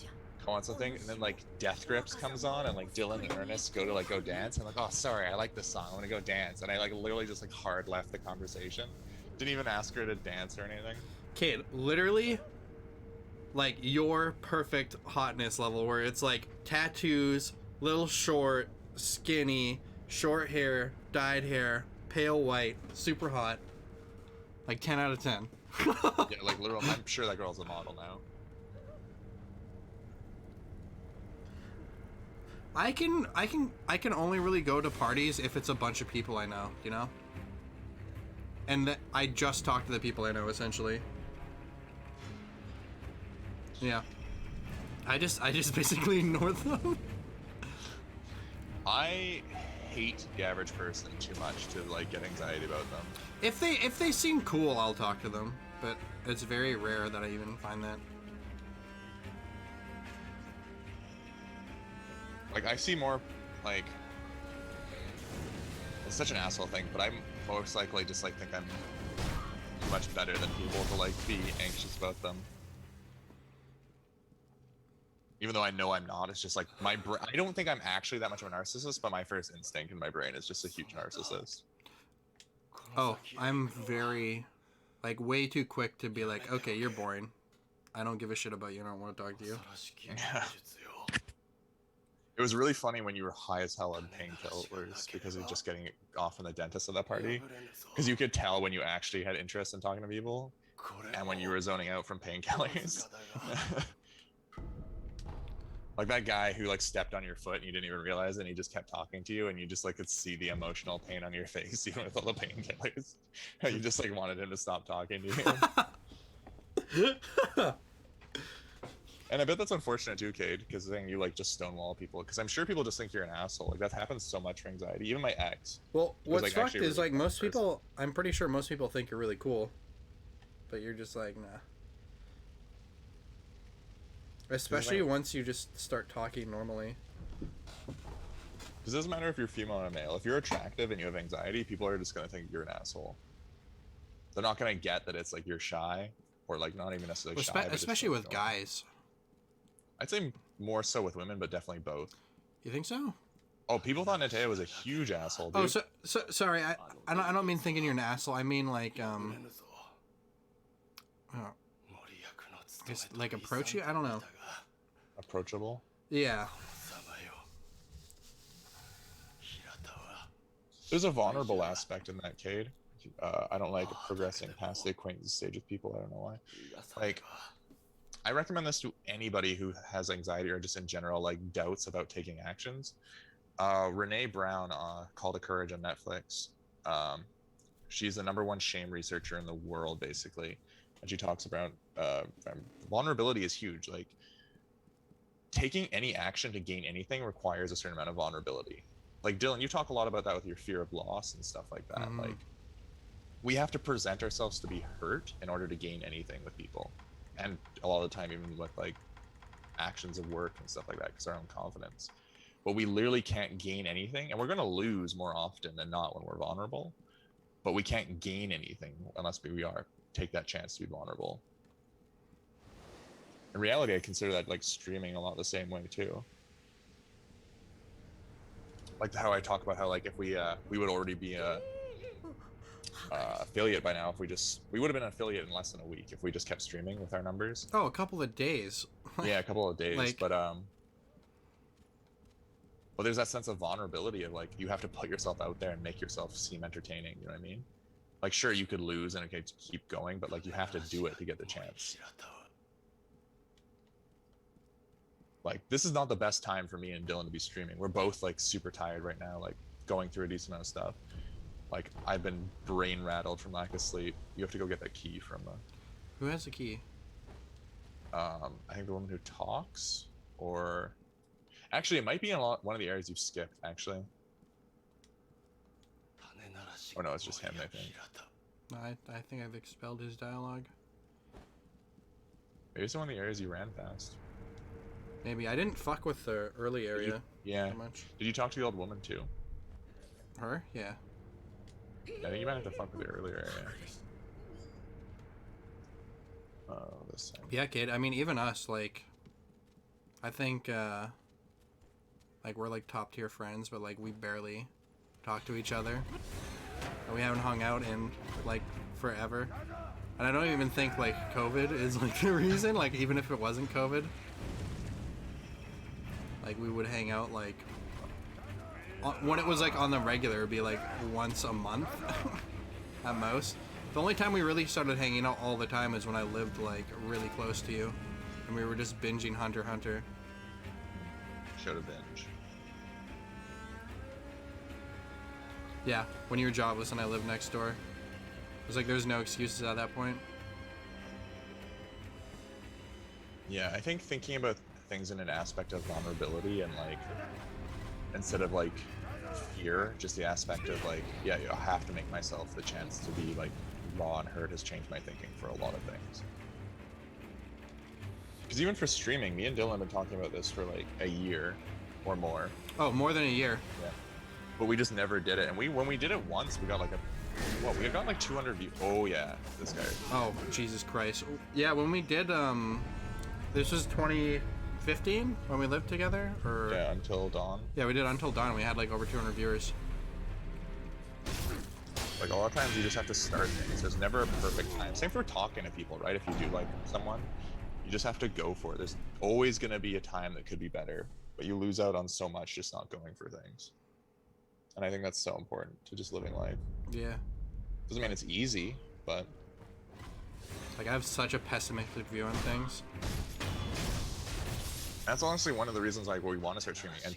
on something, and then like Death Grips comes on, and like Dylan and Ernest go to go dance. I'm like, oh sorry, I like this song. I want to go dance, and I like literally just like hard left the conversation. Didn't even ask her to dance or anything. Kid, literally, like your perfect hotness level where it's like tattoos, little short, skinny, short hair, dyed hair, pale white, super hot. Like 10 out of 10. Yeah, like literally, I'm sure that girl's a model now. I can only really go to parties if it's a bunch of people I know, you know? And I just talk to the people I know essentially. Yeah. I just basically ignore them. I hate the average person too much to like get anxiety about them. If they seem cool, I'll talk to them, but it's very rare that I even find that. Like I see more like it's such an asshole thing, but I'm most likely just like think I'm much better than people to like be anxious about them. Even though I know I'm not, it's just like my brain. I don't think I'm actually that much of a narcissist, but my first instinct in my brain is just a huge narcissist. Oh, I'm very, like, way too quick to be like, okay, you're boring. I don't give a shit about you. I don't want to talk to you. 恐ろしき技術よ It was really funny when you were high as hell on painkillers because of just getting off from the dentist at that party. 破れぬぞ Because you could tell when you actually had interest in talking to people, これ and も when you were zoning out from わず painkillers. かだが Like that guy who like stepped on your foot and you didn't even realize it, and he just kept talking to you, and you just like could see the emotional pain on your face even with all the painkillers. You just like wanted him to stop talking to you. And I bet that's unfortunate too, Cade, because then you like just stonewall people. Because I'm sure people just think you're an asshole. Like that happens so much for anxiety. Even my ex. Well, was, what's like, fucked actually a is really like most person. people. I'm pretty sure most people think you're really cool, but you're just like nah. Especially once you just start talking normally. Because it doesn't matter if you're female or male. If you're attractive and you have anxiety, people are just gonna think you're an asshole. They're not gonna get that it's like you're shy, or like not even necessarily shy. but just Especially like, with don't. guys. I'd say more so with women, but definitely both. You think so? Oh, people thought Natea was a huge asshole, dude. Oh, so sorry. I don't mean thinking you're an asshole. I mean like 破れぬぞ oh, 森役の務 just めと like 遺産 approach you. I don't know. だが Approachable. Yeah. さまよ平田は There's a vulnerable aspect in that, Cade. I don't like progressing past the acquaintance stage with people. I don't know why. 逃がさ Like, I recommend this to anybody who has anxiety or just in general like doubts about taking actions. Renee Brown, Call to Courage on Netflix. She's the #1 shame researcher in the world, basically, and she talks about vulnerability is huge. Like taking any action to gain anything requires a certain amount of vulnerability. Like Dylan, you talk a lot about that with your fear of loss and stuff like that. Like we have to present ourselves to be hurt in order to gain anything with people, and a lot of the time even with like actions of work and stuff like that, because our own confidence. But we literally can't gain anything, and we're going to lose more often than not when we're vulnerable, but we can't gain anything unless we are take that chance to be vulnerable. In reality, I consider that like streaming a lot the same way too. Like how I talk about how like if we would already be a affiliate by now if we would have been an affiliate in less than a week if we just kept streaming with our numbers. Oh, a couple of days. Yeah, a couple of days. Like, but there's that sense of vulnerability of like you have to put yourself out there and make yourself seem entertaining. You know what I mean? Like sure, you could lose and okay, keep going, but like you have to do it to get the chance. Like this is not the best time for me and Dylan to be streaming. We're both like super tired right now, like going through a decent amount of stuff. Like I've been brain rattled from lack of sleep. You have to go get that key from who has the key? I think the woman who talks, or actually it might be in one of the areas you've skipped actually. Oh no, it's just him, I think. No, I think I've expelled his dialogue. Maybe it's one of the areas you ran past. Maybe I didn't fuck with the early area. Yeah. That much. Did you talk to the old woman too? Her? Yeah. I think you might have to fuck with the earlier area. Oh, this thing. Yeah, kid. I mean, even us, like, I think, like, we're, like, top-tier friends, but, like, we barely talk to each other. And we haven't hung out in, like, forever. And I don't even think, like, COVID is, like, the reason. Like, even if it wasn't COVID. Like, we would hang out, like, when it was, like, on the regular, it'd be, like, once a month at most. The only time we really started hanging out all the time is when I lived, like, really close to you. And we were just binging Hunter x Hunter. Should have binge. Yeah, when you were jobless and I lived next door. It was like there's no excuses at that point. Yeah, I think thinking about things in an aspect of vulnerability and like instead of like fear, just the aspect of like, yeah, I have to make myself the chance to be like raw and hurt has changed my thinking for a lot of things. Because even for streaming, me and Dylan have been talking about this for like a year or more. Oh, more than a year. Yeah. But we just never did it. And when we did it once, we got like we got like 200 views. Oh yeah, this guy. Oh, Jesus Christ. Yeah, when we did, this was 2015 when we lived together? Or Yeah, Until Dawn. Yeah, we did Until Dawn. We had like over 200 viewers. Like a lot of times you just have to start things. There's never a perfect time. Same for talking to people, right? If you do like someone, you just have to go for it. There's always going to be a time that could be better, but you lose out on so much just not going for things. And I think that's so important to just living life. Yeah. Doesn't mean it's easy, but Like, I have such a pessimistic view on things. that's honestly one of the reasons like we want to start streaming and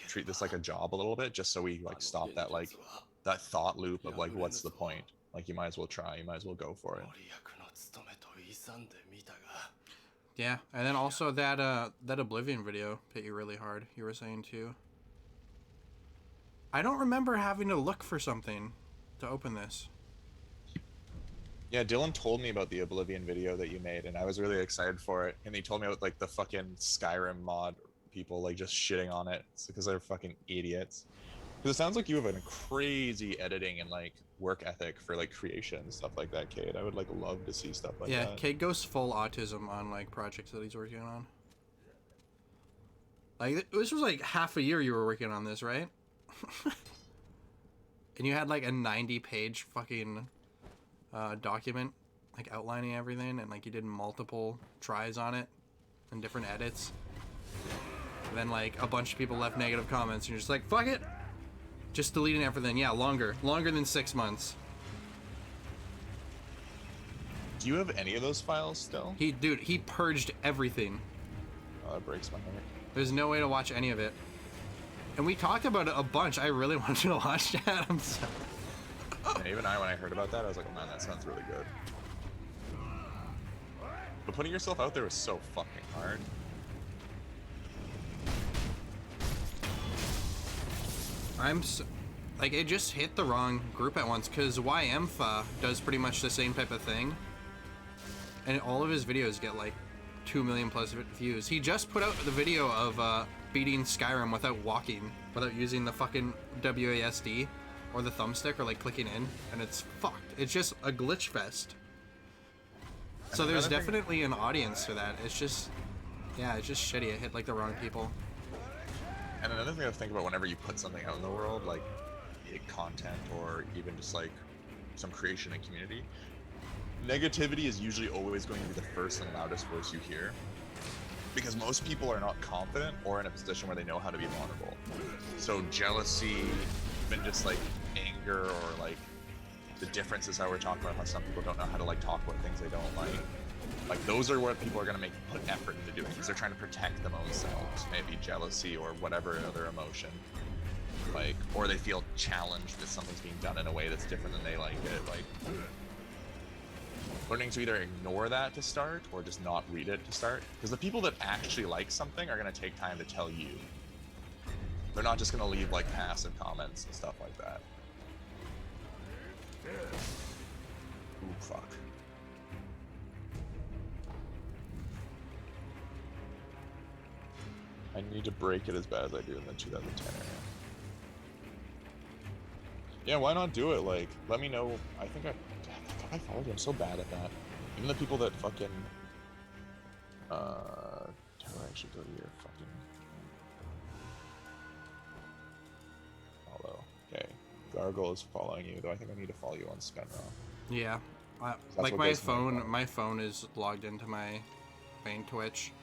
treat this like a job a little bit, just so we like stop that like that thought loop of like what's the point? Like you might as well try, you might as well go for it. Yeah, and then also that Oblivion video hit you really hard, you were saying too. I don't remember having to look for something to open this. Yeah, Dylan told me about the Oblivion video that you made, and I was really excited for it. And he told me about like the fucking Skyrim mod people like just shitting on it because they're fucking idiots. Because it sounds like you have a crazy editing and like work ethic for like creation and stuff like that, Cade. I would like love to see stuff like that. Yeah, Cade goes full autism on like projects that he's working on. Like this was like half a year you were working on this, right? And you had like a 90-page fucking document like outlining everything, and like you did multiple tries on it and different edits. And then like a bunch of people left negative comments and you're just like, fuck it, just deleting everything. Yeah, longer than 6 months. Do you have any of those files still? He purged everything. Oh, that breaks my heart. There's no way to watch any of it. And we talked about it a bunch. I really wanted to watch that. I'm sorry. And even when I heard about that, I was like, oh man, that sounds really good. But putting yourself out there is so fucking hard. Like, it just hit the wrong group at once, because YMFA does pretty much the same type of thing. And all of his videos get, like, 2 million plus views. He just put out the video of beating Skyrim without walking, without using the fucking WASD or the thumbstick or, like, clicking in, and it's fucked. It's just a glitch fest. So there's definitely an audience for that. It's just, yeah, it's just shitty. It hit, like, the wrong people. And another thing I think about whenever you put something out in the world, like content or even just like some creation and community, negativity is usually always going to be the first and loudest voice you hear, because most people are not confident or in a position where they know how to be vulnerable. So jealousy, even just like anger, or like the differences how we're talking about how some people don't know how to like talk about things they don't like those are what people are going to put effort into doing, because they're trying to protect them own selves. Maybe jealousy or whatever other emotion, like, or they feel challenged that something's being done in a way that's different than they like it. Like, learning to either ignore that to start or just not read it to start, because the people that actually like something are going to take time to tell you. They're not just going to leave like passive comments and stuff like that. Ooh, fuck. I need to break it as bad as I do in the 2010 area. Yeah, why not do it? Like, let me know. I think I thought I followed you. I'm so bad at that. Even the people that fucking how do I actually go to your fucking follow? Okay. Gargle is following you, though I think I need to follow you on Spenraw. Yeah. Like my phone is logged into my main Twitch.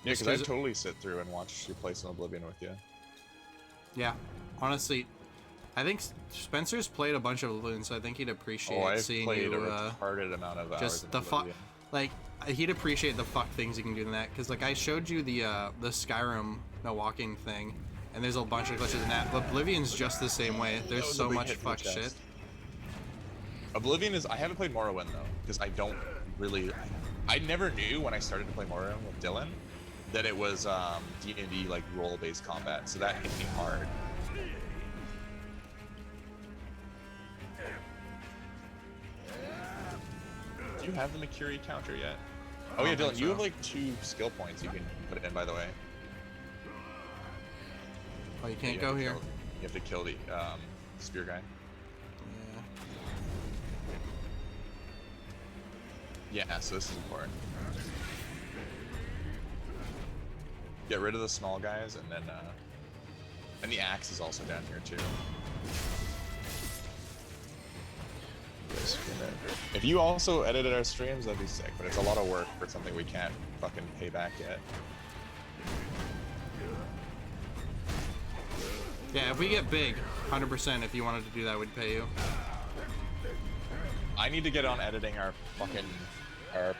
Yeah, because I'd totally sit through and watch you play some Oblivion with you. Yeah, honestly, I think Spencer's played a bunch of Oblivion, so I think he'd appreciate seeing you. I've played a retarded amount of hours. Just the fuck, like he'd appreciate the fuck things you can do in that. Because like I showed you the Skyrim no walking thing, and there's a bunch of glitches in that. Oblivion's just the same way. There's so much fuck shit. Oblivion is. I haven't played Morrowind though, because I don't really. I never knew when I started to play Morrowind with Dylan that it was D&D like role-based combat, so that hit me hard. Do you have the Makiri counter yet? Oh yeah, Dylan, you have like 2 skill points you can put it in, by the way. Oh, you can't go here. You have to kill the spear guy. Yeah, so this is important. Get rid of the small guys, and then and the axe is also down here too. If you also edited our streams, that'd be sick, but it's a lot of work for something we can't fucking pay back yet. Yeah, if we get big, 100%, if you wanted to do that, we'd pay you. I need to get on editing our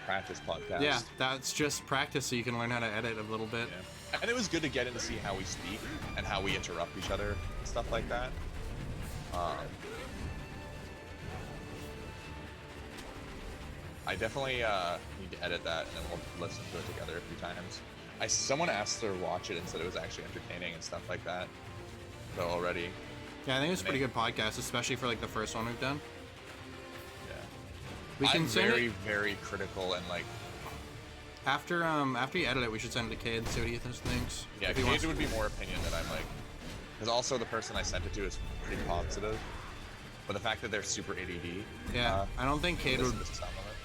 practice podcast. Yeah, that's just practice so you can learn how to edit a little bit. Yeah. And it was good to get in to see how we speak and how we interrupt each other and stuff like that. I definitely need to edit that, and then we'll listen to it together a few times. Someone asked to watch it and said it was actually entertaining and stuff like that. So already. Yeah, I think it was a pretty good podcast, especially for like the first one we've done. Yeah. I'm very critical and like. After you edit it, we should send it to Cade and see what he thinks. Yeah, Cade would be more opinion than I'm like. Because also the person I sent it to is pretty positive. But the fact that they're super ADD. Yeah, I don't think Cade would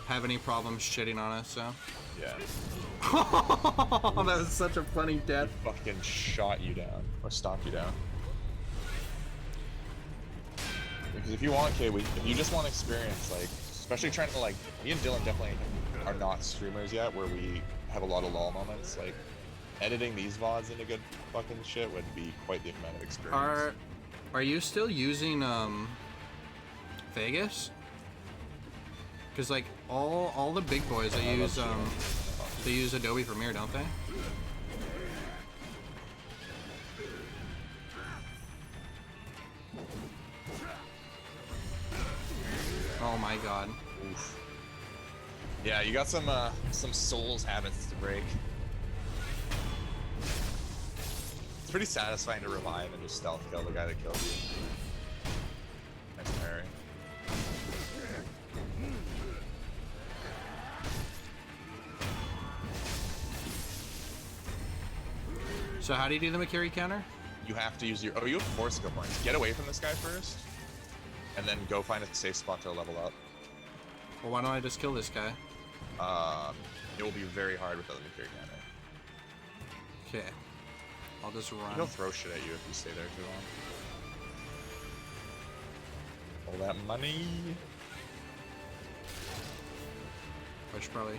have any problems shitting on us, so. Yeah. That was such a funny death. He fucking shot you down. Or stomped you down. Because if you want, Cade, if you just want experience, like, especially trying to, like, me and Dylan definitely are not streamers yet, where we have a lot of lull moments. Like, editing these VODs into good fucking shit would be quite the amount of experience. Are you still using, Vegas? Because, like, all the big boys, they use Adobe Premiere, don't they? Oh my god. Oof. Yeah, you got some Souls habits to break. pretty satisfying to revive and just stealth kill the guy that killed you. Nice parry. So how do you do the Makiri counter? You have to use your... Oh, you have 4 skill points. Get away from this guy first, and then go find a safe spot to level up. Well, why don't I just kill this guy? It will be very hard without the Makiri counter. Okay. I'll just run. He'll throw shit at you if you stay there too long. All that money. I should probably...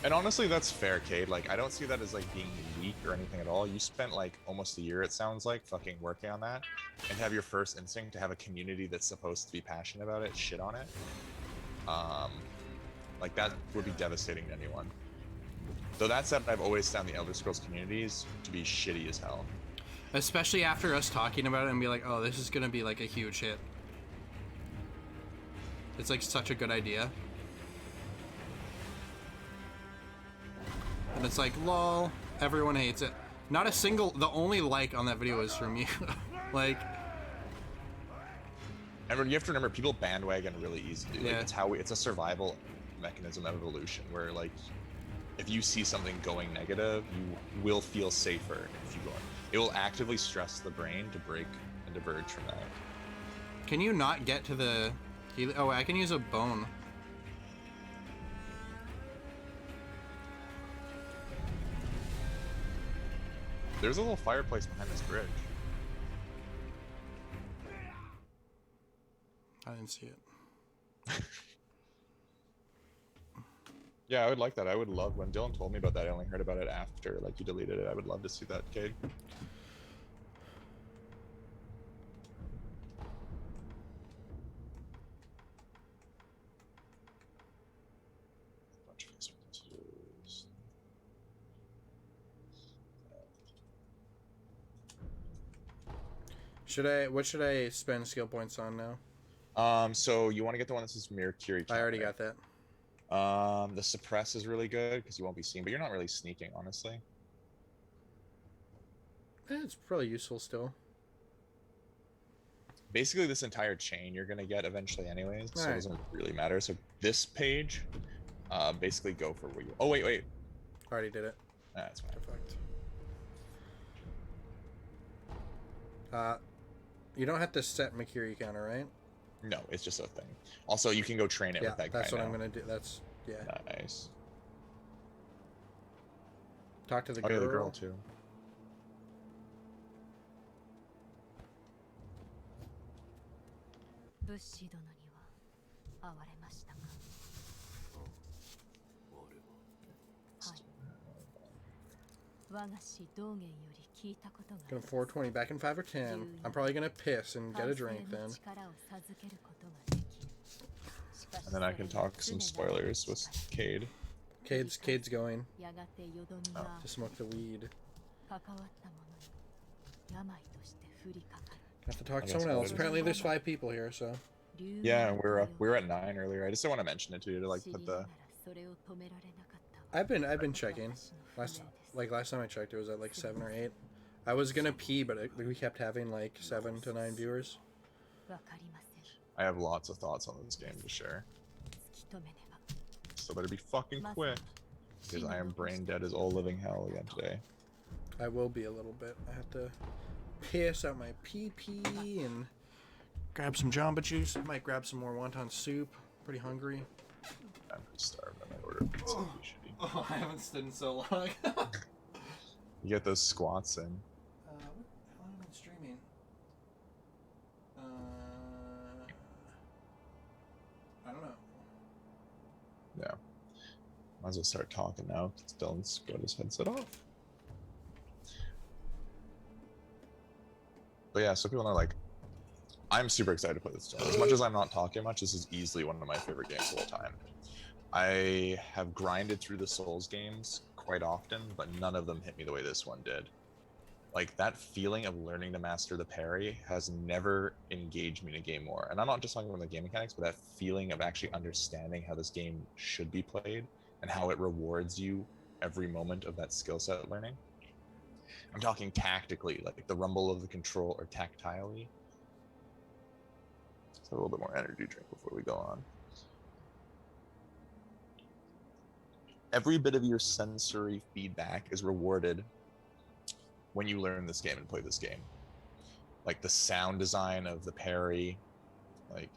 And honestly, that's fair, Cade. Like, I don't see that as, like, being weak or anything at all. You spent, like, almost a year, it sounds like, fucking working on that. And to have your first instinct to have a community that's supposed to be passionate about it shit on it. Like, that would be devastating to anyone. Though that said, I've always found the Elder Scrolls communities to be shitty as hell. Especially after us talking about it and be like, oh, this is gonna be, like, a huge hit. It's, like, such a good idea. And it's like, lol, everyone hates it. Not a single, the only like on that video is from you. Like... And you have to remember, people bandwagon really easy, dude. Yeah. Like, it's a survival mechanism of evolution where, like, if you see something going negative, you will feel safer if you go on. It will actively stress the brain to break and diverge from that. Can you not get to the... Oh, I can use a bone. There's a little fireplace behind this bridge. I didn't see it. Yeah, I would like that. I would love, when Dylan told me about that, I only heard about it after, like, you deleted it. I would love to see that, Cade. What should I spend skill points on now? So you want to get the one that says Mirror Kiri. I already got that. The suppress is really good because you won't be seen, but you're not really sneaking, honestly. It's probably useful still. Basically, this entire chain you're gonna get eventually, anyways, so Alright. it doesn't really matter. So this page, basically go for what you. Oh wait. Already did it. That's fine. Perfect. You don't have to set Makiri counter, right? No, it's just a thing. Also, you can go train it Yeah, with that guy. that's what now. I'm gonna do. That's yeah. Nice. Talk to the Oh girl. yeah, the girl too. Gonna 420 back in 5 or 10. I'm probably gonna piss and get a drink then. And then I can talk some spoilers with Cade. Cade's going Oh. to smoke the weed. Have to talk to I guess someone I'll else. do Apparently there's 5 people here, so. Yeah, we were at 9 earlier. I just didn't want to mention it to you to like put the. I've been checking. Last time I checked, it was at like 7 or 8. I was gonna pee, but we kept having like 7 to 9 viewers. I have lots of thoughts on this game to share. So better be fucking quick, because I am brain dead as all living hell again today. I will be a little bit. I have to piss out my pee and grab some Jamba Juice. I might grab some more wonton soup. Pretty hungry. I'm pretty starved. I might order pizza. It'd be shitty. Oh, I haven't stood in so long. You get those squats in. How long have I been streaming? I don't know. Yeah. Might as well start talking now, because Dylan's got his headset off. But yeah, so people are like, I'm super excited to play this game. As much as I'm not talking much, this is easily one of my favorite games of all time. I have grinded through the Souls games quite often, but none of them hit me the way this one did. Like, that feeling of learning to master the parry has never engaged me in a game more. And I'm not just talking about the game mechanics, but that feeling of actually understanding how this game should be played and how it rewards you every moment of that skill set learning I'm talking tactically, like the rumble of the control, or tactilely. Let's have a little bit more energy drink before we go on. Every bit of your sensory feedback is rewarded when you learn this game and play this game. Like the sound design of the parry, like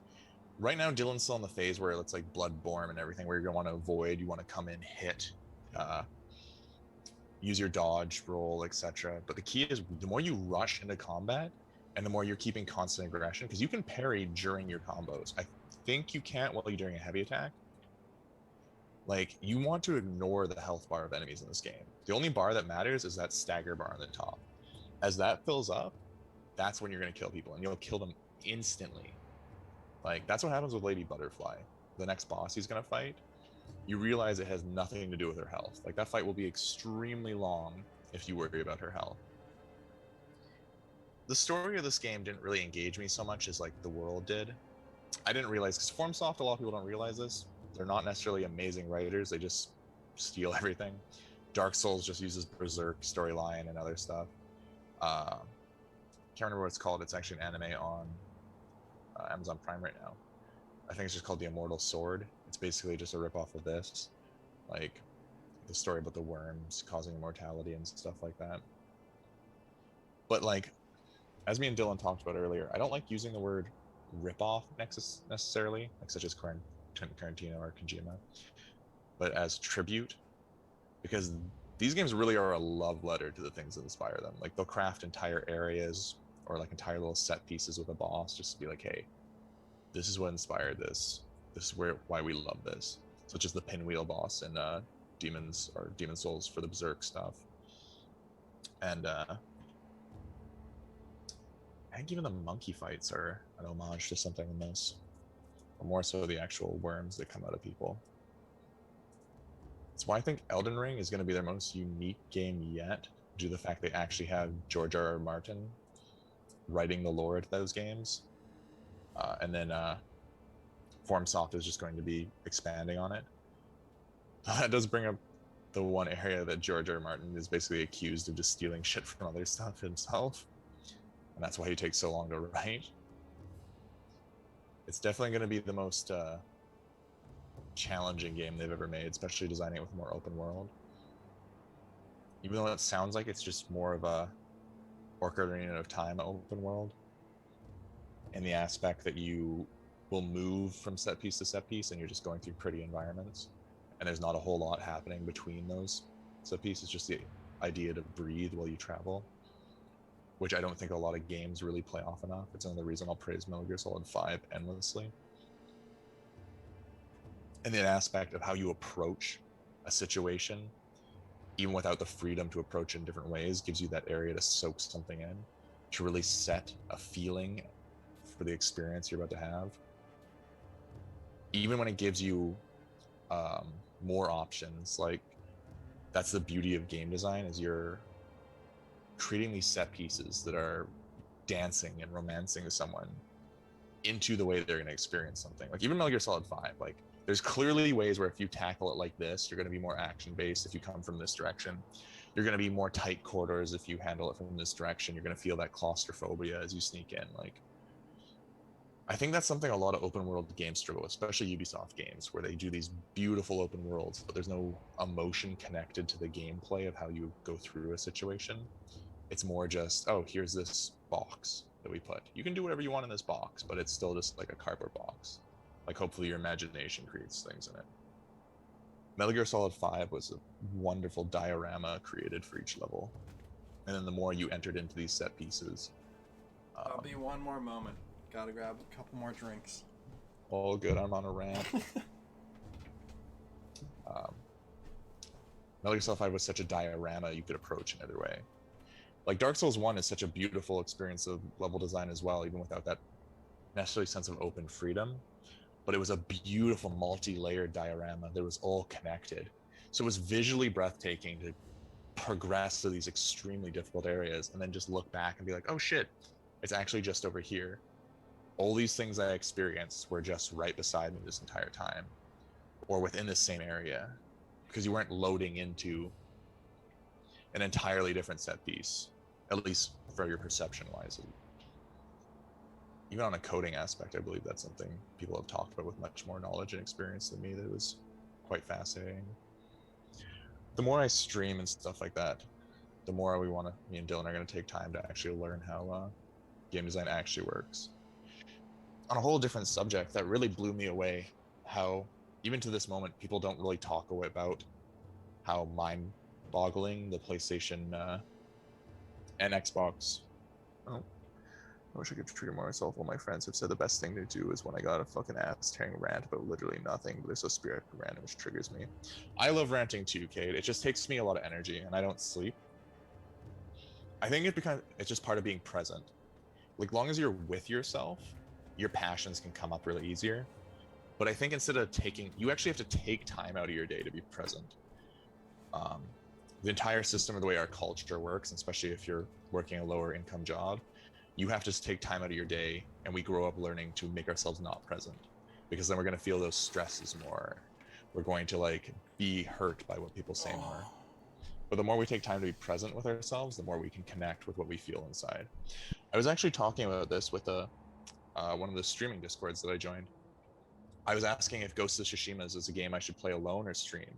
right now Dylan's still in the phase where it's like Bloodborne and everything, where you're gonna want to avoid, you want to come in, hit, use your dodge roll, etc. But the key is the more you rush into combat and the more you're keeping constant aggression, because you can parry during your combos. I think you can't while you're doing a heavy attack. Like, you want to ignore the health bar of enemies in this game. The only bar that matters is that stagger bar on the top. As that fills up, that's when you're going to kill people, and you'll kill them instantly. Like, that's what happens with Lady Butterfly. The next boss he's going to fight, you realize it has nothing to do with her health. Like, that fight will be extremely long if you worry about her health. The story of this game didn't really engage me so much as, like, the world did. I didn't realize, because FormSoft, a lot of people don't realize this, they're not necessarily amazing writers, they just steal everything. Dark Souls just uses Berserk storyline and other stuff. Can't remember what it's called. It's actually an anime on Amazon Prime right now. I think it's just called The Immortal Sword. It's basically just a ripoff of this. Like, the story about the worms causing immortality and stuff like that. But, like, as me and Dylan talked about earlier, I don't like using the word ripoff necessarily, like such as Tarantino or Kojima, but as tribute, because these games really are a love letter to the things that inspire them. Like, they'll craft entire areas or like entire little set pieces with a boss just to be like, hey, this is what inspired this. This is why we love this. Such as the pinwheel boss in Demon Souls for the Berserk stuff. And I think even the monkey fights are an homage to something in this. Or more so the actual worms that come out of people. That's why I think Elden Ring is going to be their most unique game yet, due to the fact they actually have George R.R. Martin writing the lore to those games. And then FormSoft is just going to be expanding on it. That does bring up the one area that George R.R. Martin is basically accused of just stealing shit from other stuff himself. And that's why he takes so long to write. It's definitely going to be the most challenging game they've ever made, especially designing it with more open world. Even though it sounds like it's just more of a Ocarina of Time open world, in the aspect that you will move from set piece to set piece and you're just going through pretty environments, and there's not a whole lot happening between those set pieces. It's just the idea to breathe while you travel, which I don't think a lot of games really play off enough. It's another reason I'll praise Metal Gear Solid 5 endlessly. And the aspect of how you approach a situation, even without the freedom to approach in different ways, gives you that area to soak something in, to really set a feeling for the experience you're about to have. Even when it gives you more options, like, that's the beauty of game design, is you're creating these set pieces that are dancing and romancing someone into the way they're going to experience something. Like, even Metal Gear Solid 5, like, there's clearly ways where if you tackle it like this, you're going to be more action based. If you come from this direction, you're going to be more tight quarters. If you handle it from this direction, you're going to feel that claustrophobia as you sneak in. Like, I think that's something a lot of open world games struggle, especially Ubisoft games, where they do these beautiful open worlds, but there's no emotion connected to the gameplay of how you go through a situation. It's more just, oh, here's this box that we put. You can do whatever you want in this box, but it's still just like a cardboard box. Like, hopefully your imagination creates things in it. Metal Gear Solid 5 was a wonderful diorama created for each level. And then the more you entered into these set pieces... That'll be one more moment. Gotta grab a couple more drinks. All good, I'm on a rant. Metal Gear Solid 5 was such a diorama you could approach in either way. Like, Dark Souls 1 is such a beautiful experience of level design as well, even without that necessarily sense of open freedom. But it was a beautiful multi-layered diorama that was all connected. So it was visually breathtaking to progress to these extremely difficult areas and then just look back and be like, oh shit, it's actually just over here. All these things I experienced were just right beside me this entire time, or within the same area, because you weren't loading into an entirely different set piece, at least for your perception wise. Even on a coding aspect, I believe that's something people have talked about with much more knowledge and experience than me. That was quite fascinating. The more I stream and stuff like that, the more me and Dylan are going to take time to actually learn how game design actually works. On a whole different subject, that really blew me away, how even to this moment, people don't really talk about how mind-boggling the PlayStation and Xbox. Oh, I wish I could treat more myself. All my friends have said the best thing to do is when I got a fucking ass-tearing rant about literally nothing, but there's a spirit random which triggers me. I love ranting too, Cade. It just takes me a lot of energy, and I don't sleep. I think it's just part of being present. Like, long as you're with yourself, your passions can come up really easier. But I think instead of you actually have to take time out of your day to be present. The entire system of the way our culture works, especially if you're working a lower income job, you have to take time out of your day, and we grow up learning to make ourselves not present, because then we're going to feel those stresses more. We're going to like be hurt by what people say more. But the more we take time to be present with ourselves, the more we can connect with what we feel inside. I was actually talking about this with one of the streaming discords that I joined. I was asking if Ghost of Tsushima is a game I should play alone or stream,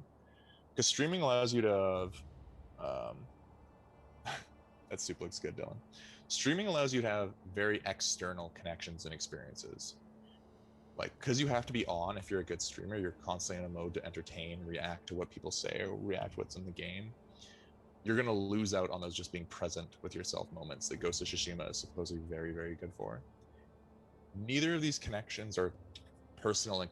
because streaming allows you to that soup looks good, Dylan. Streaming allows you to have very external connections and experiences. Like, because you have to be on, if you're a good streamer, you're constantly in a mode to entertain, react to what people say, or react to what's in the game. You're going to lose out on those just being present with yourself moments that Ghost of Tsushima is supposedly very, very good for. Neither of these connections are personal,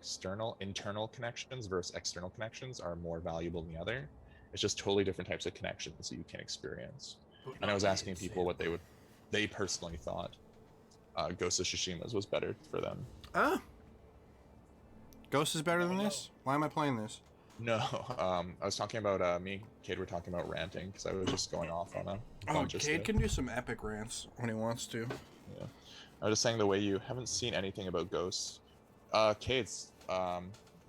internal connections versus external connections are more valuable than the other. It's just totally different types of connections that you can experience. And I was asking people what they personally thought Ghost of Tsushima's was better for them. Ghost is better than this? Why am I playing this? No, I was talking about me and Cade were talking about ranting because I was just going off on a bunch of Cade stuff. can do some epic rants when he wants to. Yeah, I was just saying the way you haven't seen anything about Ghosts. Cade's, I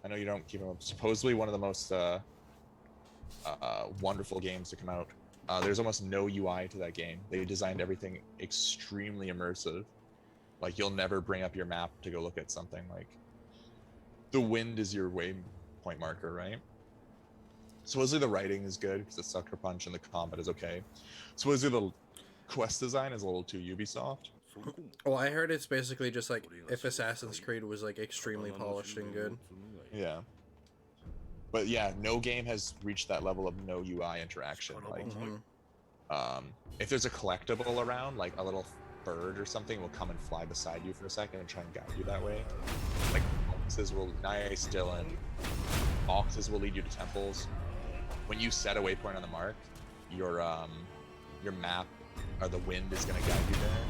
know you don't keep them up. Supposedly one of the most wonderful games to come out. There's almost no UI to that game. They designed everything extremely immersive. Like, you'll never bring up your map to go look at something. Like, the wind is your waypoint marker, right? Supposedly the writing is good because it's Sucker Punch and the combat is okay. Supposedly the quest design is a little too Ubisoft. Well, I heard it's basically just like if Assassin's Creed was like extremely polished and good. Yeah. But yeah, no game has reached that level of no UI interaction. Like, if there's a collectible around, like a little bird or something will come and fly beside you for a second and try and guide you that way. Like, nice, Dylan. Boxes will lead you to temples. When you set a waypoint on the mark, your map or the wind is gonna guide you there.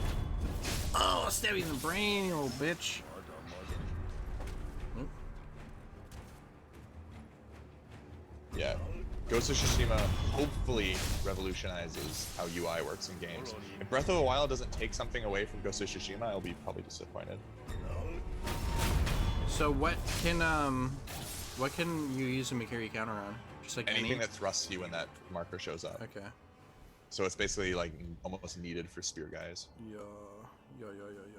Oh, stab you in the brain, you little bitch. Yeah, Ghost of Tsushima hopefully revolutionizes how UI works in games. If Breath of the Wild doesn't take something away from Ghost of Tsushima, I'll be probably disappointed. So what can you use a Mikiri counter on? Just like anything that thrusts you when that marker shows up. Okay. So it's basically like almost needed for spear guys. Yeah.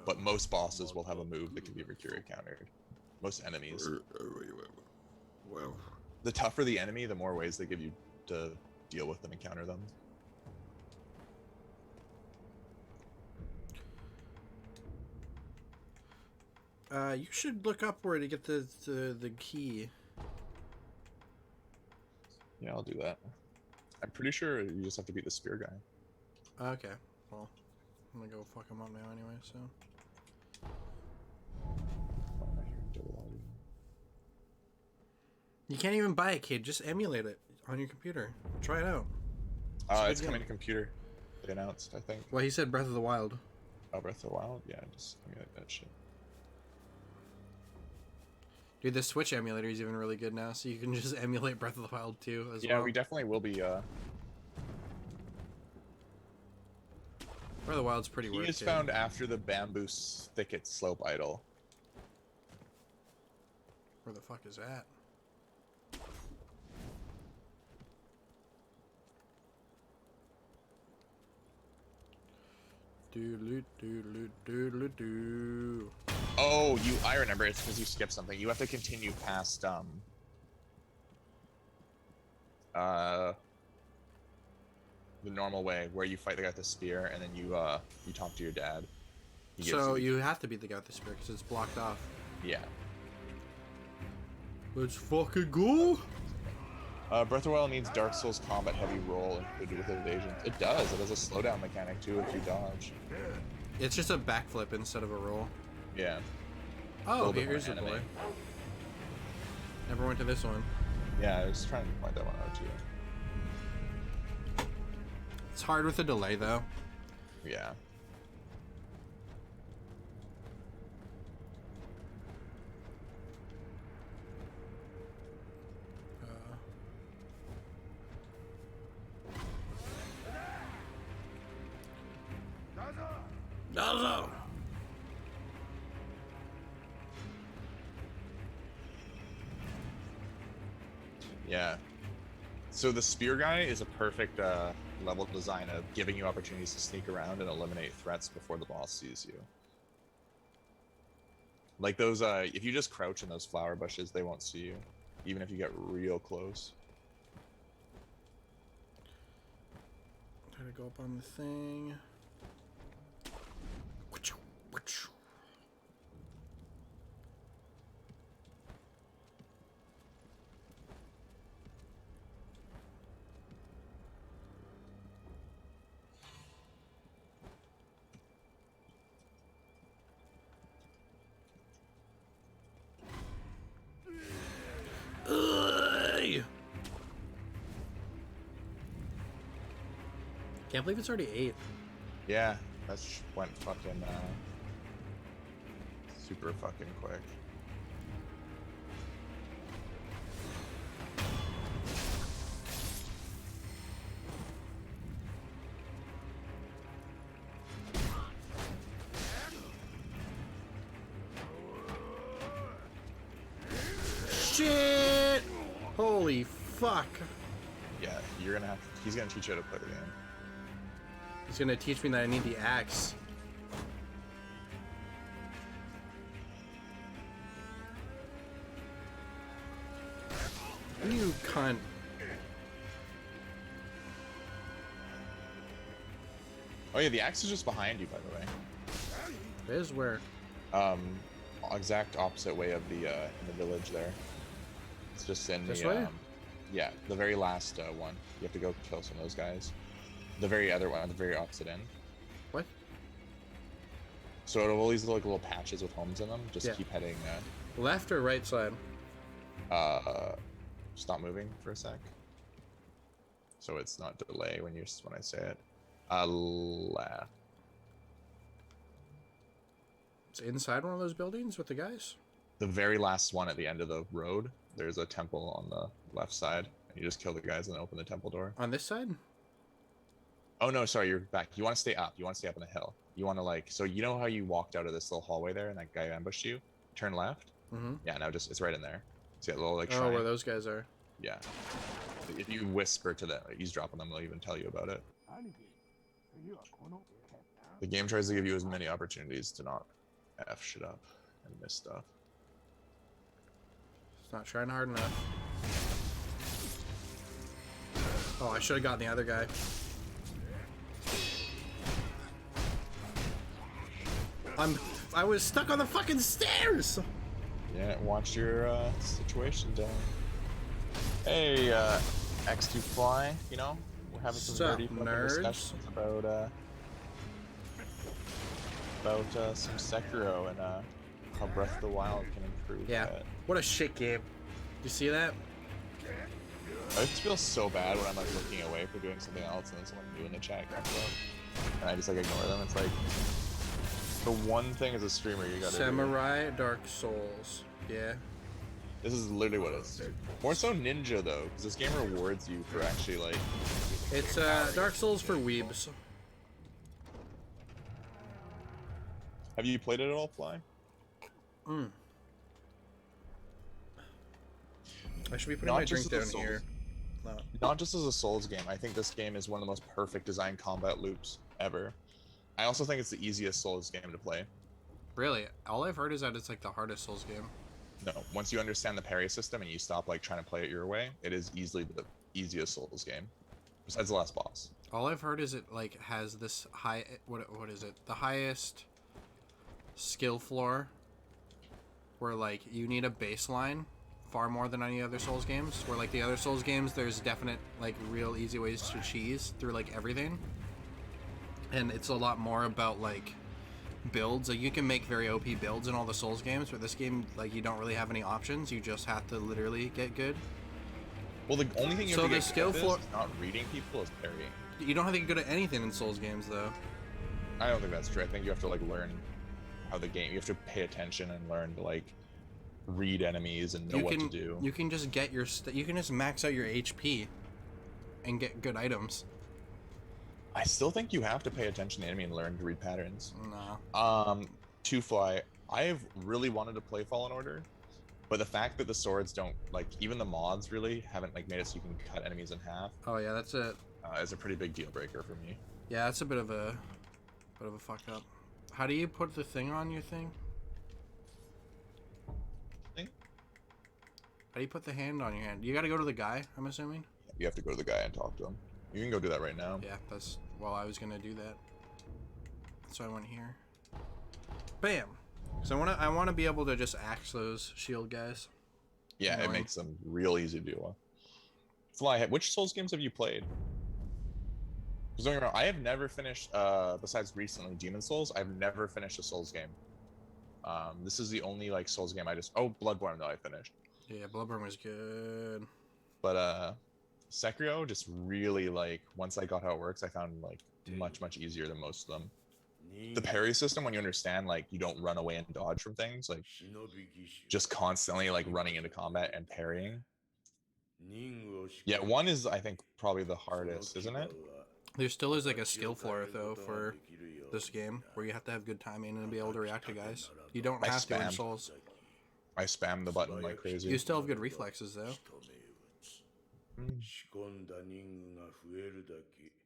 But most bosses will have a move that can be Mikiri countered. Most enemies. Well, the tougher the enemy, the more ways they give you to deal with them and counter them. You should look up where to get the key. Yeah, I'll do that. I'm pretty sure you just have to beat the spear guy. Okay. Well, I'm gonna go fuck him up now anyway, so. You can't even buy it, kid. Just emulate it on your computer. Try it out. It's coming to computer. They announced, I think. Well, he said Breath of the Wild. Oh, Breath of the Wild? Yeah, just emulate that shit. Dude, the Switch emulator is even really good now, so you can just emulate Breath of the Wild too as well. Yeah, we definitely will be. Breath of the Wild's pretty worth it. He is found after the bamboo thicket slope idol. Where the fuck is that? Do. Oh, I remember. It's because you skipped something. You have to continue past the normal way where you fight the guy with the spear, and then you talk to your dad. He gives So the- you have to beat the guy with the spear because it's blocked off. Yeah. Let's fucking go. Breath of the Wild needs Dark Souls combat heavy roll included with evasions. It does. It has a slowdown mechanic too if you dodge. It's just a backflip instead of a roll. Yeah. Oh, little bit here's the more boy. anime. Never went to this one. Yeah, I was trying to point that one out too. It's hard with the delay though. Yeah. Nazo. Yeah. So the spear guy is a perfect level design of giving you opportunities to sneak around and eliminate threats before the boss sees you. Like those, if you just crouch in those flower bushes, they won't see you, even if you get real close. Try to go up on the thing. Can't believe it's already 8. Yeah, that went fucking super fucking quick. Shit! Holy fuck. Yeah, you're gonna have to, he's gonna teach you how to play the game. He's gonna teach me that I need the axe. You cunt. Oh yeah, the axe is just behind you, by the way. It is where? Exact opposite way of the in the village there. It's just in This the way? yeah, the very last one. You have to go kill some of those guys. The very other one, at the very opposite end. What? So out of all these like little patches with homes in them, just Yeah. keep heading. Left or right side? Stop moving for a sec. So it's not delay when I say it. Left. It's inside one of those buildings with the guys? The very last one at the end of the road. There's a temple on the left side. And you just kill the guys and then open the temple door. On this side? Oh no, sorry, you're back. You want to stay up. You want to stay up on the hill. You want to like, so you know how you walked out of this little hallway there and that guy ambushed you? Turn left. Mm-hmm. Yeah, now just, it's right in there. See that little like Oh, shrine? where those guys are. Yeah. If you whisper to them, like, eavesdrop on them, they'll even tell you about it. The game tries to give you as many opportunities to not F shit up and miss stuff. It's not trying hard enough. Oh, I should have gotten the other guy. I was stuck on the fucking stairs! Yeah, watch your situation, Dan. Hey, X2 Fly, you know, we're having some Sup, nerdy fucking nerds? discussions about some Sekiro and how Breath of the Wild can improve Yeah. that. What a shit game. You see that? I just feel so bad when I'm like looking away for doing something else and then someone new in the chat comes up and I just like ignore them. It's like the one thing as a streamer you gotta do. Samurai Dark Souls. Yeah. This is literally what it is. More so Ninja though, because this game rewards you for actually like. It's Dark Souls for weebs. Have you played it at all, Fly? I should be putting Not my just drink as a down here. Not just as a Souls game, I think this game is one of the most perfect design combat loops ever. I also think it's the easiest Souls game to play. Really, all I've heard is that it's like the hardest Souls game. No, once you understand the parry system and you stop like trying to play it your way, it is easily the easiest Souls game, besides the last boss. All I've heard is it like has this high what is it? The highest skill floor where like you need a baseline far more than any other Souls games. Where like the other Souls games there's definite like real easy ways to cheese through like everything. And it's a lot more about like builds. Like you can make very OP builds in all the Souls games, but this game like you don't really have any options. You just have to literally get good. Well, the only thing you So have to the get skill good at floor- is not reading people is parrying. You don't have to get good at anything in Souls games though. I don't think that's true. I think you have to like learn how the game. You have to pay attention and learn to like read enemies and know what to do. You can just get your you can just max out your HP and get good items. I still think you have to pay attention to enemy and learn to read patterns. No. To fly, I've really wanted to play Fallen Order, but the fact that the swords don't like even the mods really haven't like made it so you can cut enemies in half Oh yeah, that's it. is a pretty big deal breaker for me. Yeah, that's a bit of a fuck up. How do you put the thing on your thing? Thing? How do you put the hand on your hand? You got to go to the guy, I'm assuming. You have to go to the guy and talk to him. You can go do that right now. Yeah, that's I was gonna do that. So I went here. Bam. So I want to be able to just axe those shield guys. Yeah, it Annoying. makes them real easy to deal with. Fly, which Souls games have you played? Because don't get me wrong, I have never finished, besides recently Demon Souls, I've never finished a Souls game. This is the only like Souls game I just. Oh, Bloodborne though I finished. Yeah, Bloodborne was good. But Sekiro just really like once I got how it works, I found like much easier than most of them. The parry system, when you understand like you don't run away and dodge from things, like just constantly like running into combat and parrying. Yeah, one is I think probably the hardest, isn't it? There still is like a skill floor though for this game where you have to have good timing and be able to react to guys. You don't I have to in spam. Souls. I spam the button like crazy. You still have good reflexes though.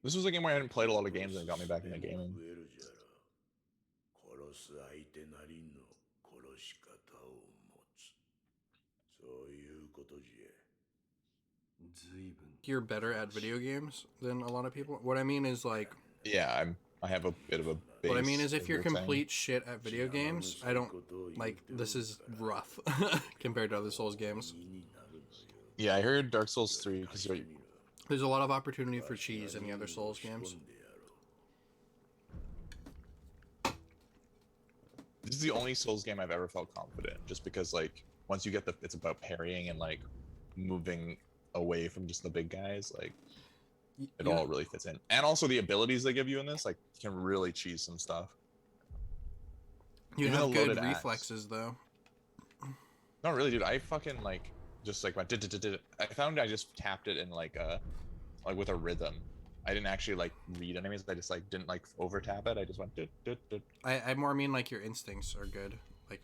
This was a game where I hadn't played a lot of games and it got me back into gaming. You're better at video games than a lot of people. What I mean is like Yeah, I have a bit of a base. what I mean is if of you're your thing. complete shit at video games, I don't like this is rough compared to other Souls games. Yeah, I heard Dark Souls 3 because There's a lot of opportunity for cheese in the other Souls games. this is the only Souls game I've ever felt confident in, just because like once you get it's about parrying and like moving away from just the big guys, like it all really fits in. And also the abilities they give you in this, like you can really cheese some stuff. You Even have a good loaded axe. reflexes though. No, really, dude, I fucking like just like went did. I found I just tapped it in like with a rhythm. I didn't actually like read enemies. I just like didn't like over tap it. I just went did. I more mean like your instincts are good. Like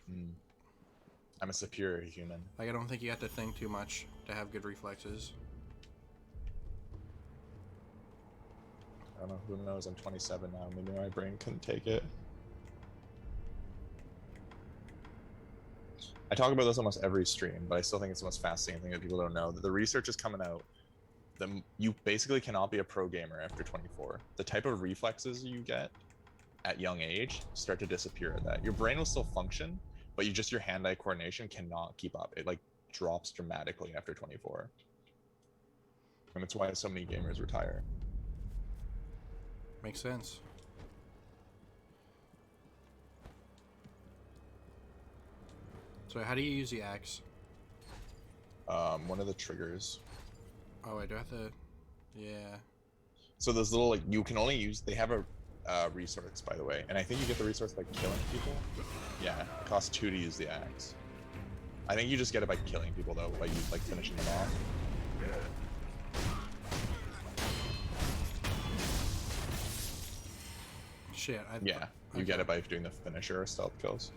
I'm a superior human. I don't think you have to think too much to have good reflexes. I don't know, who knows, I'm 27 now, maybe my brain couldn't take it. I talk about this almost every stream, but I still think it's the most fascinating thing that people don't know, that the research is coming out that you basically cannot be a pro gamer after 24. The type of reflexes you get at young age start to disappear at that. Your brain will still function, but your hand-eye coordination cannot keep up. It like drops dramatically after 24. And that's why so many gamers retire. Makes sense. So how do you use the axe? One of the triggers. Oh, I do have to. Yeah. So those little like you can only use. They have a resource, by the way, and I think you get the resource by killing people. Yeah, it costs 2 to use the axe. I think you just get it by killing people though, by you like finishing them off. Shit. Yeah, you get it by doing the finisher or stealth kills.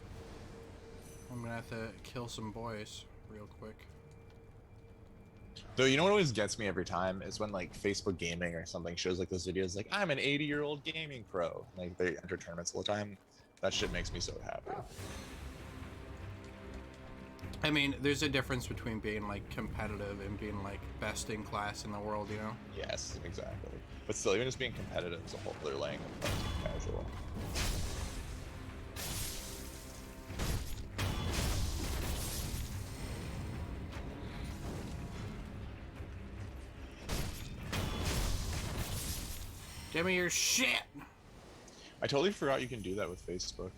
I'm gonna have to kill some boys real quick. Though you know what always gets me every time is when like Facebook Gaming or something shows like those videos like I'm an 80-year-old gaming pro. Like they enter tournaments all the time. That shit makes me so happy. I mean, there's a difference between being like competitive and being like best in class in the world, you know? Yes, exactly. But still, even just being competitive is a whole other laying of casual. Give me your shit! I totally forgot you can do that with Facebook.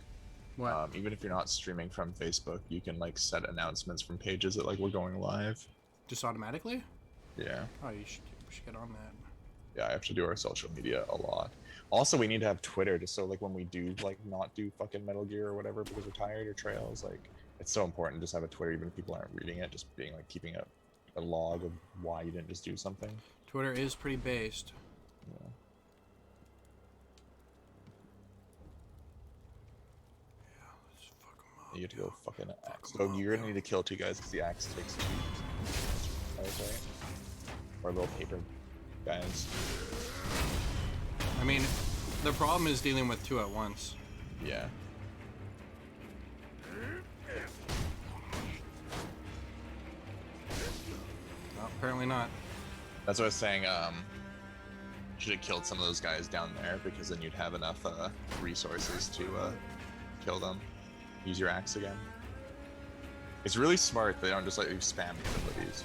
What? Even if you're not streaming from Facebook, you can like set announcements from pages that like we're going live. Just automatically? Yeah. Oh, we should get on that. Yeah, I have to do our social media a lot. Also, we need to have Twitter just so like when we do like not do fucking Metal Gear or whatever because we're tired or Trails, like it's so important to just have a Twitter even if people aren't reading it, just being like keeping a log of why you didn't just do something. Twitter is pretty based. Yeah. Let's fuck 'em up. You get to go fucking axe. Fuck 'em So up, you're gonna yeah. need to kill 2 guys because the axe takes 2. Okay. Or little paper guys. I mean, the problem is dealing with 2 at once. Yeah. Well, apparently not. That's what I was saying. Should have killed some of those guys down there because then you'd have enough resources to kill them. Use your axe again. It's really smart. They don't just let you spam the abilities.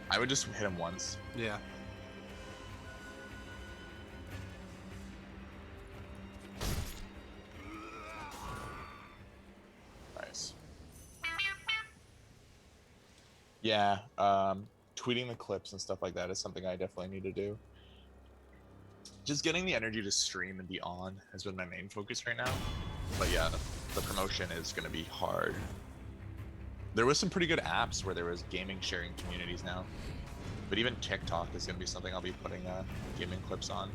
I would just hit him once. Yeah. Nice. Yeah, tweeting the clips and stuff like that is something I definitely need to do. Just getting the energy to stream and be on has been my main focus right now. But yeah, the promotion is going to be hard. There was some pretty good apps where there was gaming sharing communities now. But even TikTok is going to be something I'll be putting gaming clips on.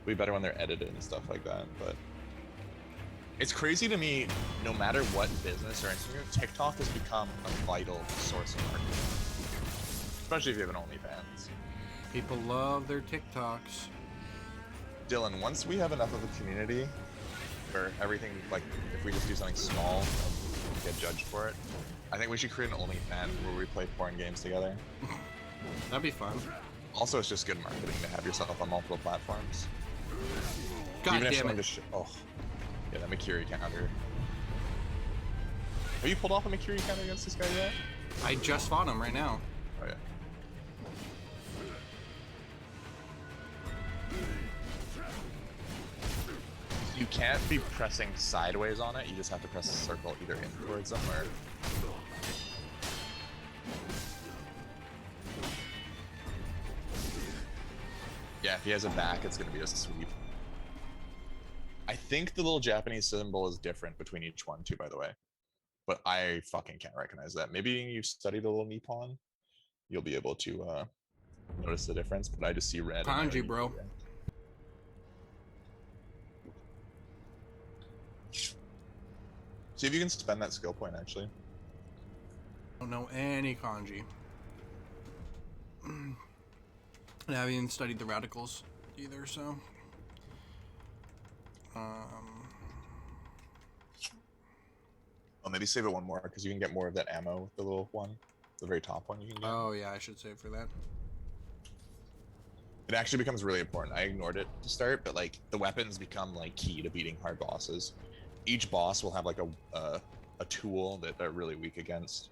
It'll be better when they're edited and stuff like that, but it's crazy to me, no matter what business or Instagram, TikTok has become a vital source of marketing. Especially if you have an OnlyFans. People love their TikToks. Dylan, once we have enough of a community where everything, like, if we just do something small and get judged for it, I think we should create an OnlyFans where we play porn games together. That'd be fun. Also, it's just good marketing to have yourself on multiple platforms. God Even if damn someone it. just oh, yeah, that Makiri counter. Have you pulled off a Makiri counter against this guy yet? I just fought him right now. Oh yeah. You can't be pressing sideways on it, you just have to press a circle either in towards them or... Yeah, if he has a back, it's gonna be a sweep. I think the little Japanese symbol is different between each one too, by the way. But I fucking can't recognize that. Maybe you study the little Nippon, you'll be able to notice the difference, but I just see red. Kanji, bro. See if you can spend that skill point, actually. I don't know any kanji. And I haven't even studied the radicals either, so. Oh, maybe save it one more, because you can get more of that ammo with the little one. The very top one you can get. Oh, yeah, I should save for that. It actually becomes really important. I ignored it to start, but like the weapons become like key to beating hard bosses. Each boss will have like a tool that they're really weak against.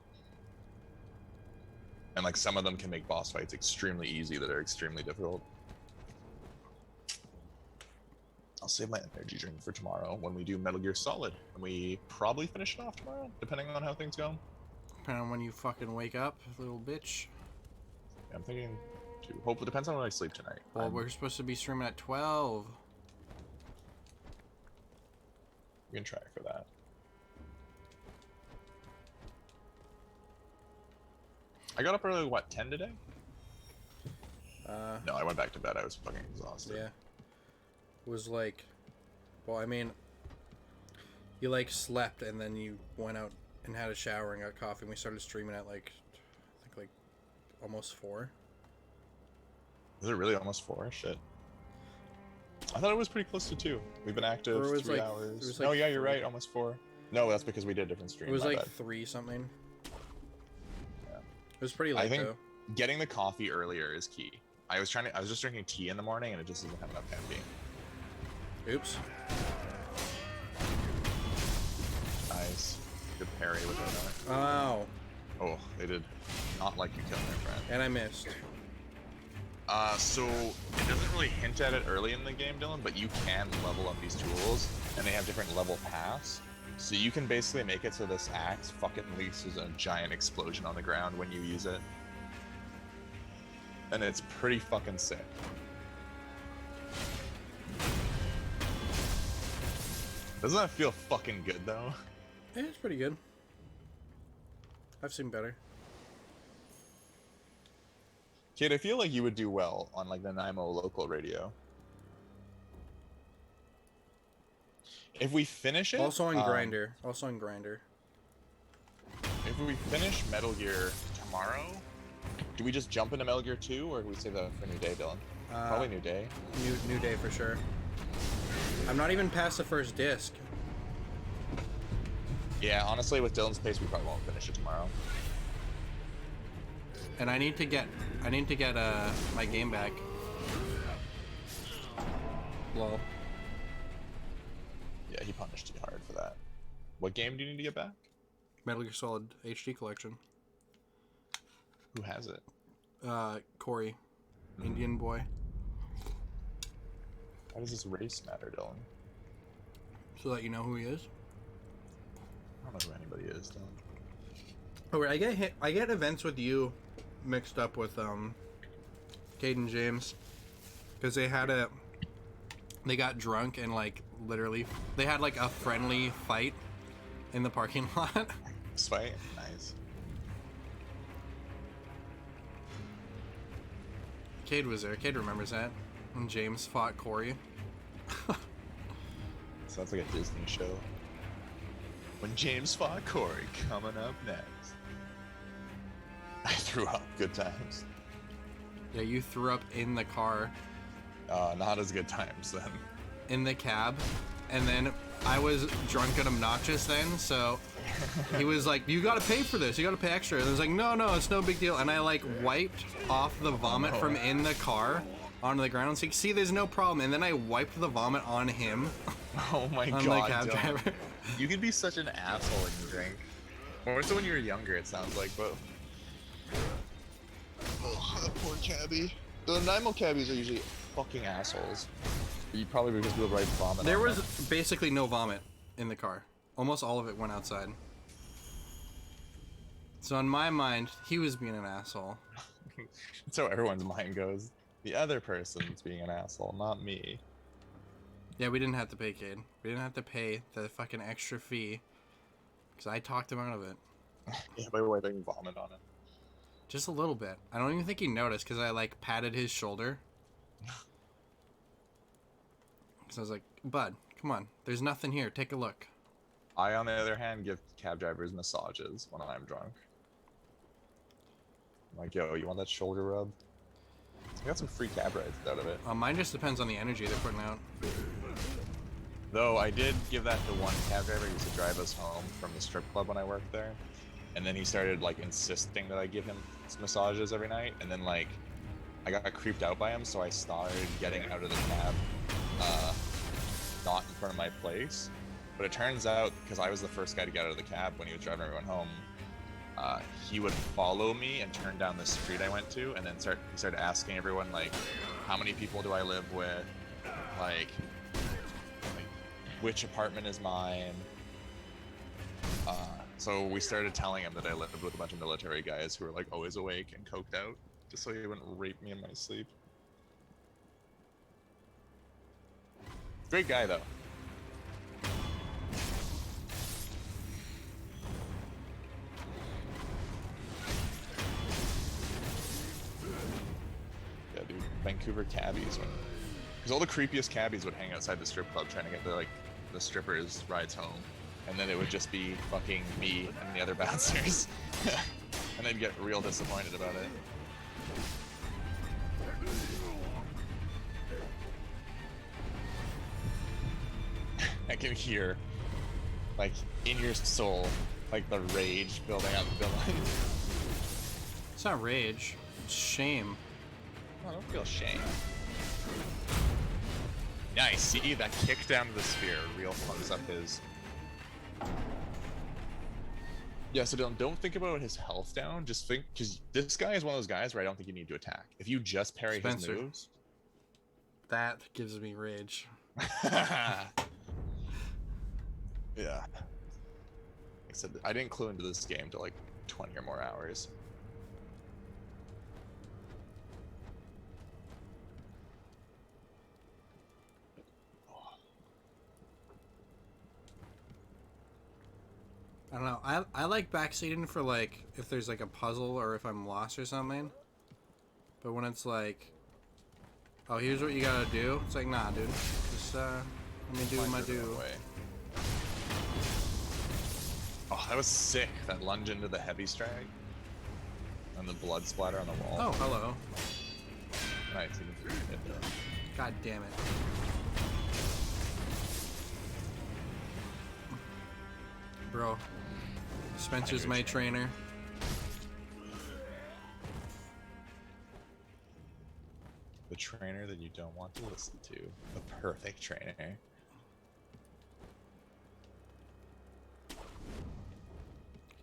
And like some of them can make boss fights extremely easy that are extremely difficult. I'll save my energy drink for tomorrow when we do Metal Gear Solid. And we probably finish it off tomorrow, depending on how things go. Depending on when you fucking wake up, little bitch. Yeah, I'm thinking to hope it depends on when I sleep tonight. Well, we're supposed to be streaming at 12. We can try for that. I got up early, what, 10 today? No, I went back to bed. I was fucking exhausted. Yeah. It was like, well, I mean, you like slept and then you went out and had a shower and got coffee, and we started streaming at like, I think like almost 4. Is it really almost 4? Shit. I thought it was pretty close to 2. We've been active Or it was 3 like- hours. it was No, like yeah, you're 3. right. Almost 4. No, that's because we did a different stream. It was my like bad. 3 something. Yeah. It was pretty late I think though. getting the coffee earlier is key. I was just drinking tea in the morning and it just doesn't have enough caffeine. Oops. Nice. Good parry with it. Wow. Oh, they did not like you killing their friend. And I missed. So it doesn't really hint at it early in the game, Dylan, but you can level up these tools, and they have different level paths. So you can basically make it so this axe fucking releases a giant explosion on the ground when you use it. And it's pretty fucking sick. Doesn't that feel fucking good though? Yeah, it's pretty good. I've seen better. Kate, I feel like you would do well on like the Nanaimo local radio. If we finish it, Also on Grinder. Also on Grinder. if we finish Metal Gear tomorrow, do we just jump into Metal Gear 2, or do we save that for a new day, Dylan? Probably new day. New day for sure. I'm not even past the first disc. Yeah, honestly, with Dylan's pace, we probably won't finish it tomorrow. And I need to get my game back. Lol. Yeah, he punished you hard for that. What game do you need to get back? Metal Gear Solid HD collection. Who has it? Corey. Indian boy. Why does this race matter, Dylan? So that you know who he is. I don't know who anybody is, Dylan. Oh wait, I get events with you mixed up with Cade and James. Because they got drunk and like literally they had like a friendly fight in the parking lot. This fight? Nice. Cade was there. Cade remembers that. When James fought Corey. Sounds like a Disney show. When James fought Corey, coming up next. I threw up. Good times. Yeah, you threw up in the car, Not as good times then. in the cab, and then I was drunk and obnoxious then, so he was like, you gotta pay for this, you gotta pay extra. And I was like, no, it's no big deal. And I like wiped off the vomit from in the car onto the ground. So you can see there's no problem. And then I wiped the vomit on him. Oh my On god, the cab Dylan. driver. You could be such an asshole when you drink. More so when you were younger, it sounds like, but... Oh, that poor cabbie. The Nanaimo cabbies are usually fucking assholes. Probably because people write vomit There on was them. basically no vomit in the car. Almost all of it went outside. So in my mind, he was being an asshole. That's how everyone's mind goes. The other person's being an asshole, not me. Yeah, we didn't have to pay Cade. We didn't have to pay the fucking extra fee. Because I talked him out of it. Yeah, by wiping vomit on it. Just a little bit. I don't even think he noticed because I like patted his shoulder. Because I was like, bud, come on. There's nothing here. Take a look. I, on the other hand, give cab drivers massages when I'm drunk. I'm like, yo, you want that shoulder rub? I got some free cab rides out of it. Mine just depends on the energy they're putting out. Though I did give that to one cab driver who used to drive us home from the strip club when I worked there. And then he started like insisting that I give him massages every night. And then like, I got creeped out by him, so I started getting out of the cab, not in front of my place. But it turns out, because I was the first guy to get out of the cab when he was driving everyone home, he would follow me and turn down the street I went to, and then he started asking everyone, like, how many people do I live with? Like which apartment is mine? So we started telling him that I lived with a bunch of military guys who were, like, always awake and coked out, just so he wouldn't rape me in my sleep. Great guy, though. Yeah, dude, Vancouver cabbies, because all the creepiest cabbies would hang outside the strip club trying to get the strippers' rides home. and then it would just be fucking me and the other bouncers. And they'd get real disappointed about it. I can hear, like, in your soul, like the rage building up, villain. It's not rage. It's shame. Oh, I don't feel shame. Nice. See that kick down to the sphere real fucks up his. Yeah, so don't think about his health down. Just think, because this guy is one of those guys where I don't think you need to attack. If you just parry Spencer. his moves. That gives me rage. Yeah. Like I said, I didn't clue into this game till like 20 or more hours. I don't know. I like backseating for like if there's like a puzzle or if I'm lost or something. But when it's like, oh, here's what you gotta do. It's like, nah, dude. Just let me do my do. Oh, that was sick. That lunge into the heavy strike. And the blood splatter on the wall. Oh, hello. Nice. He didn't hit though. God damn it. Bro. Spencer's my trainer. The trainer that you don't want to listen to. The perfect trainer.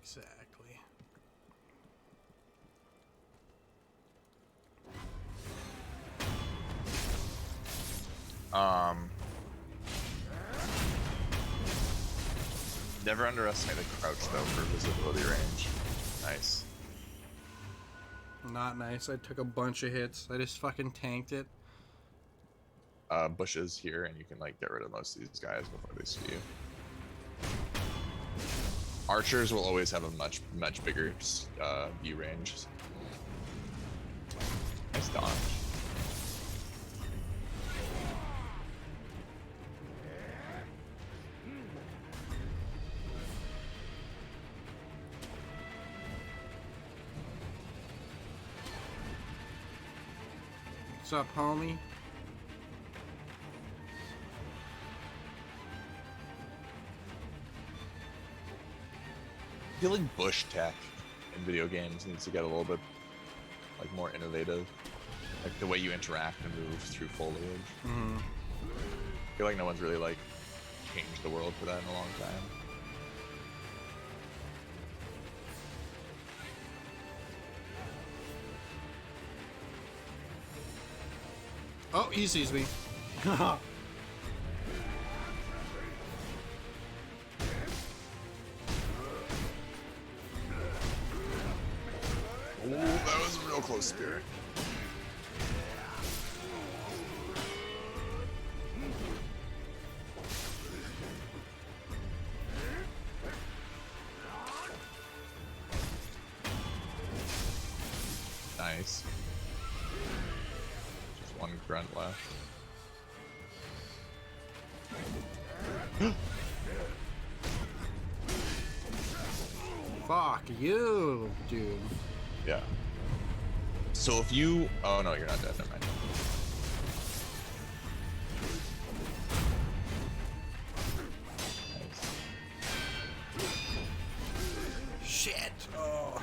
Exactly. Never underestimate the crouch though for visibility range. Nice. Not nice. I took a bunch of hits. I just fucking tanked it. Bushes here, and you can like get rid of most of these guys before they see you. Archers will always have a much bigger view range. Nice dodge. What's up, homie? I feel like bush tech in video games needs to get a little bit like more innovative. Like the way you interact and move through foliage. Mm-hmm. I feel like no one's really like changed the world for that in a long time. Oh, he sees me. Ooh, that was a real close spirit. Nice. Just one grunt left. Fuck you, dude. Yeah. So if you... Oh no, you're not dead, never mind. Nice. Shit. Oh.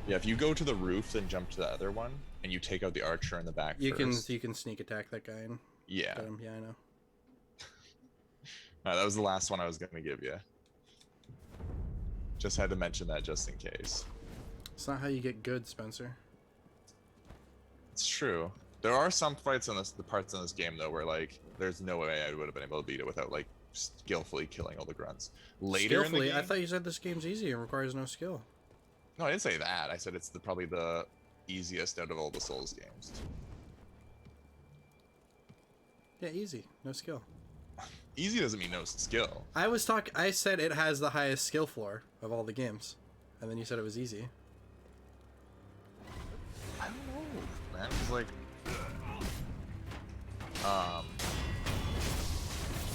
Yeah, if you go to the roof, then jump to the other one, and you take out the archer in the back You first. can sneak attack that guy and Yeah. get him. Yeah, I know. That was the last one I was going to give you. Just had to mention that just in case. It's not how you get good, Spencer. It's true. There are some fights in the parts in this game though where like there's no way I would have been able to beat it without like skillfully killing all the grunts. Later Skillfully? in the game, I thought you said this game's easy and requires no skill. No, I didn't say that. I said it's probably the easiest out of all the Souls games. Yeah, easy. No skill. Easy doesn't mean no skill. I said it has the highest skill floor of all the games. And then you said it was easy. I don't know, man. It's like,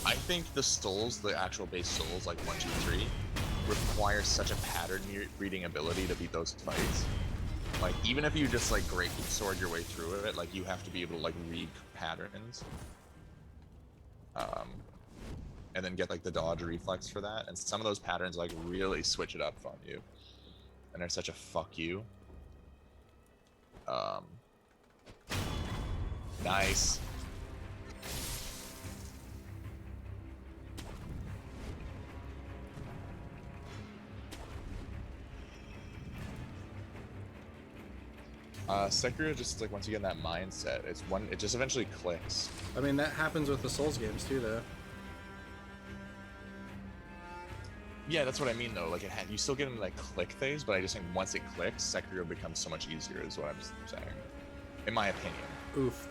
I think the souls, the actual base souls, like 1, 2, 3, require such a pattern reading ability to beat those fights. Like, even if you just like great sword your way through it, like you have to be able to like read patterns. And then get like the dodge reflex for that. And some of those patterns like really switch it up on you. And they're such a fuck you. Nice. Sekiro just like once you get in that mindset, it just eventually clicks. I mean, that happens with the Souls games too, though. Yeah, that's what I mean though. Like you still get in like click phase, but I just think once it clicks, Sekiro becomes so much easier. Is what I'm saying, in my opinion. Oof.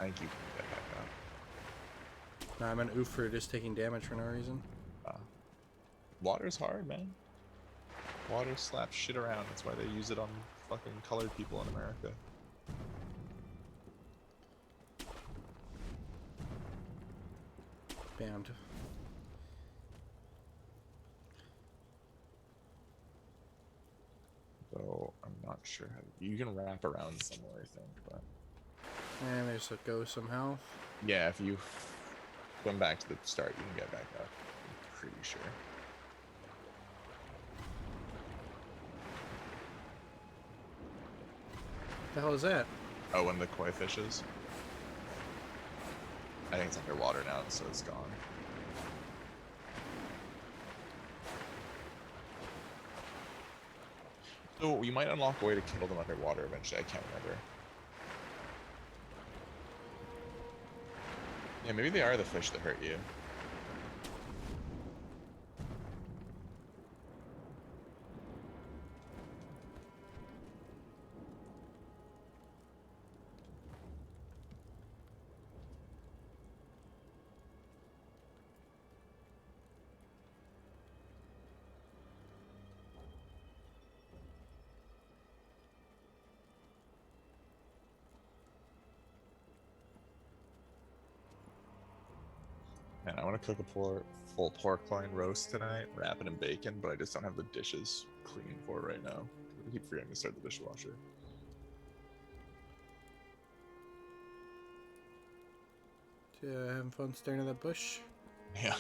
I think you can get back up. Nah, I'm an oof for just taking damage for no reason. Water's hard, man. Water slaps shit around. That's why they use it on fucking colored people in America. Banned. So I'm not sure how you can wrap around somewhere, I think, but And there's a go somehow. yeah, if you come back to the start, you can get back up. I'm pretty sure. The hell is that? Oh, and the koi fishes. I think it's underwater now, so it's gone. So you might unlock a way to kill them underwater eventually. I can't remember. Yeah, maybe they are the fish that hurt you. Man, I want to cook a full pork loin roast tonight, wrap it in bacon, but I just don't have the dishes clean for it right now. I keep forgetting to start the dishwasher. Having fun staring at that bush? Yeah.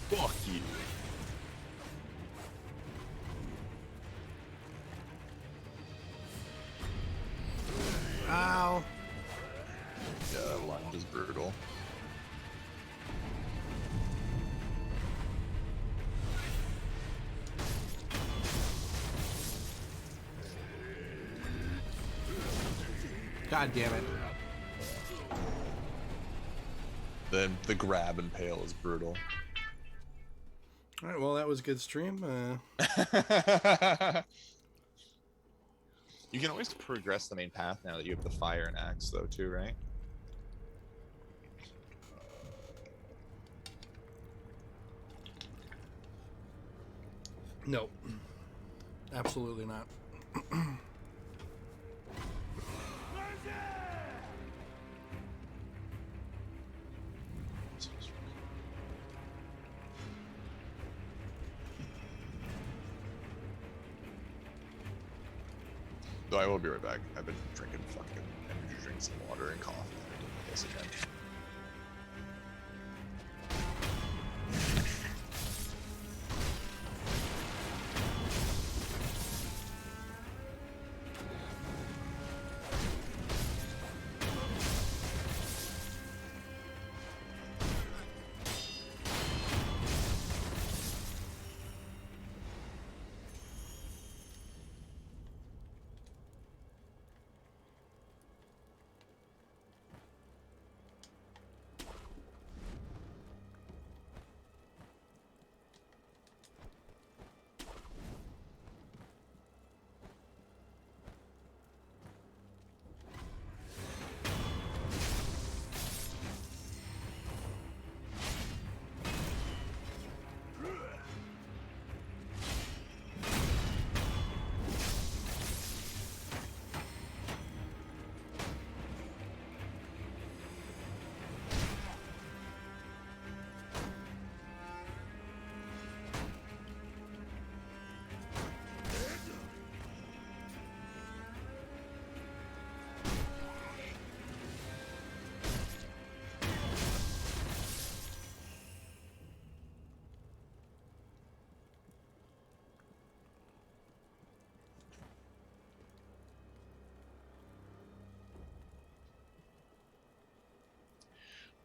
Fuck you. Ow! Yeah, that lunge is brutal. God damn it. The grab and pale is brutal. Alright, well, that was a good stream. You can always progress the main path now that you have the fire and axe, though, too, right? No. Absolutely not. Though I will be right back. I've been drinking fucking energy drinks and water and coffee. I need this again.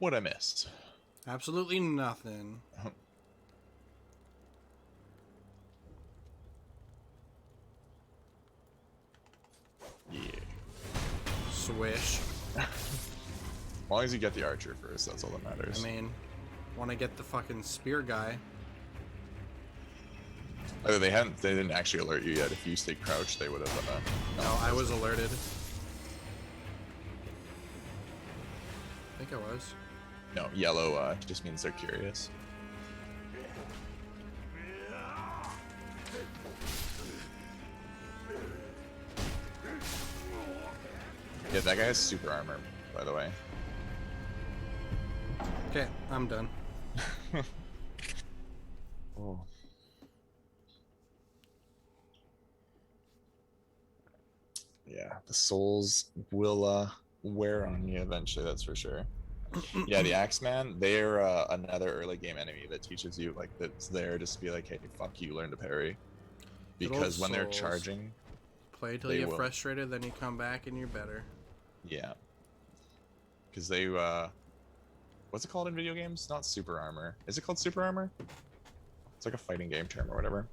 What I missed? Absolutely nothing. Yeah. Swish. As long as you get the archer first, that's all that matters. I mean, want to get the fucking spear guy. Either they didn't actually alert you yet. If you stayed crouched, they would have. No, I was alerted. I think I was. No, yellow just means they're curious. Yeah, that guy has super armor, by the way. Okay, I'm done. Oh. Yeah, the souls will wear on you eventually, that's for sure. Yeah, the Axeman, they're another early game enemy that teaches you, like, that's there just to be like, hey, fuck you, learn to parry. Good old Because when they're souls. charging, Play till they you get will. frustrated, then you come back and you're better. Yeah. Because they, what's it called in video games? Not super armor. Is it called super armor? It's like a fighting game term or whatever.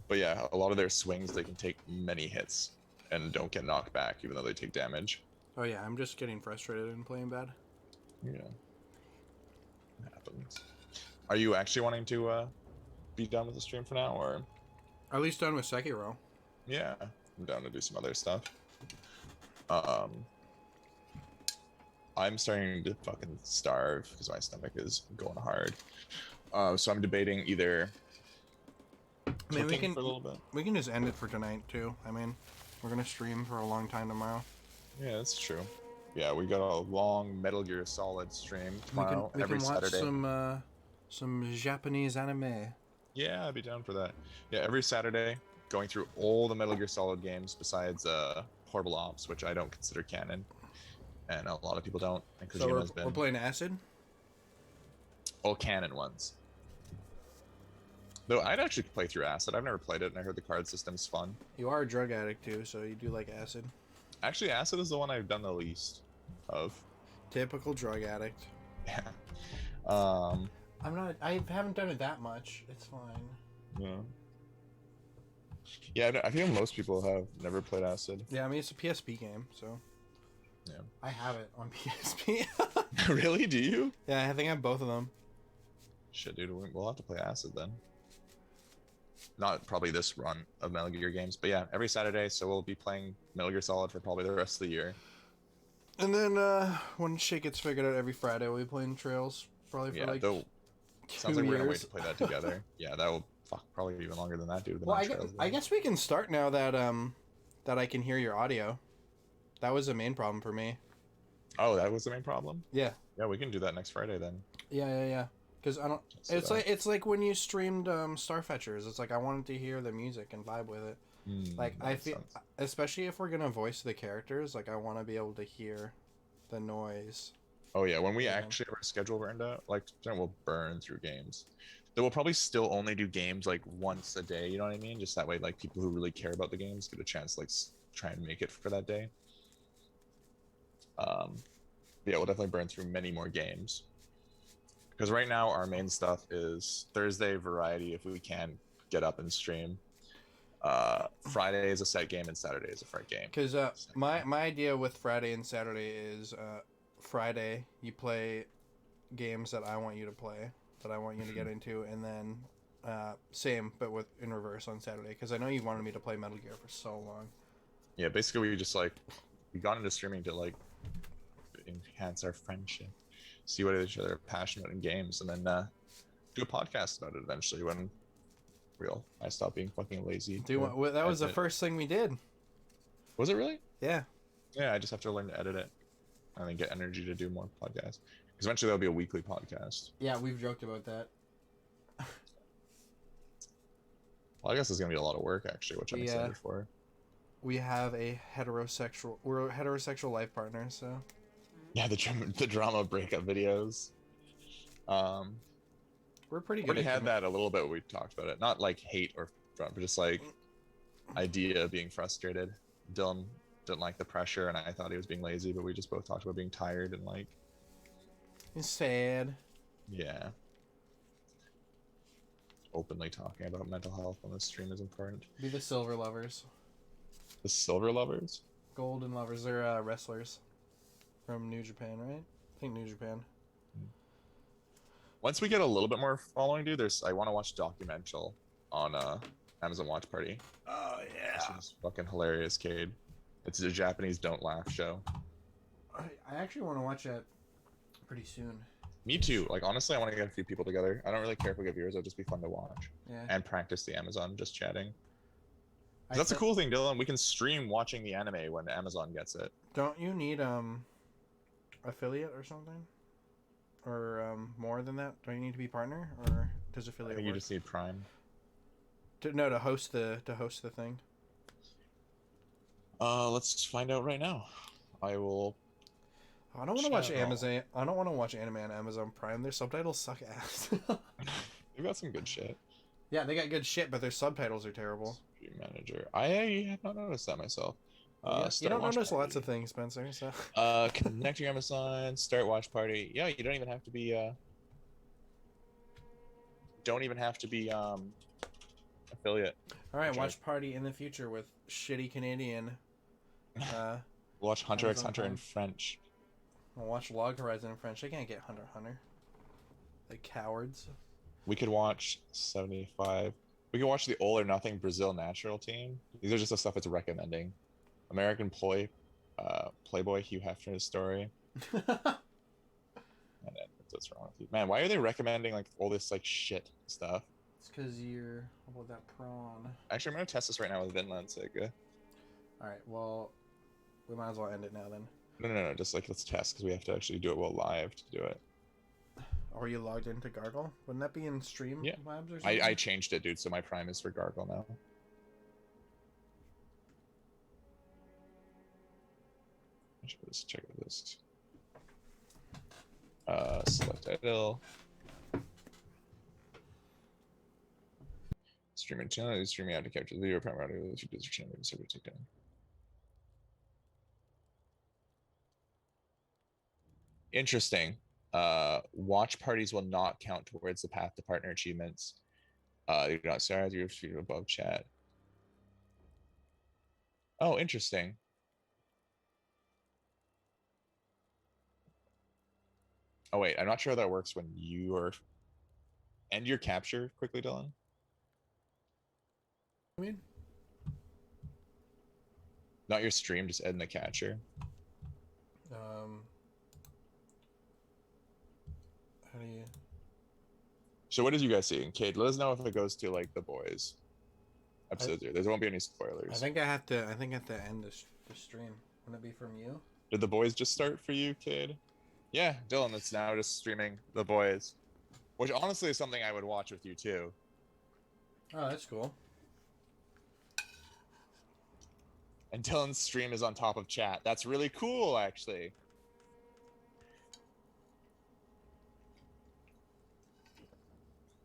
But yeah, a lot of their swings, they can take many hits and don't get knocked back, even though they take damage. Oh yeah, I'm just getting frustrated and playing bad. Yeah. It happens. Are you actually wanting to be done with the stream for now, or? At least done with Sekiro. Yeah, I'm down to do some other stuff. I'm starting to fucking starve because my stomach is going hard. So I'm debating either I mean, we cooking for a little bit. we can just end it for tonight too. I mean, we're gonna stream for a long time tomorrow. Yeah, that's true. Yeah, we got a long Metal Gear Solid stream tomorrow, we every can watch Saturday. some Japanese anime. Yeah, I'd be down for that. Yeah, every Saturday, going through all the Metal Gear Solid games besides Horrible Ops, which I don't consider canon, and a lot of people don't. And So Kojima's we're been playing Acid. all canon ones. Though I'd actually play through Acid. I've never played it, and I heard the card system's fun. You are a drug addict too, so you do like Acid. Actually, Acid is the one I've done the least of. Typical drug addict. Yeah. I'm not. I haven't done it that much. It's fine. Yeah. Yeah, I think most people have never played Acid. Yeah, I mean it's a PSP game, so. Yeah. I have it on PSP. Really? Do you? Yeah, I think I have both of them. Shit, dude, we'll have to play Acid then. Not probably this run of Metal Gear games, but yeah, every Saturday, so we'll be playing Metal Gear Solid for probably the rest of the year. And then when shit gets figured out, every Friday we'll be playing Trails. Probably for Yeah, like though, 2 sounds like we're gonna wait years. to play that together. Yeah, that will probably be even longer than that, dude. Well, I guess we can start now that that I can hear your audio. That was the main problem for me. Oh, that was the main problem? Yeah. Yeah, we can do that next Friday then. Yeah. Because I don't. So It's like when you streamed Starfetchers. It's like I wanted to hear the music and vibe with it. Like that I makes feel, sense. especially if we're gonna voice the characters, like I want to be able to hear the noise. Oh yeah, when we Yeah. actually have our schedule burned out, like then we'll burn through games. Then we'll probably still only do games like once a day. You know what I mean? Just that way, like people who really care about the games get a chance to like try and make it for that day. Yeah, we'll definitely burn through many more games. Because right now our main stuff is Thursday variety if we can get up and stream. Friday is a set game and Saturday is a front game. Because my idea with Friday and Saturday is Friday you play games that I want you to play, that I want you to get into, and then same but with in reverse on Saturday. Because I know you wanted me to play Metal Gear for so long. Yeah, basically we just like we got into streaming to like enhance our friendship, see what each other are passionate in games, and then do a podcast about it eventually when I stop being fucking lazy. That was the first thing we did. Was it really? Yeah. Yeah, I just have to learn to edit it and then get energy to do more podcasts. Because eventually there'll be a weekly podcast. Yeah, we've joked about that. Well, I guess it's gonna be a lot of work actually, which I'm excited for. We have we're a heterosexual life partner, so. Yeah, the drama breakup videos. We're pretty We good. already had that a little bit. We talked about it, not like hate or front, but just like idea of being frustrated. Dylan didn't like the pressure, and I thought he was being lazy, but we just both talked about being tired and like It's sad. Yeah. Openly talking about mental health on this stream is important. Be the silver lovers. The Silver Lovers? Golden lovers. They're wrestlers from New Japan, right? I think New Japan. Once we get a little bit more following, dude, I want to watch Documental on Amazon Watch Party. Oh, This yeah. one's fucking hilarious, Cade. It's a Japanese don't laugh show. I actually want to watch that pretty soon. Me too. Like, honestly, I want to get a few people together. I don't really care if we get viewers. It'll just be fun to watch. Yeah. And practice the Amazon just chatting. 'Cause I that's a said- cool thing, Dylan. We can stream watching the anime when Amazon gets it. Don't you need affiliate or something? Or more than that? Don't you need to be partner, or does I affiliate think you work? just need Prime. To host the thing. Let's find out right now. I will. I don't want to watch Channel. Amazon. I don't want to watch anime on Amazon Prime. Their subtitles suck ass. They've got some good shit. Yeah, they got good shit, but their subtitles are terrible. Stream Manager. I have not noticed that myself. You Start don't watch notice party. lots of things, Spencer. So. Connect your Amazon. Start watch party. Yeah, you don't even have to be. Don't even have to be affiliate. All right, Okay. watch party in the future with shitty Canadian. Watch Hunter x Amazon Hunter in Prime. French. I'll watch Log Horizon in French. They can't get Hunter x Hunter. The cowards. We could watch 75. We could watch the All or Nothing Brazil national team. These are just the stuff it's recommending. American Playboy Hugh Hefner's story. And then what's wrong with you, man? Why are they recommending like all this like shit stuff? It's because you're. How about that prawn? Actually, I'm gonna test this right now with Vinland Sega. All right. Well, we might as well end it now then. No. Just like let's test because we have to actually do it while live to do it. Are you logged into Gargle? Wouldn't that be in Stream Yeah. Labs or something? I changed it, dude. So my Prime is for Gargle now. I should just check this. Select title. Streaming channel is streaming out to capture the video primarily with your digital channel and server take down. Interesting. Watch parties will not count towards the path to partner achievements. You do not start as you're above chat. Oh, interesting. Oh wait, I'm not sure how that works when you are end your capture quickly, Dylan. I mean, Not your stream, just end the capture. how do you? So what did you guys see? And Cade, let us know if it goes to like the boys episodes here. There won't be any spoilers. I think I have to end the stream. Wouldn't it be from you? Did the boys just start for you, Cade? Yeah, Dylan, it's now just streaming the boys. Which honestly is something I would watch with you too. Oh, that's cool. And Dylan's stream is on top of chat. That's really cool, actually.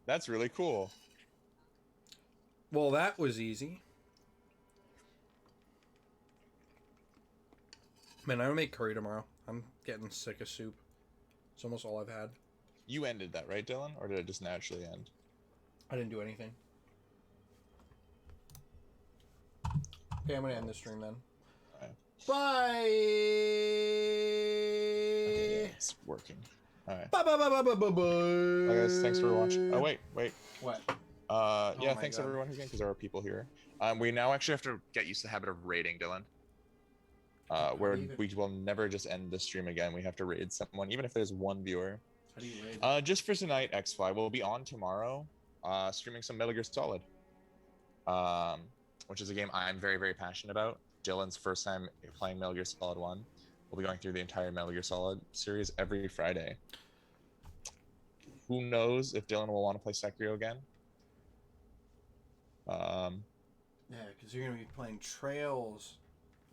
That's really cool. Well, that was easy. Man, I'm gonna make curry tomorrow. I'm getting sick of soup. It's almost all I've had. You ended that, right, Dylan? Or did it just naturally end? I didn't do anything. Okay, I'm gonna end the stream then. Alright. Bye. Okay, yeah, it's working. Alright. Bye bye bye bye bye bye bye. Bye guys, thanks for watching. Oh wait. What? Yeah, my thanks God. everyone who's in because there are people here. We now actually have to get used to the habit of raiding, Dylan. Where do you even- we will never just end the stream again. We have to raid someone, even if there's one viewer. How do you raid? Just for tonight, Xfly will be on tomorrow, streaming some Metal Gear Solid, which is a game I'm very, very passionate about. Dylan's first time playing Metal Gear Solid 1. We'll be going through the entire Metal Gear Solid series every Friday. Who knows if Dylan will want to play Sekiro again? Yeah, because you're gonna be playing Trails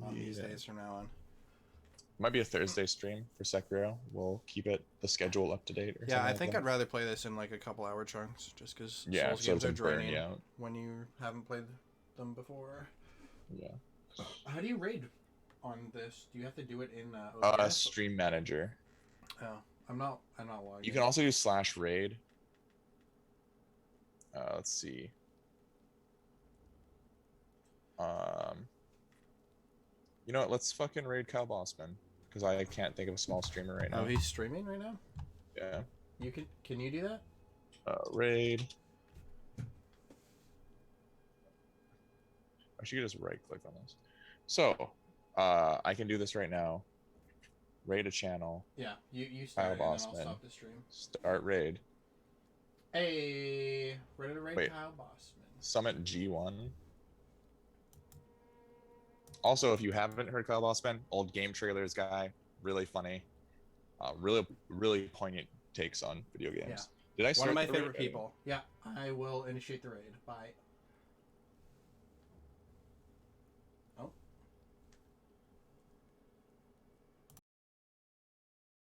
on these Yeah. days from now on. Might be a Thursday stream for Sekiro. We'll keep the schedule up to date. Or Yeah, something I like think that. I'd rather play this in like a couple hour chunks, just because Yeah, Souls so games it are doesn't burn draining you out. when you haven't played them before. Yeah. How do you raid on this? Do you have to do it in OBS? Stream Manager. Oh, I'm not logged You in. can also do /raid. Let's see. You know what? Let's fucking raid Kyle Bossman because I can't think of a small streamer right now. Oh, he's streaming right now? Yeah. You can you do that? Raid. I should just right click on this. So, I can do this right now. Raid a channel. Yeah, you start it, and then I'll Bossman. stop the stream. Start raid. Hey, ready to raid Wait. Kyle Bossman. Summit G1. Also, if you haven't heard Kyle Bossman, old game trailers guy, really funny, really poignant takes on video games. Yeah. Did I One start of my the raid favorite already? people. Yeah, I will initiate the raid. Bye.